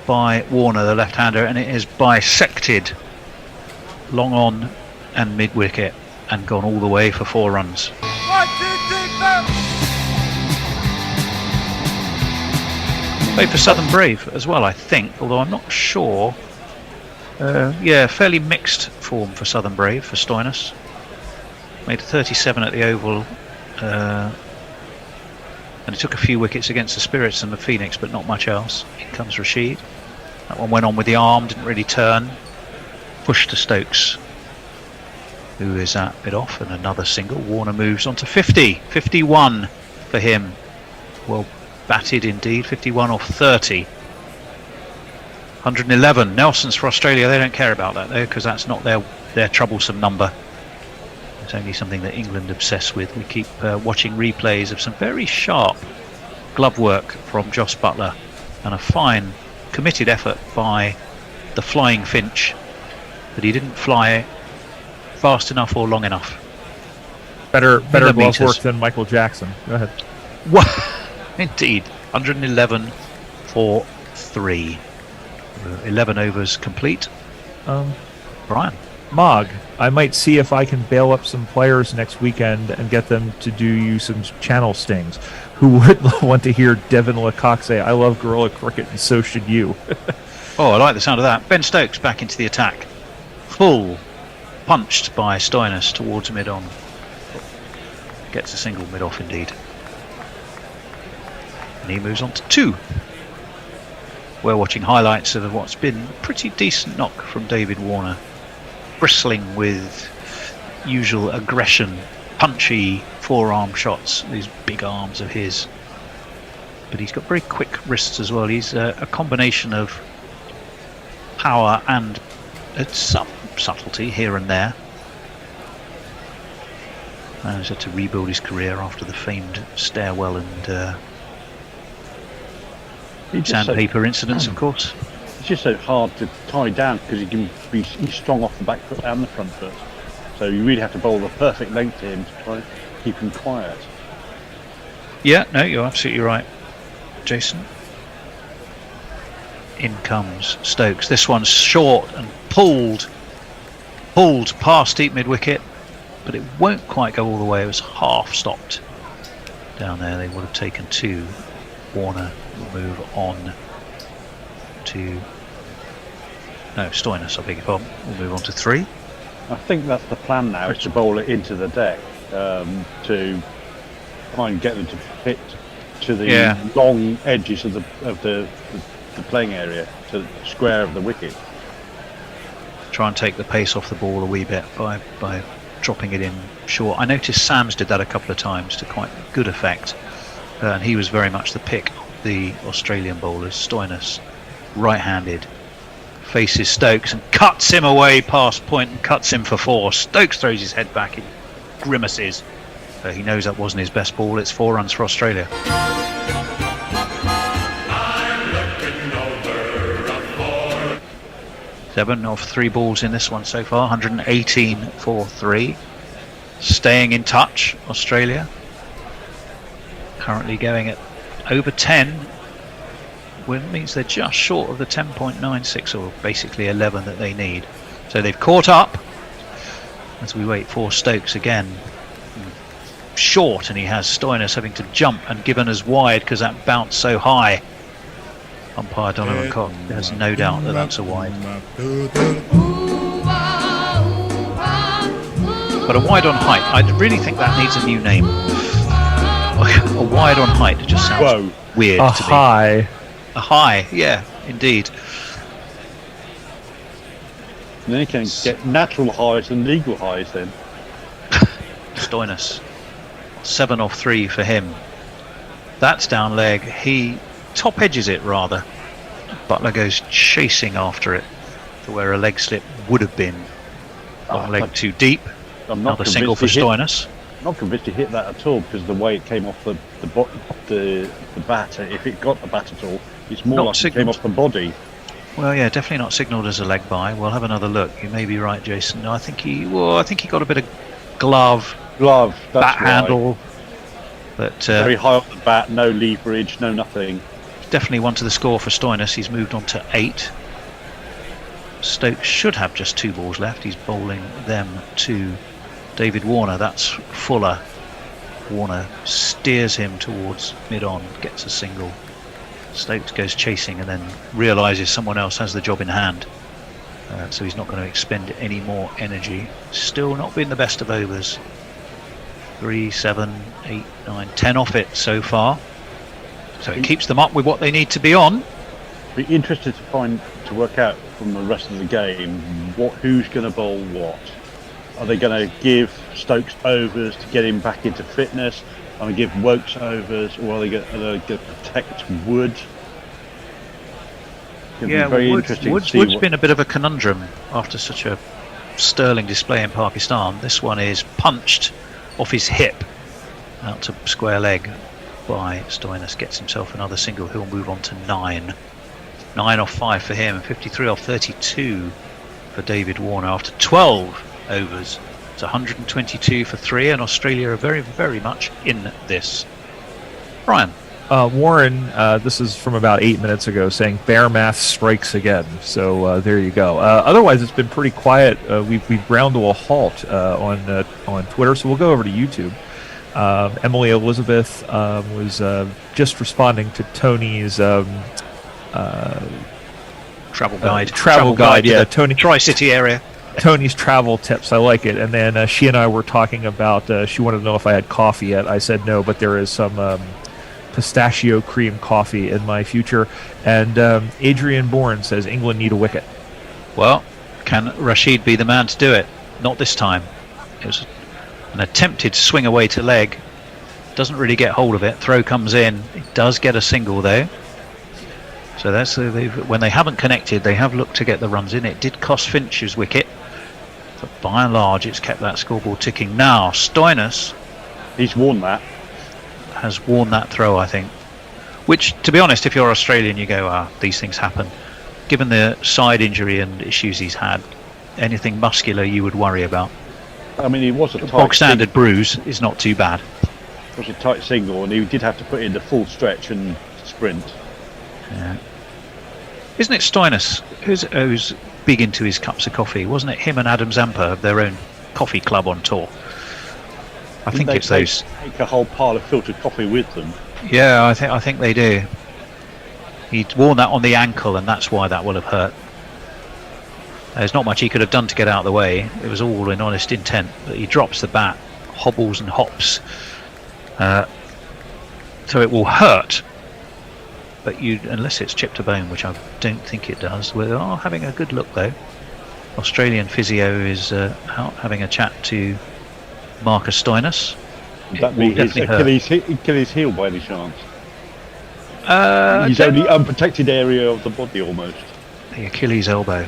by Warner, the left-hander, and it is bisected long on and mid-wicket and gone all the way for 4 runs. 1, 2, 3, 4. Played for Southern Brave as well, I think, although I'm not sure. Yeah, fairly mixed form for Southern Brave for Stoynes. Made 37 at the Oval, and he took a few wickets against the Spirits and the Phoenix, but not much else. Here comes Rashid. That one went on with the arm, didn't really turn. Push to Stokes, who is that bit off, and another single. Warner moves on to 50. 51 for him. Well batted indeed. 51 off 30. 111. Nelson's for Australia. They don't care about that though, because that's not their troublesome number. It's only something that England obsess with. We keep watching replays of some very sharp glove work from Joss Buttler and a fine committed effort by the flying Finch, but he didn't fly fast enough or long enough. Better glove work than Michael Jackson. Go ahead. Indeed. 111 for 3. 11 overs complete. Brian. Mog, I might see if I can bail up some players next weekend and get them to do you some channel stings. Who would want to hear Devin Lecoq say, I love Gorilla Cricket and so should you? Oh, I like the sound of that. Ben Stokes back into the attack. Full punched by Stoynes towards mid-on. Gets a single mid-off indeed. And he moves on to 2. We're watching highlights of what's been a pretty decent knock from David Warner. Bristling with usual aggression, punchy forearm shots, these big arms of his. But he's got very quick wrists as well. He's a combination of power and some subtlety here and there. And he's had to rebuild his career after the famed stairwell and sandpaper incidents, of course. It's just so hard to tie down because he's strong off the back foot and the front foot. So you really have to bowl the perfect length to him to try and keep him quiet. Yeah, no, you're absolutely right, Jason. In comes Stokes. This one's short and pulled past deep mid-wicket, but it won't quite go all the way. It was half stopped down there. They would have taken 2. Warner will move on to Stoynes, I beg your pardon. We'll move on to 3. I think that's the plan now, is to bowl it into the deck to try and get them to fit to the long edges of the playing area, to the square of the wicket. Try and take the pace off the ball a wee bit by dropping it in short. I noticed Sams did that a couple of times to quite good effect, and he was very much the pick of the Australian bowlers. Stoynes, right-handed, faces Stokes and cuts him away past point and cuts him for 4. Stokes throws his head back and grimaces. He knows that wasn't his best ball. It's 4 runs for Australia. 7 of 3 balls in this one so far. 118 for 3. Staying in touch, Australia. Currently going at over 10, which means they're just short of the 10.96 or basically 11 that they need. So they've caught up as we wait for Stokes again. Short, and he has Stoynes having to jump and given as wide because that bounced so high. Umpire Donovan Cox has no doubt that that's a wide. but a wide on height. I really think that needs a new name. A wide on height just sounds weird a to high. me. A high, yeah, indeed. And then you can get natural highs and legal highs then. Stoinis. 7 off 3 for him. That's down leg. He top edges it rather. Butler goes chasing after it to where a leg slip would have been. Long leg too deep. Another single for Stoinis. I'm not convinced he hit that at all because of the way it came off the bat. If it got the bat at all, it's more like it came off the body. Well, yeah, definitely not signalled as a leg by. We'll have another look. You may be right, Jason. No, I think he got a bit of glove, that's bat right. handle, but very high off the bat, no leverage, no nothing. Definitely one to the score for Stoinis. He's moved on to 8. Stokes should have just 2 balls left. He's bowling them to David Warner. That's Fuller. Warner steers him towards mid-on, gets a single. Stokes goes chasing and then realises someone else has the job in hand. So he's not going to expend any more energy. Still not been the best of overs. 3, 7, 8, 9, 10 off it so far. So it keeps them up with what they need to be on. Be interested to work out from the rest of the game who's going to bowl what. Are they going to give Stokes overs to get him back into fitness? Are they going to give Wokes overs, or are they going to protect Wood? Yeah, Wood's been a bit of a conundrum after such a sterling display in Pakistan. This one is punched off his hip out to square leg by Stoinis. Gets himself another single. He'll move on to 9. 9 off 5 for him, 53 off 32 for David Warner after 12 overs. It's 122 for 3, and Australia are very, very much in this. Brian. Warren, this is from about 8 minutes ago, saying bear math strikes again. So there you go. Otherwise, it's been pretty quiet. We've ground to a halt on Twitter, so we'll go over to YouTube. Emily Elizabeth was just responding to Tony's travel guide. Travel guide, yeah. Tony Tri-City area. Tony's travel tips. I like it. And then she and I were talking about. She wanted to know if I had coffee yet. I said no, but there is some pistachio cream coffee in my future. And Adrian Bourne says England need a wicket. Well, can Rashid be the man to do it? Not this time. It was an attempted swing away to leg. Doesn't really get hold of it. Throw comes in. It does get a single though. So that's when they haven't connected, they have looked to get the runs in. It did cost Finch's wicket, but by and large, it's kept that scoreboard ticking. Now, Stoinis, he's worn that. Has worn that throw, I think. Which, to be honest, if you're Australian, you go, these things happen. Given the side injury and issues he's had, anything muscular you would worry about. I mean, it was a tight bog standard bruise is not too bad. It was a tight single, and he did have to put in the full stretch and sprint. Yeah. Isn't it Stoinis who's big into his cups of coffee? Wasn't it him and Adam Zampa have their own coffee club on tour? I think it's those. Take a whole pile of filtered coffee with them. Yeah, I think they do. He'd worn that on the ankle, and that's why that will have hurt. There's not much he could have done to get out of the way. It was all in honest intent, but he drops the bat, hobbles and hops. So it will hurt. But unless it's chipped a bone, which I don't think it does. We are having a good look though. Australian physio is out having a chat to Marcus Stoinis. Would that be his Achilles heel by any chance? His don't only unprotected area of the body almost. The Achilles elbow.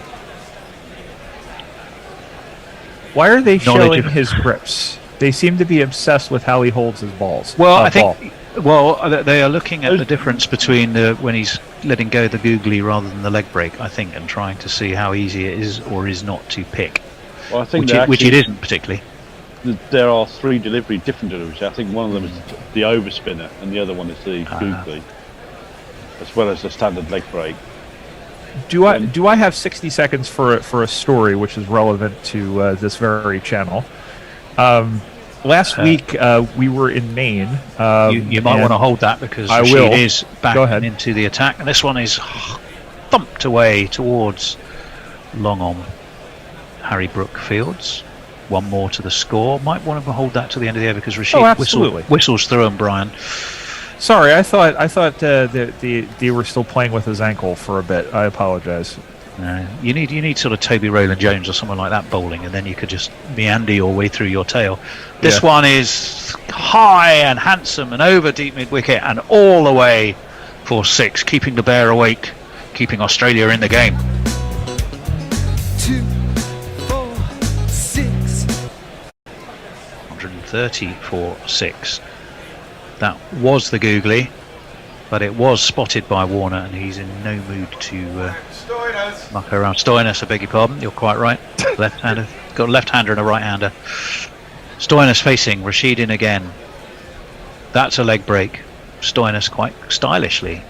Why are they showing his grips? They seem to be obsessed with how he holds his balls. Well, I think. Well, they are looking at the difference between when he's letting go the googly rather than the leg break, I think, and trying to see how easy it is or is not to pick. Well, I think which it isn't particularly. There are 3 different deliveries. I think one of them is the overspinner, and the other one is the googly, as well as the standard leg break. Do I have 60 seconds for a story which is relevant to this very channel? Last week we were in Maine. You might want to hold that because Rashid is back into the attack, and this one is thumped away towards long on Harry Brook Fields. one more to the score. Might want to hold that to the end of the over because Rashid whistles through him, Brian. Sorry, I thought they were still playing with his ankle for a bit. I apologize. No, you need sort of Toby Rowland Jones or someone like that bowling, and then you could just meander your way through your tail. This one is high and handsome and over deep mid wicket and all the way for 6, keeping the bear awake, keeping Australia in the game. 2, 4, 6. 130 for 6. That was the googly, but it was spotted by Warner, and he's in no mood to muck around. Stoinis, I beg your pardon, you're quite right. Left-hander, got a left-hander and a right-hander. Stoinis facing Rashid in again. That's a leg break. Stoinis quite stylishly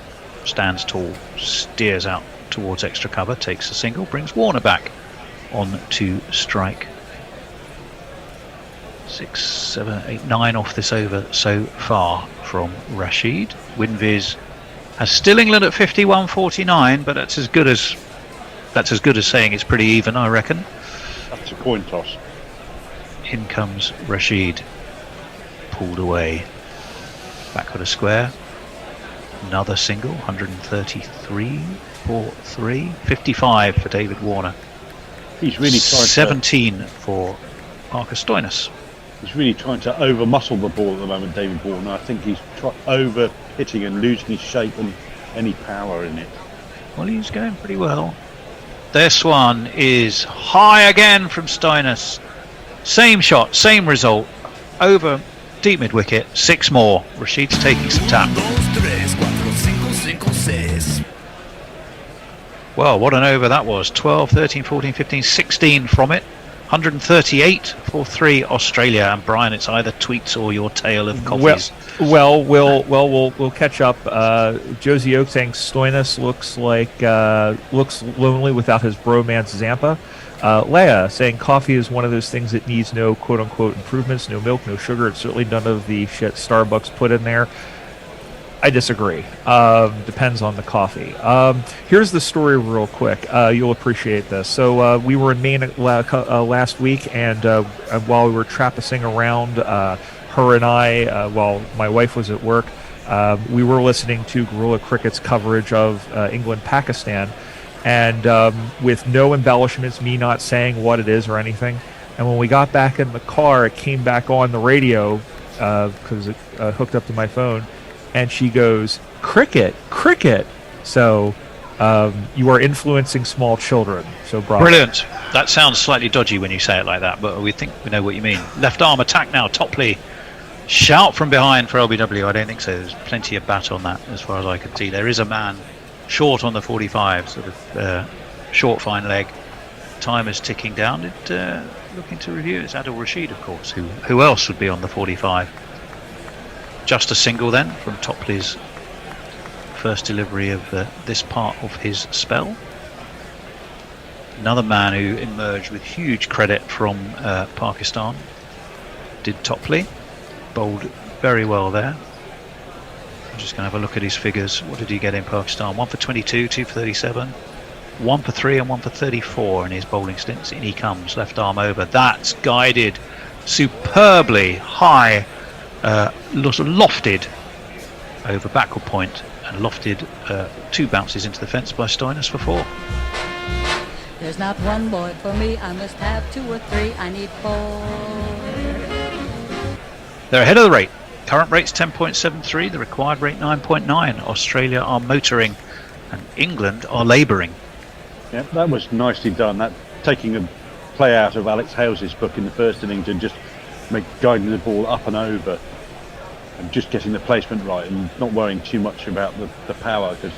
stands tall, steers out towards extra cover, takes a single, brings Warner back on to strike. 6, 7, 8, 9 off this over so far from Rashid. Winviz has still England at 51-49, but that's as good as saying it's pretty even, I reckon. That's a coin toss. In comes Rashid, pulled away, backward a square. Another single, 133 for 3, 55 for David Warner. He's really trying 17 for Parker Stoinis. He's really trying to over muscle the ball at the moment, David Warner. I think he's over hitting and losing his shape and any power in it. Well, he's going pretty well. This one is high again from Stoinis. Same shot, same result. Over deep mid wicket, 6 more. Rashid's taking some tap. Well, what an over that was. 12, 13, 14, 15, 16 from it. 138 for 3 Australia. And Brian, it's either tweets or your tale of coffees. We'll catch up. Josie Oak saying Stoinis looks lonely without his bromance Zampa. Leia saying coffee is one of those things that needs no quote unquote improvements, no milk, no sugar. It's certainly none of the shit Starbucks put in there. I disagree. Depends on the coffee. Here's the story real quick. You'll appreciate this. So we were in Maine last week, and while we were trapping around, her and I, while my wife was at work, we were listening to Guerrilla Cricket's coverage of England-Pakistan, and with no embellishments, me not saying what it is or anything. And when we got back in the car, it came back on the radio because it hooked up to my phone. And she goes, cricket. So you are influencing small children. So bravo. Brilliant. That sounds slightly dodgy when you say it like that, but we think we know what you mean. Left arm attack now, Topley. Shout from behind for LBW. I don't think so. There's plenty of bat on that as far as I can see. There is a man short on the 45, sort of short fine leg. Time is ticking down. Looking to review. It's Adil Rashid, of course. Who else would be on the 45? Just a single then from Topley's first delivery of this part of his spell. Another man who emerged with huge credit from Pakistan did Topley. Bowled very well there. I'm just going to have a look at his figures. What did he get in Pakistan? 1 for 22, 2 for 37, 1 for 3 and 1 for 34 in his bowling stints. In he comes, left arm over. That's guided superbly high. Lofted over backward point and lofted 2 bounces into the fence by Stoinis for 4. There's not one boy for me, I must have 2 or 3, I need 4. They're ahead of the rate. Current rate's 10.73, the required rate 9.9. Australia are motoring and England are labouring. Yeah, that was nicely done. That taking a play out of Alex Hales's book in the first innings and just guiding the ball up and over and just getting the placement right and not worrying too much about the power because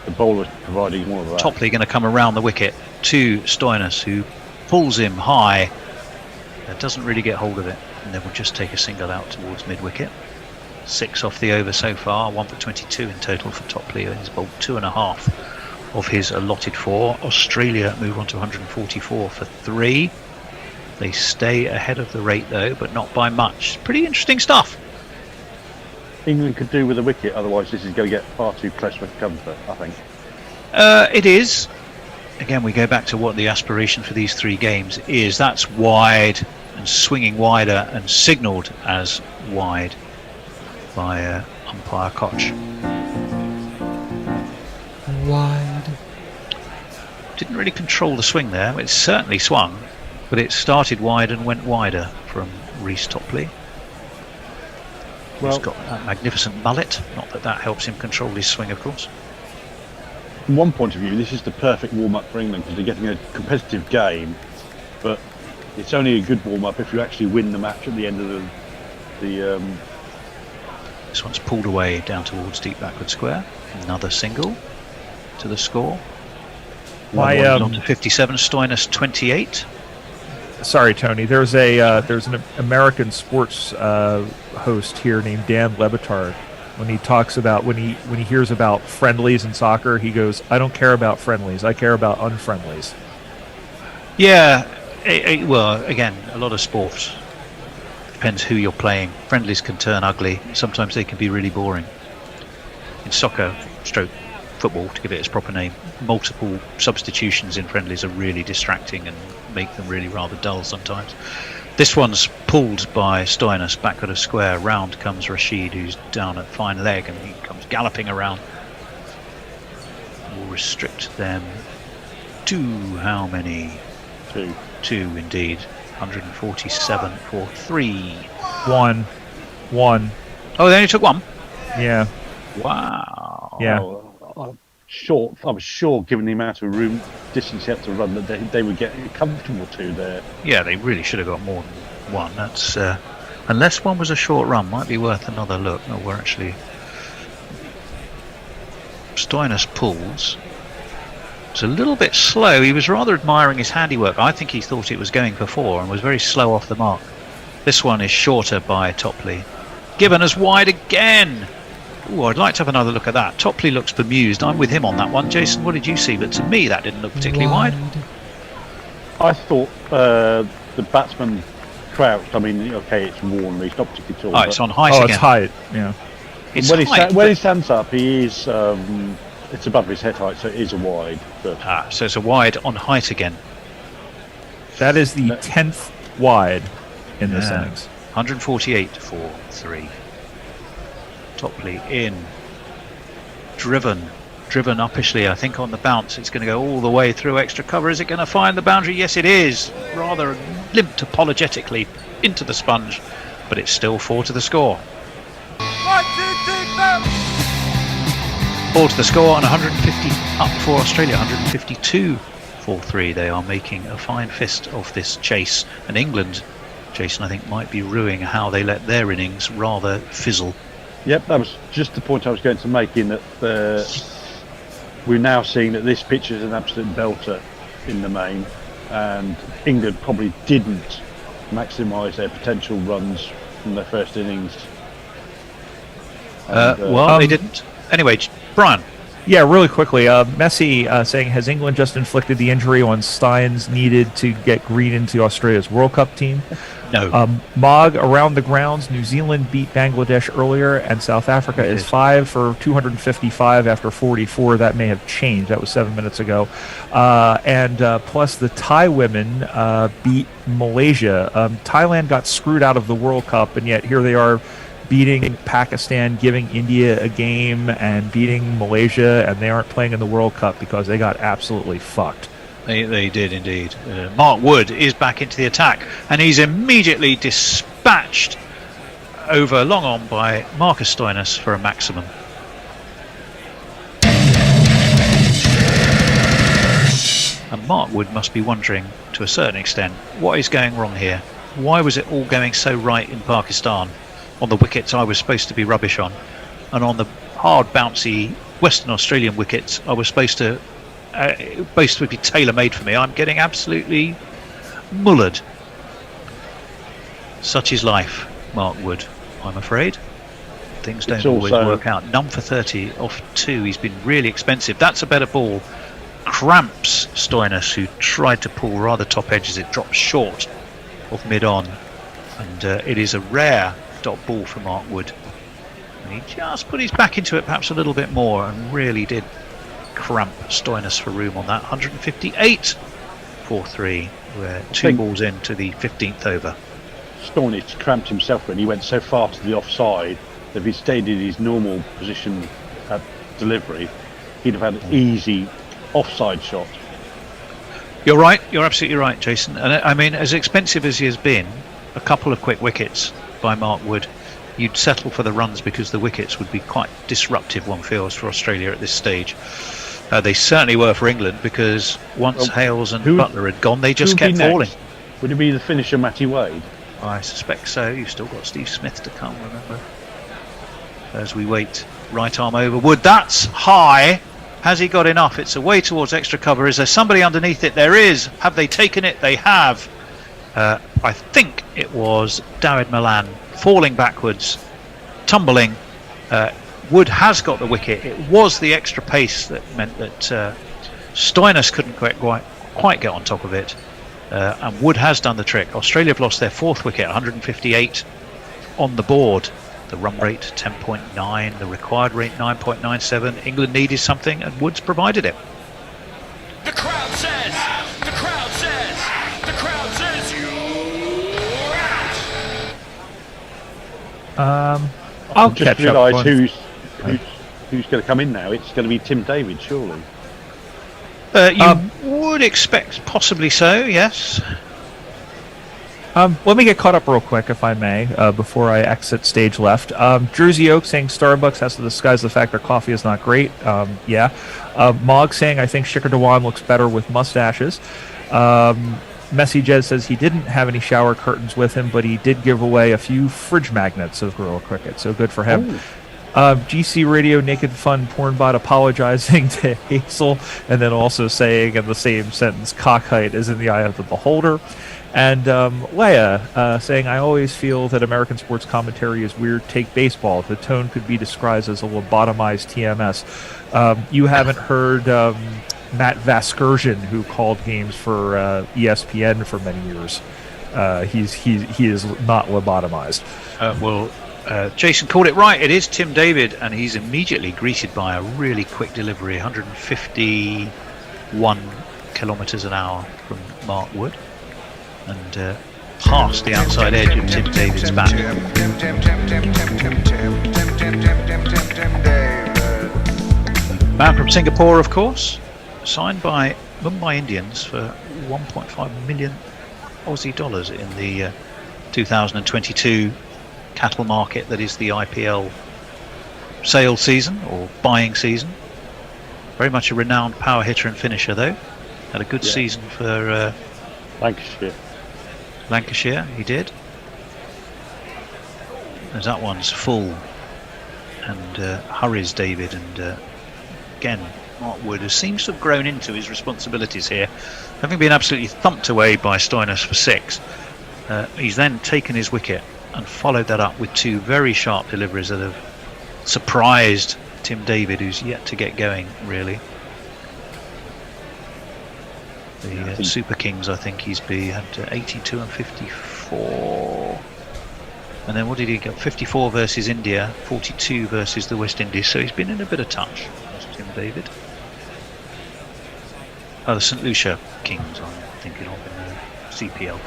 the bowler's providing more of that. Topley going to come around the wicket to Stoinis, who pulls him high and doesn't really get hold of it, and then will just take a single out towards mid-wicket. 6 off the over so far, 1 for 22 in total for Topley, and he's bowled 2.5 of his allotted 4. Australia move on to 144 for 3. They stay ahead of the rate though, but not by much. Pretty interesting stuff. England could do with a wicket, otherwise this is going to get far too close for comfort, I think. It is. Again, we go back to what the aspiration for these 3 games is. That's wide and swinging wider and signalled as wide by umpire Koch. Wide. Didn't really control the swing there. It certainly swung, but it started wide and went wider from Reece Topley. He's got that magnificent mullet. Not that that helps him control his swing, of course. From one point of view, this is the perfect warm-up for England because they're getting a competitive game, but it's only a good warm-up if you actually win the match at the end of the This one's pulled away down towards deep backward square. Another single to the score. On to 57, Stoinis 28. Sorry, Tony. There's an American sports host here named Dan Lebitard. When he talks about when he hears about friendlies in soccer, he goes, "I don't care about friendlies. I care about unfriendlies." Yeah. Well, again, a lot of sports depends who you're playing. Friendlies can turn ugly. Sometimes they can be really boring. In soccer, stroke football, to give it its proper name, multiple substitutions in friendlies are really distracting and make them really rather dull sometimes. This one's pulled by Stoinis back at a square. Round comes Rashid, who's down at fine leg, and he comes galloping around. We'll restrict them to how many? Two indeed. 147 for 3. One. Oh, they only took one? Yeah. Wow. Yeah. I was sure, given the amount of room distance he had to run, that they would get comfortable to there. Yeah, they really should have got more than one. That's unless one was a short run, might be worth another look. No, we're actually Stoinis pulls. It's a little bit slow. He was rather admiring his handiwork. I think he thought it was going for 4 and was very slow off the mark. This one is shorter by Topley. Given as wide again. Ooh, I'd like to have another look at that. Topley looks bemused. I'm with him on that one. Jason, what did you see? But to me, that didn't look particularly wide. I thought the batsman crouched. I mean, okay, it's worn. He's not particularly tall. Oh, it's on height again. It's height. Yeah. It's when height, when he stands up, he is. It's above his head height, so it is a wide. But so it's a wide on height again. That is the 10th wide in this innings. 148 for 3. Topley in. Driven uppishly, I think, on the bounce. It's going to go all the way through extra cover. Is it going to find the boundary? Yes, it is. Rather limped apologetically into the sponge, but it's still 4 to the score. 4 to the score, and 150 up for Australia. 152 for 3. They are making a fine fist of this chase, and England, Jason, I think, might be ruining how they let their innings rather fizzle. Yep, that was just the point I was going to make, in that we're now seeing that this pitch is an absolute belter in the main, and England probably didn't maximise their potential runs from their first innings. Well, they didn't. Anyway, Brian. Yeah, really quickly. Messi saying, has England just inflicted the injury on Steins needed to get Green into Australia's World Cup team? No. Mog around the grounds. New Zealand beat Bangladesh earlier, and South Africa is 5 for 255 after 44. That may have changed. That was 7 minutes ago. And plus, the Thai women beat Malaysia. Thailand got screwed out of the World Cup, and yet here they are, beating Pakistan, giving India a game, and beating Malaysia, and they aren't playing in the World Cup because they got absolutely fucked. They did indeed. Mark Wood is back into the attack, and he's immediately dispatched over long on by Marcus Stoinis for a maximum. And Mark Wood must be wondering, to a certain extent, what is going wrong here? Why was it all going so right in Pakistan? On the wickets I was supposed to be rubbish on, and on the hard bouncy Western Australian wickets I was supposed to be tailor-made for me. I'm getting absolutely mullered. Such is life, Mark Wood, I'm afraid. Things don't always work out. None for 30 off 2. He's been really expensive. That's a better ball. Cramps Stoinis, who tried to pull rather top edge as it dropped short of mid-on, and it is a rare dot ball for Mark Wood, and he just put his back into it perhaps a little bit more and really did cramp Stoinis for room on that. 158 for 3. We're 2 balls into the 15th over. Stoinich cramped himself when he went so far to the offside that if he stayed in his normal position at delivery, he'd have had an easy offside shot. You're right. You're absolutely right, Jason. And I mean, as expensive as he has been, a couple of quick wickets by Mark Wood, you'd settle for the runs because the wickets would be quite disruptive, one feels, for Australia at this stage. They certainly were for England because once Hales and Butler had gone, they just kept falling. Would it be the finisher, Matty Wade? I suspect so. You've still got Steve Smith to come, remember. As we wait, right arm over Wood. That's high. Has he got enough? It's away towards extra cover. Is there somebody underneath it? There is. Have they taken it? They have. I think it was Dawid Malan falling backwards, tumbling. Wood has got the wicket. It was the extra pace that meant that Stoinis couldn't quite get on top of it. And Wood has done the trick. Australia have lost their 4th wicket, 158 on the board. The run rate 10.9, the required rate 9.97. England needed something, and Woods provided it. The crowd says, the crowd says, the crowd says you're out. I'll just catch realise up. who's going to come in now. It's going to be Tim David, surely. You would expect possibly so, yes. Let me get caught up real quick, if I may, before I exit stage left. Jersey Oak saying Starbucks has to disguise the fact their coffee is not great. Yeah. Mog saying I think Shikhar Dhawan looks better with mustaches. Messi Jez says he didn't have any shower curtains with him, but he did give away a few fridge magnets of Gorilla Cricket, so good for him. GC Radio Naked Fun Pornbot apologizing to Hazel, and then also saying in the same sentence, cock height is in the eye of the beholder. And Leia saying, I always feel that American sports commentary is weird. Take baseball. The tone could be described as a lobotomized TMS. You haven't heard Matt Vasgersian, who called games for ESPN for many years. He is not lobotomized. Jason called it right. It is Tim David, and he's immediately greeted by a really quick delivery, 151 kilometres an hour from Mark Wood, and past the outside edge of Tim David's bat. Man from Singapore, of course, signed by Mumbai Indians for 1.5 million Aussie dollars in the 2022 cattle market that is the IPL sale season or buying season. Very much a renowned power hitter and finisher, though. Had a good season for Lancashire, he did. As that one's full and hurries David, and again Mark Wood seems to have grown into his responsibilities here, having been absolutely thumped away by Stoinis for 6. He's then taken his wicket and followed that up with 2 very sharp deliveries that have surprised Tim David, who's yet to get going, really. The Super Kings, I think he's had 82 and 54. And then what did he get? 54 versus India, 42 versus the West Indies. So he's been in a bit of touch, Tim David. The St. Lucia Kings, I'm thinking of in the CPL.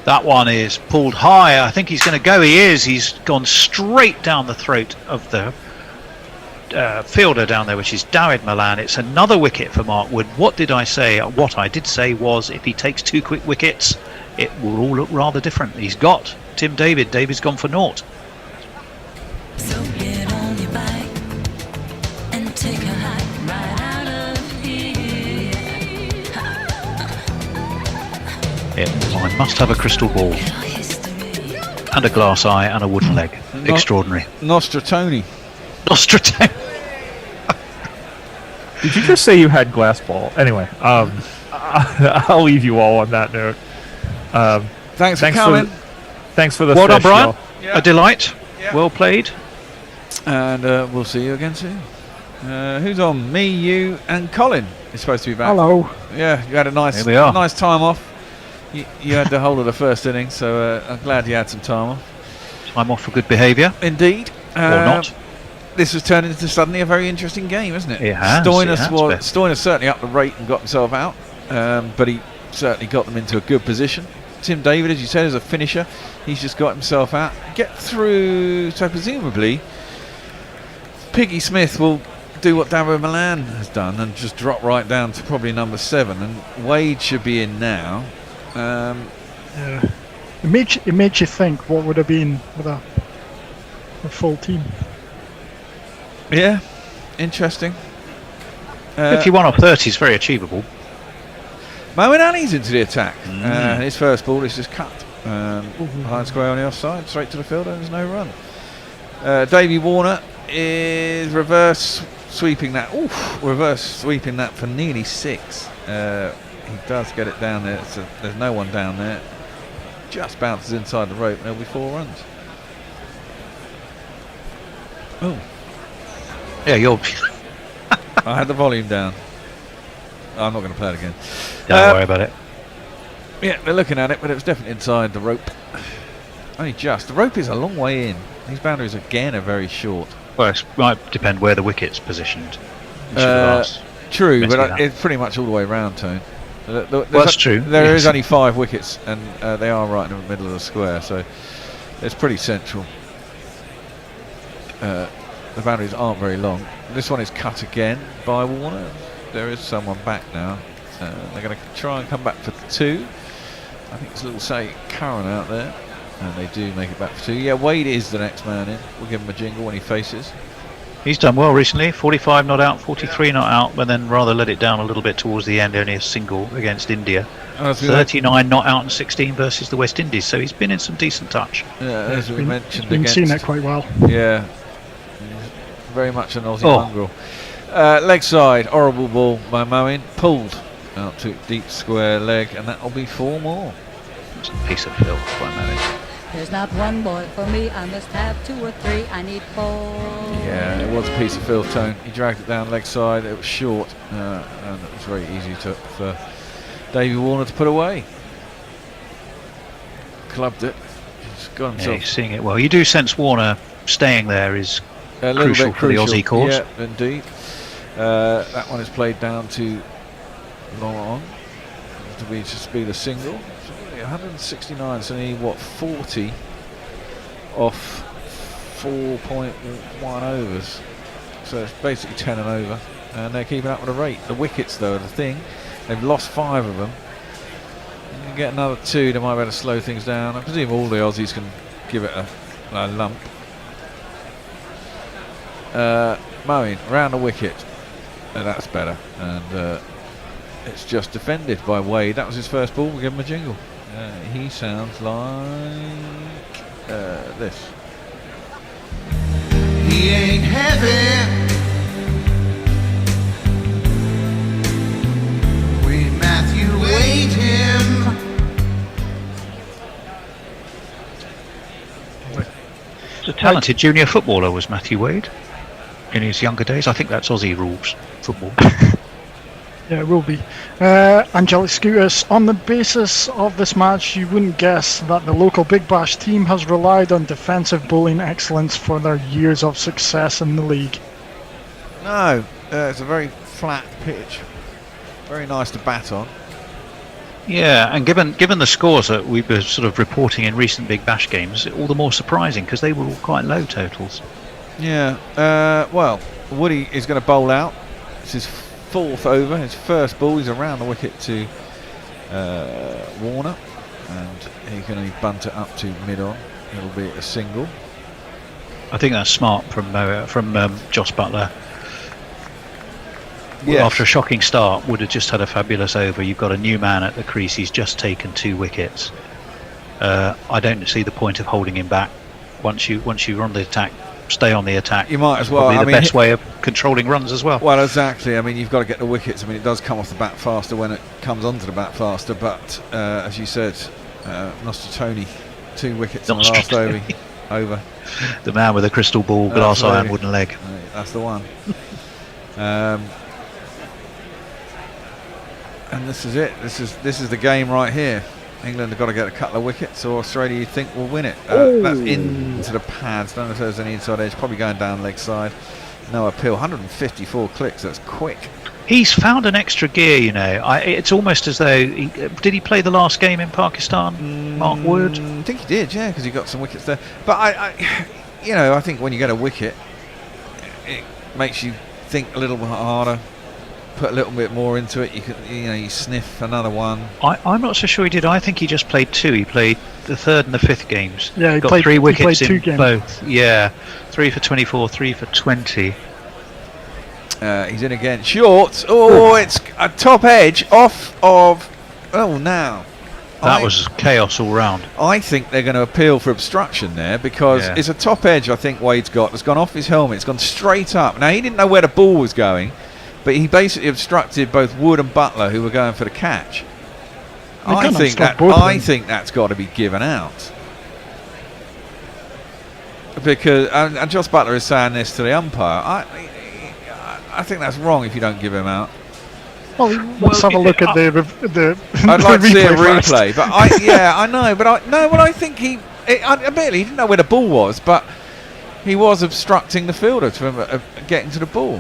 That one is pulled high. I think he's going to go. He is. He's gone straight down the throat of the fielder down there, which is Dawid Malan. It's another wicket for Mark Wood. What did I say? What I did say was if he takes 2 quick wickets, it will all look rather different. He's got Tim David. David's gone for naught. So get on your bike and take a hike right out of here. I must have a crystal ball and a glass eye and a wooden leg. Extraordinary. Nostratoni. Did you just say you had glass ball? Anyway, I'll leave you all on that note. Thanks for coming. Thanks for the well done, Brian. Yeah. A delight. Yeah. Well played. And we'll see you again soon. Who's on? Me, you, and Colin is supposed to be back. Hello. Yeah, you had a nice time off. You had the whole of the first innings, so I'm glad you had some time off. Time off for good behaviour. Indeed. Or not. This has turned into suddenly a very interesting game, isn't it? It has. Stoinis certainly upped the rate and got himself out, but he certainly got them into a good position. Tim David, as you said, is a finisher. He's just got himself out. Get through, so presumably Piggy Smith will do what Darren Milan has done and just drop right down to probably number 7, and Wade should be in now. Yeah. It made you think what would have been with a full team. Yeah, interesting. 51 off 30 is very achievable. Moeen Ali's into the attack. His first ball is just cut. Behind square on the offside, straight to the field, and there's no run. Davey Warner is reverse sweeping that. Reverse sweeping that for nearly 6. He does get it down there. So there's no one down there. Just bounces inside the rope, and there'll be 4 runs. Oh. Yeah, you're. I had the volume down. I'm not going to play it again. Don't worry about it. Yeah, they're looking at it, but it was definitely inside the rope. Only just. The rope is a long way in. These boundaries again are very short. Well, it might depend where the wicket's positioned. True, but it's pretty much all the way around, Tone. That's true. There is only 5 wickets, and they are right in the middle of the square, so it's pretty central. The boundaries aren't very long. This one is cut again by Warner. There is someone back now. They're going to try and come back for 2. I think it's a little say Curran out there, and they do make it back for 2. Yeah, Wade is the next man in. We'll give him a jingle when he faces. He's done well recently. 45 not out, 43 not out, but then rather let it down a little bit towards the end. Only a single against India. 39 not out and 16 versus the West Indies. So he's been in some decent touch. Yeah, as we mentioned, he's been seeing that quite well. Yeah, very much an Aussie mongrel. Leg side, horrible ball by Moeen, pulled out to deep square leg, and that'll be 4 more. It's a piece of filth by Moeen. There's not one boy for me, I must have 2 or 3, I need 4. Yeah, it was a piece of filth, Tone. He dragged it down leg side, it was short, and it was very easy for Davey Warner to put away. Clubbed it. He's got himself. Yeah, he's seeing it well. You do sense Warner staying there is a little crucial bit for the Aussie cause. Yeah, indeed. That one is played down to long to be just be the single. 169, so they need what, 40 off 4.1 overs. So it's basically 10 and over, and they're keeping up with the rate. The wickets, though, are the thing. They've lost 5 of them. You get another 2, they might be able to slow things down. I presume all the Aussies can give it a lump. Moeen around the wicket. That's better, and it's just defended by Wade. That was his first ball. We'll give him a jingle. He sounds like this. He ain't heavy. We Matthew Wade him. A talented junior footballer was Matthew Wade in his younger days. I think that's Aussie rules football. Yeah, it will be. Angelic Scooters, on the basis of this match, you wouldn't guess that the local Big Bash team has relied on defensive bowling excellence for their years of success in the league. No, it's a very flat pitch. Very nice to bat on. Yeah, and given the scores that we were sort of reporting in recent Big Bash games, all the more surprising because they were all quite low totals. Yeah, well, Woody is going to bowl out. This is 4th over, his first ball. He's around the wicket to Warner, and he can only bunt it up to mid-on. It'll be a single. I think that's smart from Joss Butler. Yes. After a shocking start, would have just had a fabulous over. You've got a new man at the crease. He's just taken 2 wickets. I don't see the point of holding him back. Once you're on the attack, stay on the attack. You might as well. Probably the best way of controlling runs as well. Well, exactly. I mean, you've got to get the wickets. I mean, it does come off the bat faster when it comes onto the bat faster. But as you said, Nostratoni, 2 wickets in the last over. The man with a crystal ball, glass iron, wooden leg. That's the one. And this is it. This is the game right here. England have got to get a couple of wickets, or Australia, you think, will win it. That's into the pads. Don't know if there's any inside edge. Probably going down leg side. No appeal. 154 clicks. That's quick. He's found an extra gear, you know. It's almost as though did he play the last game in Pakistan, Mark Wood? I think he did, yeah, because he got some wickets there. But I think when you get a wicket, it makes you think a little bit harder, put a little bit more into it. You sniff another one. I'm not so sure he did. I think he just played 2. He played the 3rd and the 5th games. Yeah, he got played 3 wickets he played 2 in games. both. Yeah, 3 for 24, 3 for 20. He's in again. Short. Oh, it's a top edge off of. Oh, now. That was chaos all round. I think they're going to appeal for obstruction there because it's a top edge. I think Wade's got. It's gone off his helmet. It's gone straight up. Now he didn't know where the ball was going, but he basically obstructed both Wood and Butler, who were going for the catch. I think that's got to be given out. Because and Josh Butler is saying this to the umpire. I think that's wrong if you don't give him out. Well, let's have a look at the I'd like to see a first. replay, but I know, but I think admittedly he didn't know where the ball was, but he was obstructing the fielder from getting to the ball.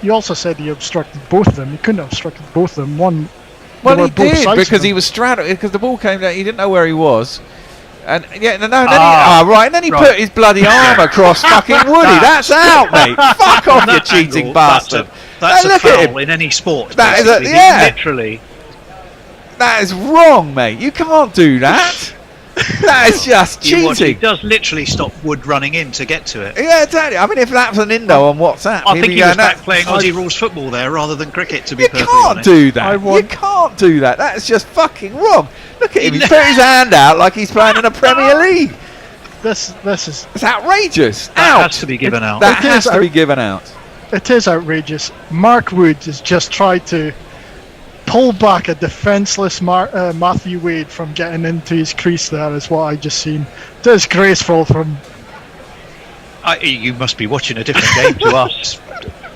You also said he obstructed both of them. He couldn't have obstructed both of them. Well, he did because he was straddled because the ball came down. He didn't know where he was. And then he put his bloody arm across fucking Woody. That's out, mate. Fuck off, you cheating bastard. That's a foul in any sport. That is literally. That is wrong, mate. You can't do that. That is just cheating. He does literally stop Wood running in to get to it. Yeah, exactly. I mean, if that was an Indo on WhatsApp, I think he was back playing Aussie rules football there rather than cricket. To be perfectly honest, do that. You can't do that. That is just fucking wrong. Look at him. He's put his hand out like he's playing in a Premier League. This is. It's outrageous. That has to be given out. That has to be given out. It is outrageous. Mark Wood has just tried to pull back a defenceless Matthew Wade from getting into his crease. There is what I just seen. Disgraceful from. You must be watching a different game to us.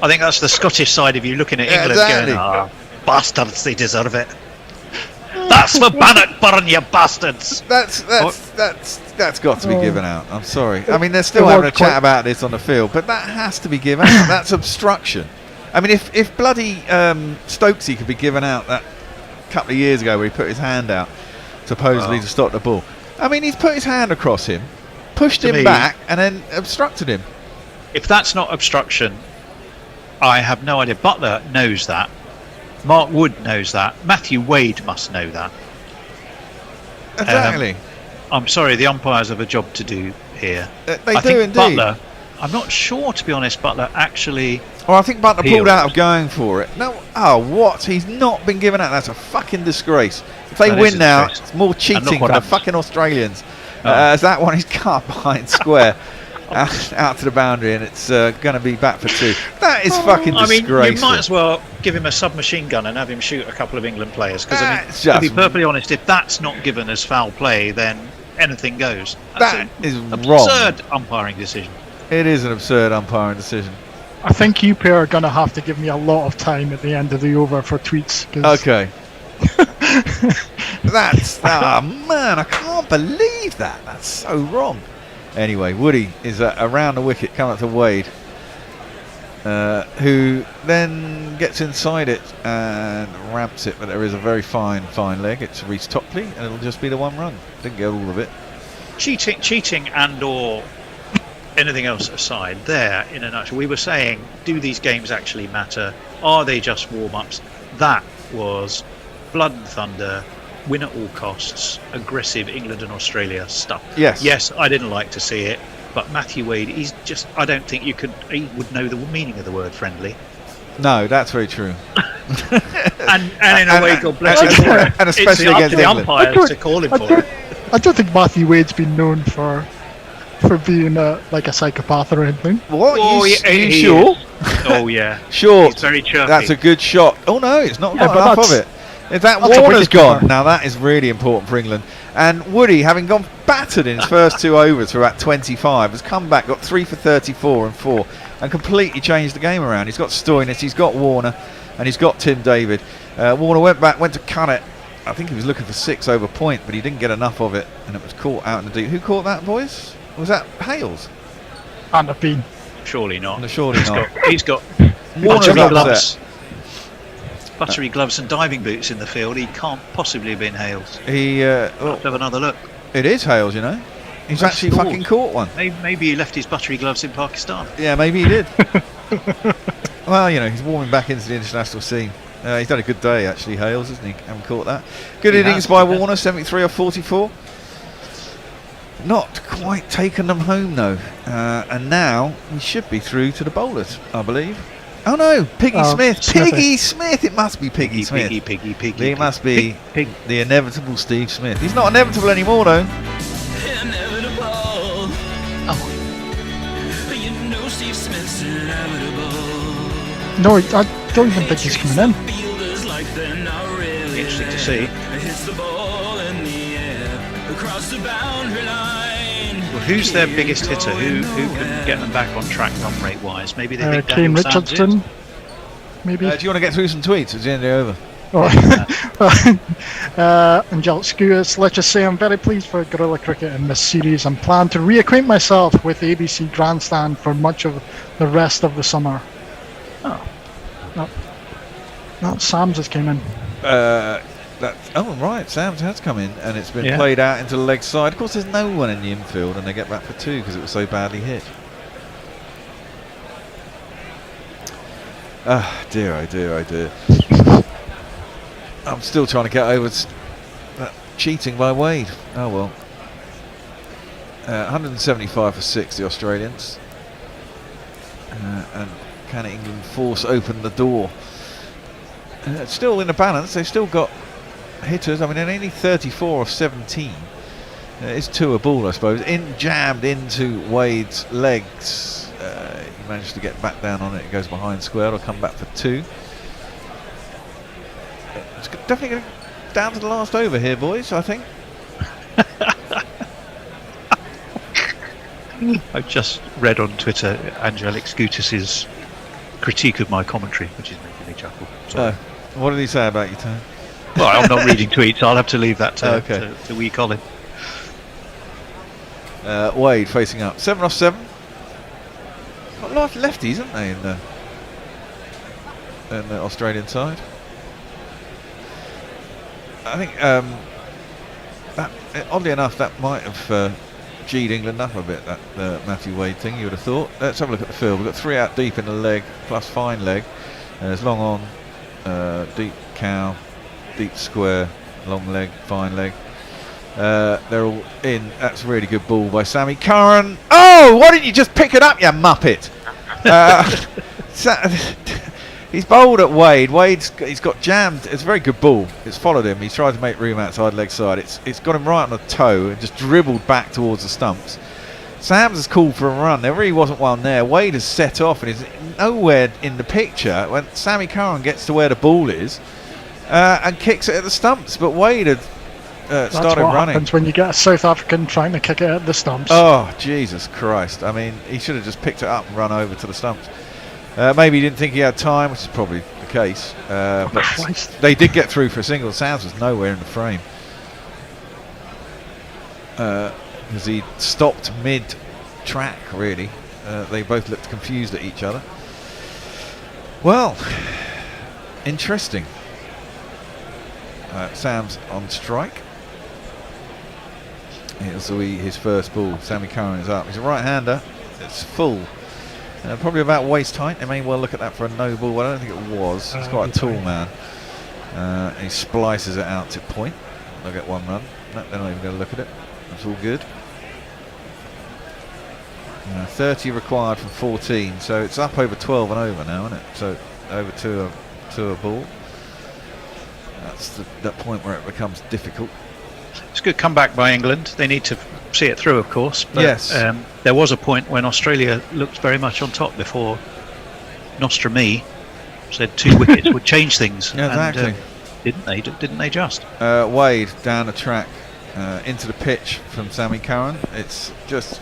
I think that's the Scottish side of you looking at England going, bastards, they deserve it. That's for Bannockburn, you bastards. That's got to be given out. I'm sorry. I mean, they're still having a chat about this on the field, but that has to be given out. That's obstruction. I mean, if bloody Stokesy could be given out that couple of years ago where he put his hand out supposedly to stop the ball. I mean, he's put his hand across him, pushed him back, and then obstructed him. If that's not obstruction, I have no idea. Butler knows that. Mark Wood knows that. Matthew Wade must know that. Exactly. I'm sorry, the umpires have a job to do here. I think indeed. Butler, I'm not sure, to be honest, Butler actually... I think Butler pulled out of going for it. No, what? He's not been given out. That's a fucking disgrace. If they win now, it's more cheating for the fucking Australians. As that one is cut behind square. Out to the boundary, and it's going to be back for 2. That is fucking disgraceful. I mean, you might as well give him a submachine gun and have him shoot a couple of England players. Because to be perfectly honest, if that's not given as foul play, then anything goes. That is wrong. Absurd umpiring decision. It is an absurd umpiring decision. I think you pair are going to have to give me a lot of time at the end of the over for tweets. Okay. That's man, I can't believe that. That's so wrong. Anyway, Woody is around the wicket, coming up to Wade, who then gets inside it and ramps it, but there is a very fine leg. It's Reece Topley, and it'll just be the 1 run. Didn't get all of it. Cheating and or anything else aside, there, in a nutshell, we were saying, do these games actually matter? Are they just warm-ups? That was blood and thunder, win at all costs, aggressive England and Australia stuff. Yes, I didn't like to see it, but Matthew Wade, he's just, I don't think he would know the meaning of the word friendly. No, that's very true. and in a way, God bless him for it. And especially against the umpires to call him for it. I don't think Matthew Wade's been known for being like a psychopath or anything. What? Are you sure? Oh yeah. Short. He's very chirpy. That's a good shot. Oh no, it's not got enough of it. If that Warner's gone, now that is really important for England. And Woody, having gone battered in his first 2 overs for about 25, has come back, got 3 for 34 and 4, and completely changed the game around. He's got Stoinis, he's got Warner, and he's got Tim David. Warner went to cut it. I think he was looking for 6 over point, but he didn't get enough of it, and it was caught out in the deep. Who caught that, boys? Was that Hales? And have been. Surely not. No, surely not. He's got Warner's upset. buttery gloves and diving boots in the field, he can't possibly have been Hales. He Let's have another look. It is Hales, you know. He's actually fucking caught one. Maybe he left his buttery gloves in Pakistan. Yeah, maybe he did. Well, you know, he's warming back into the international scene. He's done a good day, actually, Hales, hasn't he? Haven't caught that. Good innings by Warner, 73 off 44. Not quite taken them home, though. And now we should be through to the bowlers, I believe. Oh, no, Piggy Smith. Piggy Smith. It must be Piggy Smith. Piggy. It must be the inevitable Steve Smith. He's not inevitable anymore, though. No, I don't even think he's coming in. Interesting to see. Well, who's their biggest hitter? Who can get them back on track run rate wise? Maybe they think Kane Daniel Sands Richardson. is? Maybe. Do you want to get through some tweets? It's the end over. Angelic Skewis, let's just say I'm very pleased for Gorilla Cricket in this series and plan to reacquaint myself with the ABC Grandstand for much of the rest of the summer. No, Sam's has came in. Right, Sam's has come in and it's been played out into the leg side. Of course, there's no one in the infield and they get back for 2 because it was so badly hit. Oh dear. I'm still trying to get over that cheating by Wade. Oh well. 175 for 6, the Australians. And can England force open the door? Still in the balance. They've still got hitters. I mean, they're only 34 of 17. It's 2 a ball, I suppose. Jammed into Wade's legs. He managed to get back down on it. It goes behind square. It'll come back for 2. It's definitely going down to the last over here, boys, I think. I've just read on Twitter Angelic Scootus's critique of my commentary, which is making me chuckle. What did he say about you, Tone? Well, I'm not reading tweets. I'll have to leave that to wee Colin. Wade facing up. 7 off 7. Got a lot of lefties, haven't they, in the Australian side? I think that oddly enough that might have G'd England up a bit, that Matthew Wade thing, you would have thought. Let's have a look at the field. We've got 3 out deep in the leg, plus fine leg. There's long on, deep cow, deep square, long leg, fine leg. They're all in. That's a really good ball by Sammy Curran. Oh, why didn't you just pick it up, you muppet? He's bowled at Wade. He's got jammed. It's a very good ball. It's followed him. He's tried to make room outside leg side. It's got him right on the toe and just dribbled back towards the stumps. Sam's has called for a run. There really wasn't one there. Wade has set off and is nowhere in the picture when Sammy Curran gets to where the ball is and kicks it at the stumps. But Wade had That's started what running. happens when you get a South African trying to kick it at the stumps. Oh, Jesus Christ. I mean, he should have just picked it up and run over to the stumps. Maybe he didn't think he had time, which is probably the case. But they did get through for a single. Sands was nowhere in the frame. Because he stopped mid-track, really. They both looked confused at each other. Well, interesting. Sam's on strike. Here's his first ball. Sammy Curran is up. He's a right-hander. It's full. Probably about waist height. They may well look at that for a no ball. Well, I don't think it was. He's quite a tall man. He splices it out to point. They'll get 1 run. No, they're not even going to look at it. That's all good. 30 required from 14, so it's up over 12 and over now, isn't it? So over to a ball. That's that point where it becomes difficult. It's a good comeback by England. They need to see it through, of course. But, yes. There was a point when Australia looked very much on top before Nostrami said 2 wickets would change things. Yeah, exactly. Didn't they just? Wade down the track into the pitch from Sammy Curran. It's just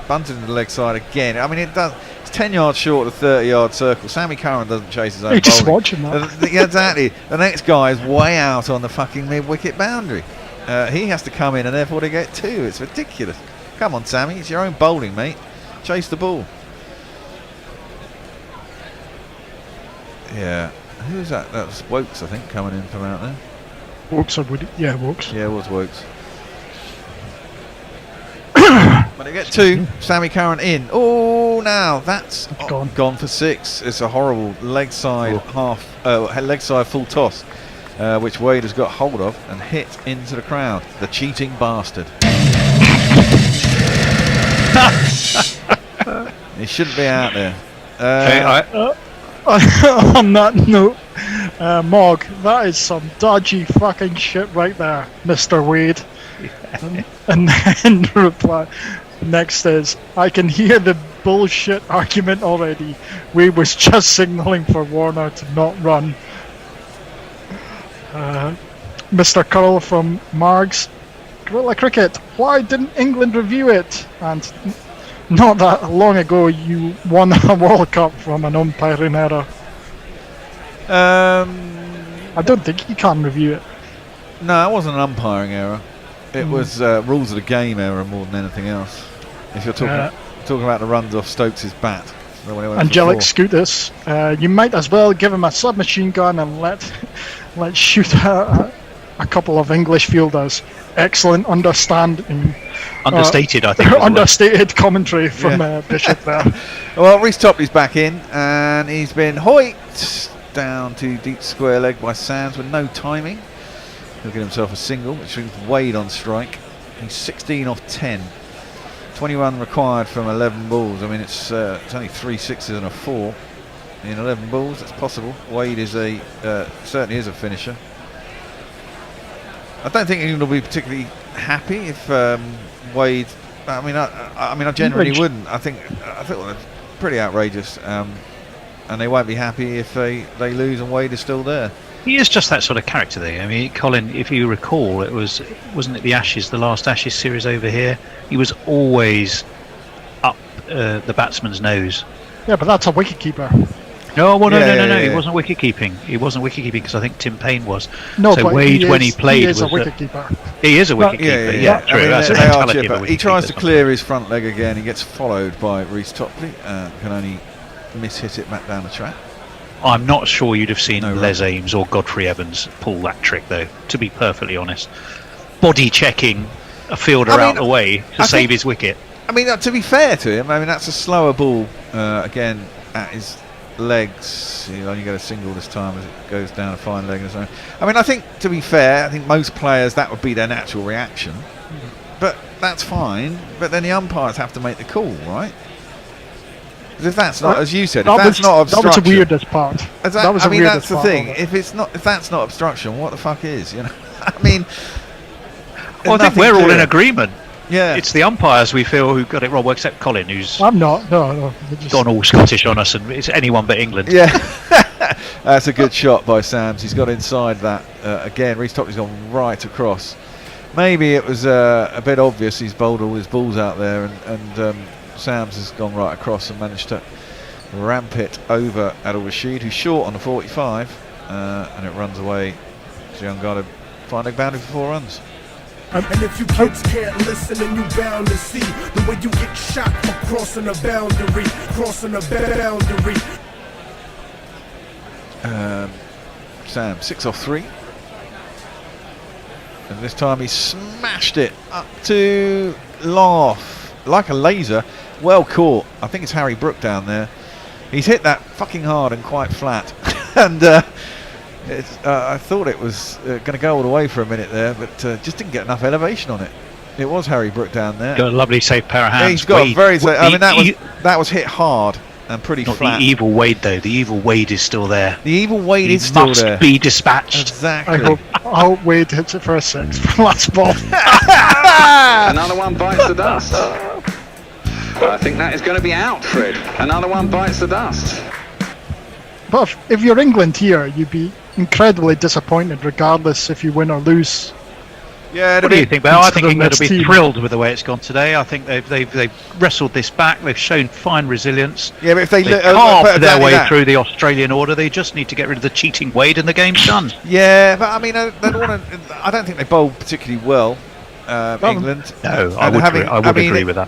bunted into the leg side again. I mean, it's 10 yards short of the 30-yard circle. Sammy Curran doesn't chase his own bowling. Just watching that. Yeah, exactly. The next guy is way out on the fucking mid-wicket boundary. He has to come in and therefore they get 2. It's ridiculous. Come on, Sammy. It's your own bowling, mate. Chase the ball. Yeah. Who was that? That was Wokes, I think, coming in from out there. Wokes or Woody? Yeah, Wokes. Yeah, it was Wokes. But they get 2. Sammy Curran in. Oh, now that's gone for 6. It's a horrible leg side leg side full toss, which Wade has got hold of and hit into the crowd. The cheating bastard. He shouldn't be out there. On that note, Mog, that is some dodgy fucking shit right there, Mr. Wade. And then reply. Next is, I can hear the bullshit argument already. Wade was just signalling for Warner to not run. Mr. Curl from Margs, Gorilla Cricket, why didn't England review it? And not that long ago you won a World Cup from an umpiring error. I don't think you can review it. No, it wasn't an umpiring error. It was rules of the game error more than anything else. If you're talking about the runs off Stokes' bat. Angelic Scooters, you might as well give him a submachine gun and let's shoot a couple of English fielders. Excellent understanding. Understated, I think. Understated commentary from Bishop there. Well, Reece Topley's back in, and he's been hoiked down to deep square leg by Sands with no timing. He'll get himself a single, which brings Wade on strike. He's 16 off 10. 21 required from 11 balls. I mean, it's only 3 sixes and a 4 in 11 balls. That's possible. Wade is certainly is a finisher. I don't think England will be particularly happy if Wade. I mean, I generally wouldn't. I think it's pretty outrageous, and they won't be happy if they lose and Wade is still there. He is just that sort of character there. I mean, Colin, if you recall, wasn't it the Ashes, the last Ashes series over here? He was always up the batsman's nose. Yeah, but that's a wicketkeeper. No, he wasn't wicket keeping. He wasn't wicket keeping because I think Tim Payne was. No, so but Wade, when he played, he is a wicket keeper. He is a wicket keeper. Yeah, true. I mean, That's they are mentality of a he tries to wicket-keeper. clear his front leg again. He gets followed by Reece Topley. Can only miss-hit it back down the track. I'm not sure you'd have seen Les Ames or Godfrey Evans pull that trick, though, to be perfectly honest. Body checking a fielder out the way to save his wicket. I mean, to be fair to him, I mean, that's a slower ball, again, at his legs. You only get a single this time as it goes down a fine leg. I mean, I think, to be fair, I think most players, that would be their natural reaction. But that's fine. But then the umpires have to make the call, right? If that's not, as you said, if that's not obstruction, that was the weirdest part. I mean, that's the thing. If that's not obstruction, what the fuck is? You know, I mean, well, I think we're all in agreement. Yeah, it's the umpires we feel who got it wrong, except Colin, who's I'm not. No, gone all Scottish on us, and it's anyone but England. Yeah, that's a good shot by Sams. He's got inside that again. Reece Topley's gone right across. Maybe it was a bit obvious. He's bowled all his balls out there, and Sams has gone right across and managed to ramp it over Adil Rashid, who's short on the 45, and it runs away to the unguarded fine leg boundary for 4 runs. And if you kids can't listen, then you bound to see the way you get shot for crossing a boundary, Sam, 6 off 3. And this time he smashed it up to long off, like a laser. Well caught. I think it's Harry Brook down there. He's hit that fucking hard and quite flat. And I thought it was going to go all the way for a minute there, but just didn't get enough elevation on it. It was Harry Brook down there. Got a lovely safe pair of hands. Yeah, he's got a very safe. I mean, that was hit hard and pretty flat. The evil Wade, though. The evil Wade is still there. The evil Wade is still there. Must be dispatched. Exactly. I hope Wade hits it for a 6 for the last ball. Another one bites the dust. I think that is going to be out, Fred. Another one bites the dust. But if you're England here, you'd be incredibly disappointed regardless if you win or lose. Yeah, what do you think, Bell? I think England will be thrilled with the way it's gone today. I think they've wrestled this back. They've shown fine resilience. Yeah, but if they carved their way through the Australian order, they just need to get rid of the cheating Wade, and the game's done. Yeah, but I mean, I don't think they bowled particularly well. England. No, I would agree with that.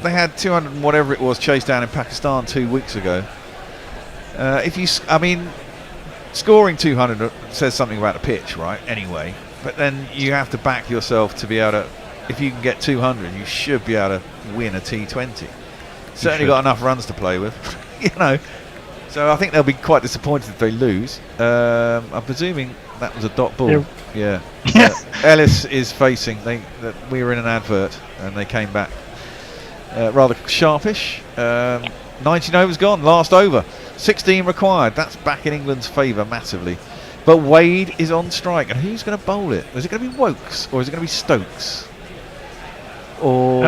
They had 200 and whatever it was chased down in Pakistan 2 weeks ago. I mean, scoring 200 says something about the pitch, right? Anyway, but then you have to back yourself to be able to. If you can get 200, you should be able to win a T20. Certainly got enough runs to play with, you know. So I think they'll be quite disappointed if they lose. I'm presuming that was a dot ball. Yeah. Ellis is facing. We were in an advert and they came back rather sharpish. 19 overs gone. Last over. 16 required. That's back in England's favour massively. But Wade is on strike, and who's going to bowl it? Is it going to be Wokes or is it going to be Stokes? Or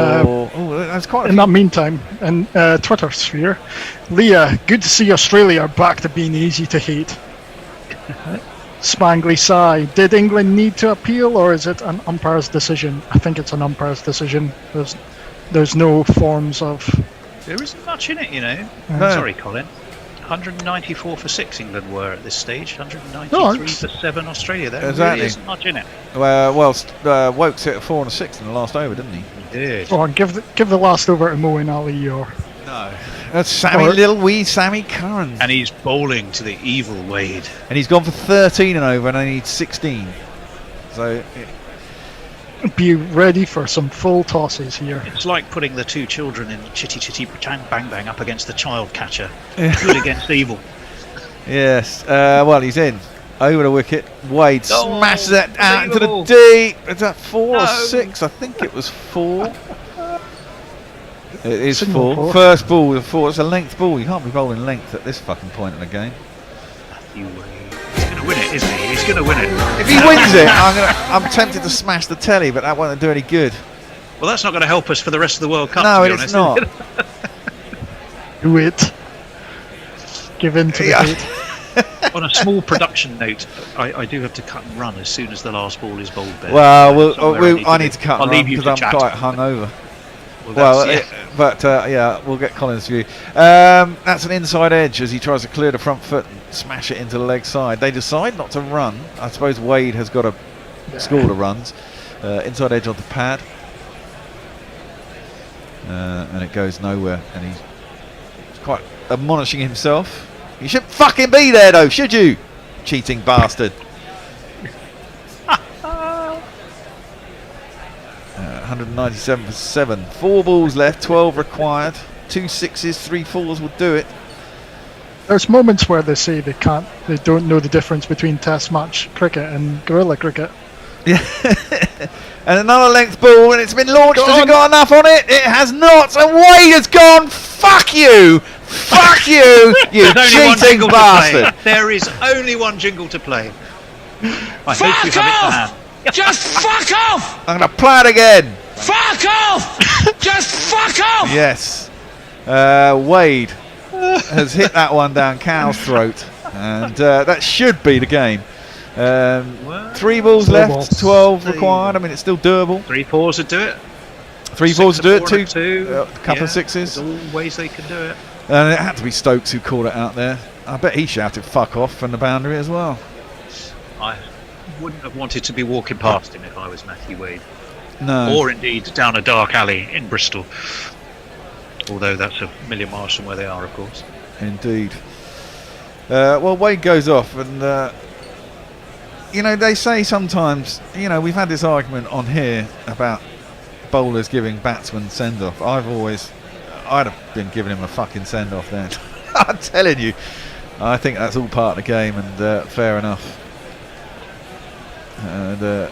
that's quite. In that meantime, in Twitter sphere, Leah, good to see Australia back to being easy to hate. Spangly sigh. Did England need to appeal, or is it an umpire's decision? I think it's an umpire's decision. There's no forms of. There isn't much in it, you know. No. Sorry, Colin. 194 for 6 England were at this stage. 193 for 7 Australia. There really isn't much in it. Well, Wokes hit a 4 and a 6 in the last over, didn't he? He did. Or give the last over to Moeen Ali or. No. That's Sammy Curran. And he's bowling to the evil Wade. And he's gone for 13 and over, and I need 16. So. Be ready for some full tosses here. It's like putting the two children in Chitty Chitty Bang Bang up against the child catcher. Good against evil. Yes. Well, he's in. Over the wicket. Wade smashes that out into the D. Is that 4 or 6? I think it was 4. It is 4. First ball with a 4. It's a length ball. You can't be bowling length at this fucking point in the game. Matthew Wade. He's going to win it, isn't he? He's going to win it. If he wins it, I'm tempted to smash the telly, but that won't do any good. Well, that's not going to help us for the rest of the World Cup. No, to be it's honest. not. Do it. Give in to the hate. On a small production note, I do have to cut and run as soon as the last ball is bowled there. Well, I need to cut and run because I'm quite hungover. We'll get Colin's view. That's an inside edge as he tries to clear the front foot and smash it into the leg side. They decide not to run. I suppose Wade has got to score the runs. Inside edge on the pad. And it goes nowhere. And he's quite admonishing himself. You shouldn't fucking be there though, should you? Cheating bastard. 197 for 7. 4 balls left, 12 required. 2 6s, 3 4s will do it. There's moments where they say they don't know the difference between test match cricket and guerrilla cricket. Yeah. And another length ball, and it's been launched. Has it got enough on it? It has not. And Wade has gone. Fuck you! Fuck you! You cheating bastard! There is only one jingle to play. I hope you have it to hand. Just fuck off! I'm going to play it again. Fuck off! Just fuck off! Yes. Wade has hit that one down Cow's throat. And that should be the game. 3 balls left, 12 required. I mean, it's still doable. 3 4s would do it. 3 4s would do it. 2, a couple of 6s. There's all ways they can do it. And it had to be Stokes who called it out there. I bet he shouted fuck off from the boundary as well. I wouldn't have wanted to be walking past him if I was Matthew Wade. No. Or indeed down a dark alley in Bristol. Although that's a million miles from where they are, of course. Indeed. Well, Wade goes off and... they say sometimes, we've had this argument on here about bowlers giving batsmen send-off. I'd have been giving him a fucking send-off then. I'm telling you. I think that's all part of the game and fair enough. And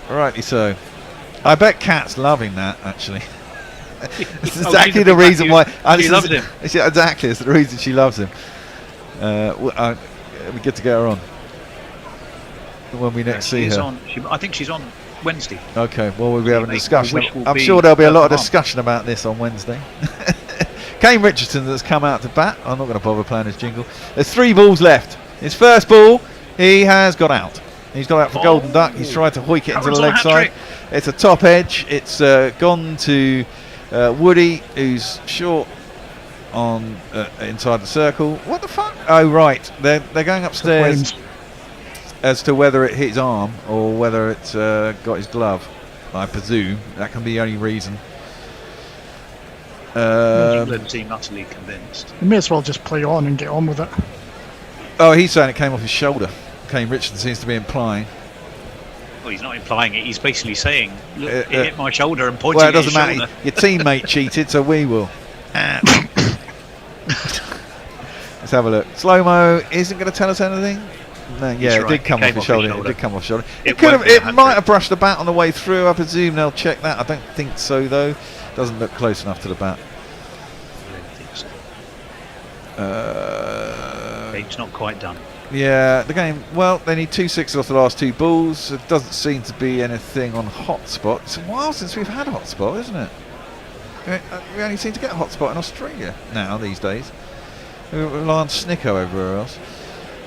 rightly so. I bet Cat's loving that, actually. It's exactly the reason why... She loves him. Exactly, it's the reason she loves him. We get to get her on when we next see her. I think she's on Wednesday. Okay, well, we'll be having a discussion. I'm sure there'll be a lot of discussion about this on Wednesday. Kane Richardson has come out to bat. I'm not going to bother playing his jingle. There's 3 balls left. His first ball, he has got out. He's got out for Golden Duck. He's tried to hoik it into the leg side. It's a top edge. It's gone to Woody, who's short on inside the circle. What the fuck? Oh, right. They're going upstairs as to whether it hit his arm or whether it's got his glove. I presume that can be the only reason. England seem utterly convinced. You may as well just play on and get on with it. Oh, he's saying it came off his shoulder. Kane Richardson seems to be implying. Well, he's not implying it. He's basically saying, look, it hit my shoulder and pointing Well, it at his doesn't matter. shoulder. Your teammate cheated, so we will. Let's have a look. Slow-mo isn't going to tell us anything. No, yeah, it did come off his shoulder. It did come off shoulder. It might have brushed the bat on the way through. I presume they'll check that. I don't think so, though. Doesn't look close enough to the bat. Game's not quite done. Yeah, the game. Well, they need 2 sixes off the last 2 balls. It doesn't seem to be anything on hotspot. It's a while since we've had hotspot, isn't it? We only seem to get hotspot in Australia now these days. We rely on Snicko everywhere else.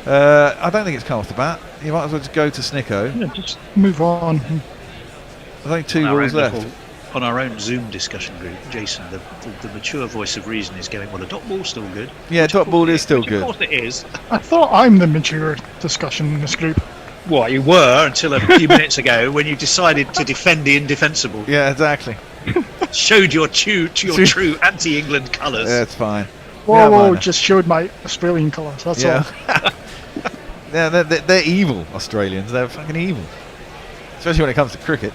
I don't think it's come off the bat. You might as well just go to Snicko. Yeah, just move on. There's only 2 balls left. On our own Zoom discussion group, Jason, the mature voice of reason is going, well, the dot ball's still good. Yeah, dot ball is still good. Of course it is. I thought I'm the mature discussion in this group. Well, you were until a few minutes ago when you decided to defend the indefensible. Yeah, exactly. Showed your true anti-England colours. Yeah, it's fine. Whoa, just showed my Australian colours, that's all. Yeah, they're evil, Australians. They're fucking evil. Especially when it comes to cricket.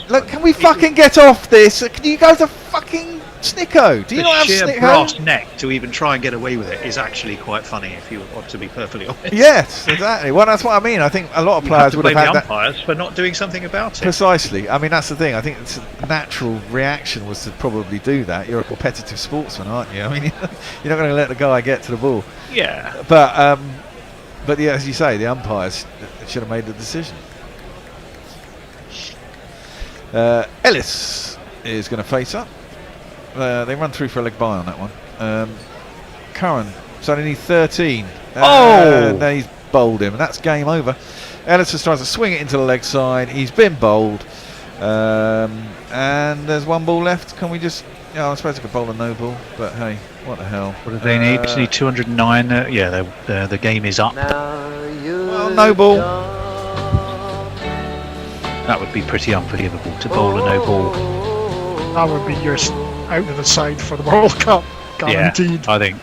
Look, can we fucking get off this? Can you go to fucking Snicko? Do you not have sheer Snicko? brass neck to even try and get away with it is actually quite funny, if you want to be perfectly honest. Yes, exactly. Well, that's what I mean. I think a lot of players would have had the that. umpires for not doing something about it. Precisely. I mean, that's the thing. I think it's a natural reaction was to probably do that. You're a competitive sportsman, aren't you? I mean, you're not going to let the guy get to the ball. Yeah. But yeah, as you say, the umpires should have made the decision. Ellis is going to face up. They run through for a leg bye on that one. Curran, so they need 13. And he's bowled him, and that's game over. Ellis just tries to swing it into the leg side. He's been bowled. And there's 1 ball left. Can we just... I suppose I could bowl a no ball, but hey, what the hell. What do they need? They need 209. Yeah, the game is up. Well, no ball. That would be pretty unbelievable to bowl a no ball. That would be your out of the side for the World Cup, guaranteed. Yeah, I think.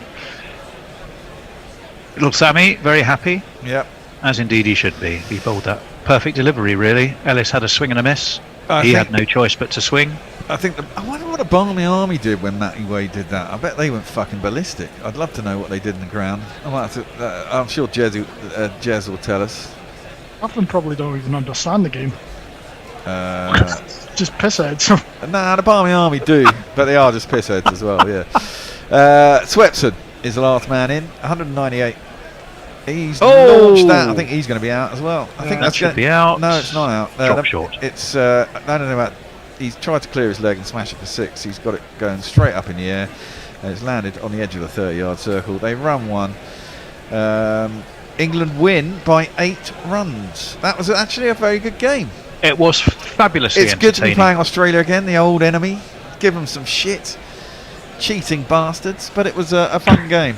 Look, Sammy, very happy. Yep. As indeed he should be. He bowled that perfect delivery, really. Ellis had a swing and a miss. He had no choice but to swing. I think I wonder what the Barmy Army did when Matty Wade did that. I bet they went fucking ballistic. I'd love to know what they did in the ground. I'm sure Jez will tell us. Half of them probably don't even understand the game. Just pissheads. Nah, the Barmy Army do, but they are just pissheads as well. Yeah. Swepson is the last man in. 198. He's launched that. I think he's going to be out as well. I think that should be out. No, it's not out. Drop short. It's I don't know about. He's tried to clear his leg and smash it for 6. He's got it going straight up in the air, and it's landed on the edge of the 30-yard circle. They run one. England win by 8 runs. That was actually a very good game. It was fabulously It's good to be playing Australia again, the old enemy. Give them some shit. Cheating bastards, but it was a fun game.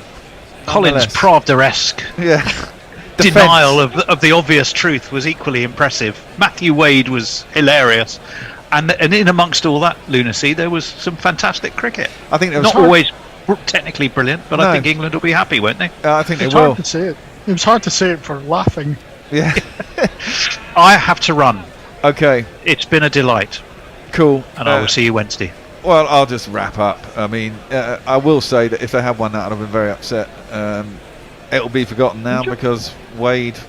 Collins Pravda-esque denial of the obvious truth was equally impressive. Matthew Wade was hilarious. And in amongst all that lunacy, there was some fantastic cricket. I think not always technically brilliant, but I think England will be happy, won't they? I think they will. Hard to say it. It was hard to say it for laughing. Yeah. I have to run. Okay. It's been a delight. Cool. And I will see you Wednesday. Well, I'll just wrap up. I mean, I will say that if they had won that, I'd have been very upset. It'll be forgotten now because Wade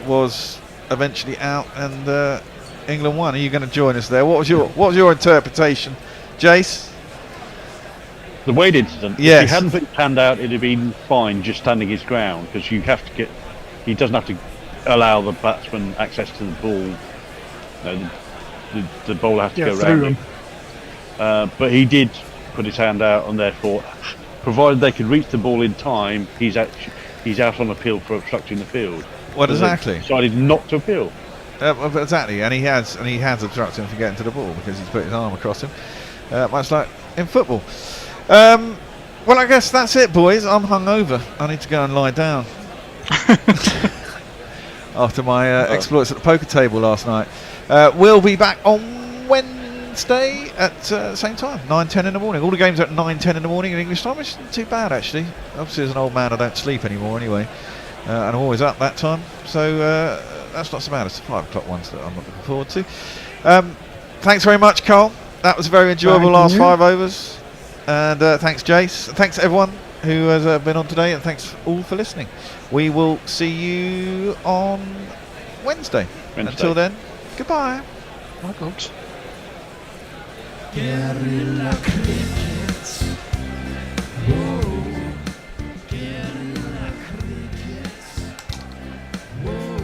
was eventually out and England won. Are you going to join us there? What was your interpretation, Jace? The Wade incident. Yes. If he hadn't put his hand out, it'd have been fine just standing his ground because you have to get. He doesn't have to allow the batsman access to the ball. No, the bowler has to go around him. But he did put his hand out, and therefore, provided they could reach the ball in time, he's out on appeal for obstructing the field. Well, exactly. He decided not to appeal. Exactly, and he has obstructed him from getting to the ball because he's put his arm across him, much like in football. Well, I guess that's it, boys. I'm hungover. I need to go and lie down after my exploits at the poker table last night. We'll be back on Wednesday at the same time, 9:10 in the morning. All the games are at 9:10 in the morning in English time, which isn't too bad actually. Obviously, as an old man, I don't sleep anymore anyway, and I'm always up that time, so that's not so bad. It's the 5 o'clock ones that I'm not looking forward to. Thanks very much, Carl. That was a very enjoyable last 5 overs, and thanks, Jace. Thanks everyone who has been on today, and thanks all for listening. We will see you on Wednesday. Until then, goodbye. My God. Guerrilla cricket. Whoa. Guerrilla cricket. Whoa.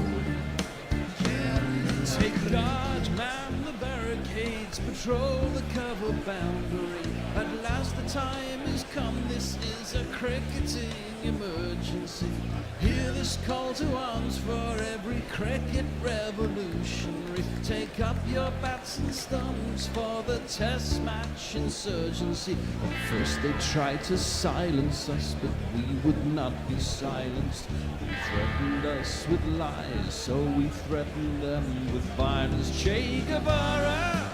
Guerrilla. Take guard, man the barricades, patrol the cover boundary. At last the time has come, this is a cricketing emergency. Hear this call to arms for every cricket revolutionary. Take up your bats and stumps for the test match insurgency. At first they tried to silence us, but we would not be silenced. They threatened us with lies, so we threatened them with violence. Che Guevara,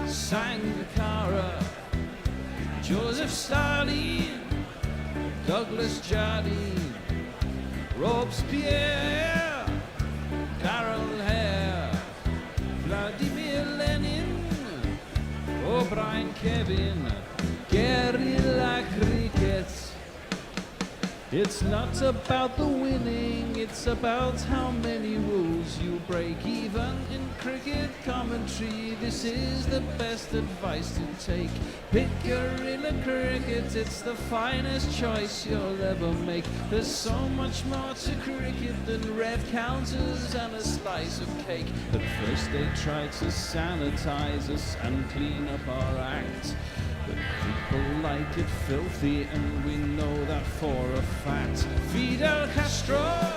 Sangakkara, Joseph Stalin, Douglas Jardine, Robespierre, Darrell Hare, Vladimir Lenin, O'Brien Kevin, guerrilla cricket. It's not about the winning, it's about how many rules you break. Even in cricket commentary, this is the best advice to take. Pick guerrilla cricket, it's the finest choice you'll ever make. There's so much more to cricket than red counters and a slice of cake. At first they tried to sanitize us and clean up our act, but people like it filthy, and we know that for a fact. Fidel Castro,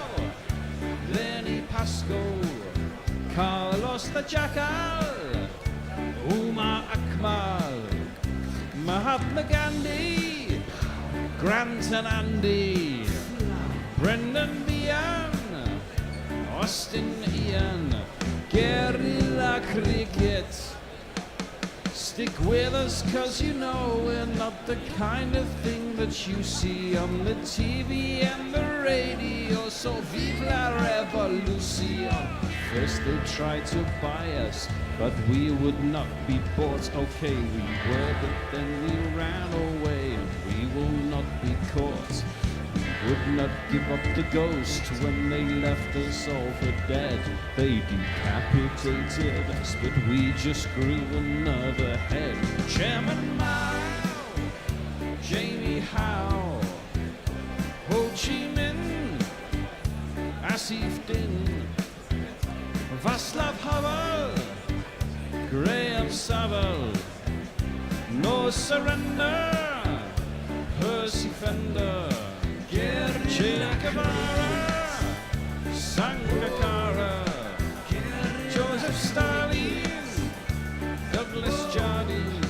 Lenny Pascoe, Carlos the Jackal, Umar Akmal, Mahatma Gandhi, Grant and Andy, Brendan Behan, Austin Ian, guerrilla cricket. Stick with us, cause you know we're not the kind of thing that you see on the TV and the radio. So vive la revolution. First they tried to buy us, but we would not be bought. Okay, we were, but then we ran away, and we will not be caught. Would not give up the ghost when they left us all for dead. They decapitated us, but we just grew another head. Chairman Mao, Jamie Howe, Ho Chi Minh, Asif Din, Václav Havel, Graham Saville, No Surrender, Percy Fender, Che Guevara, Sangakkara, Joseph Stalin, Douglas Jardine,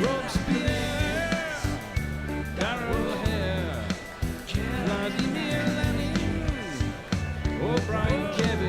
Robespierre, Darrell Hare, Vladimir Lenin, O'Brien Kevin.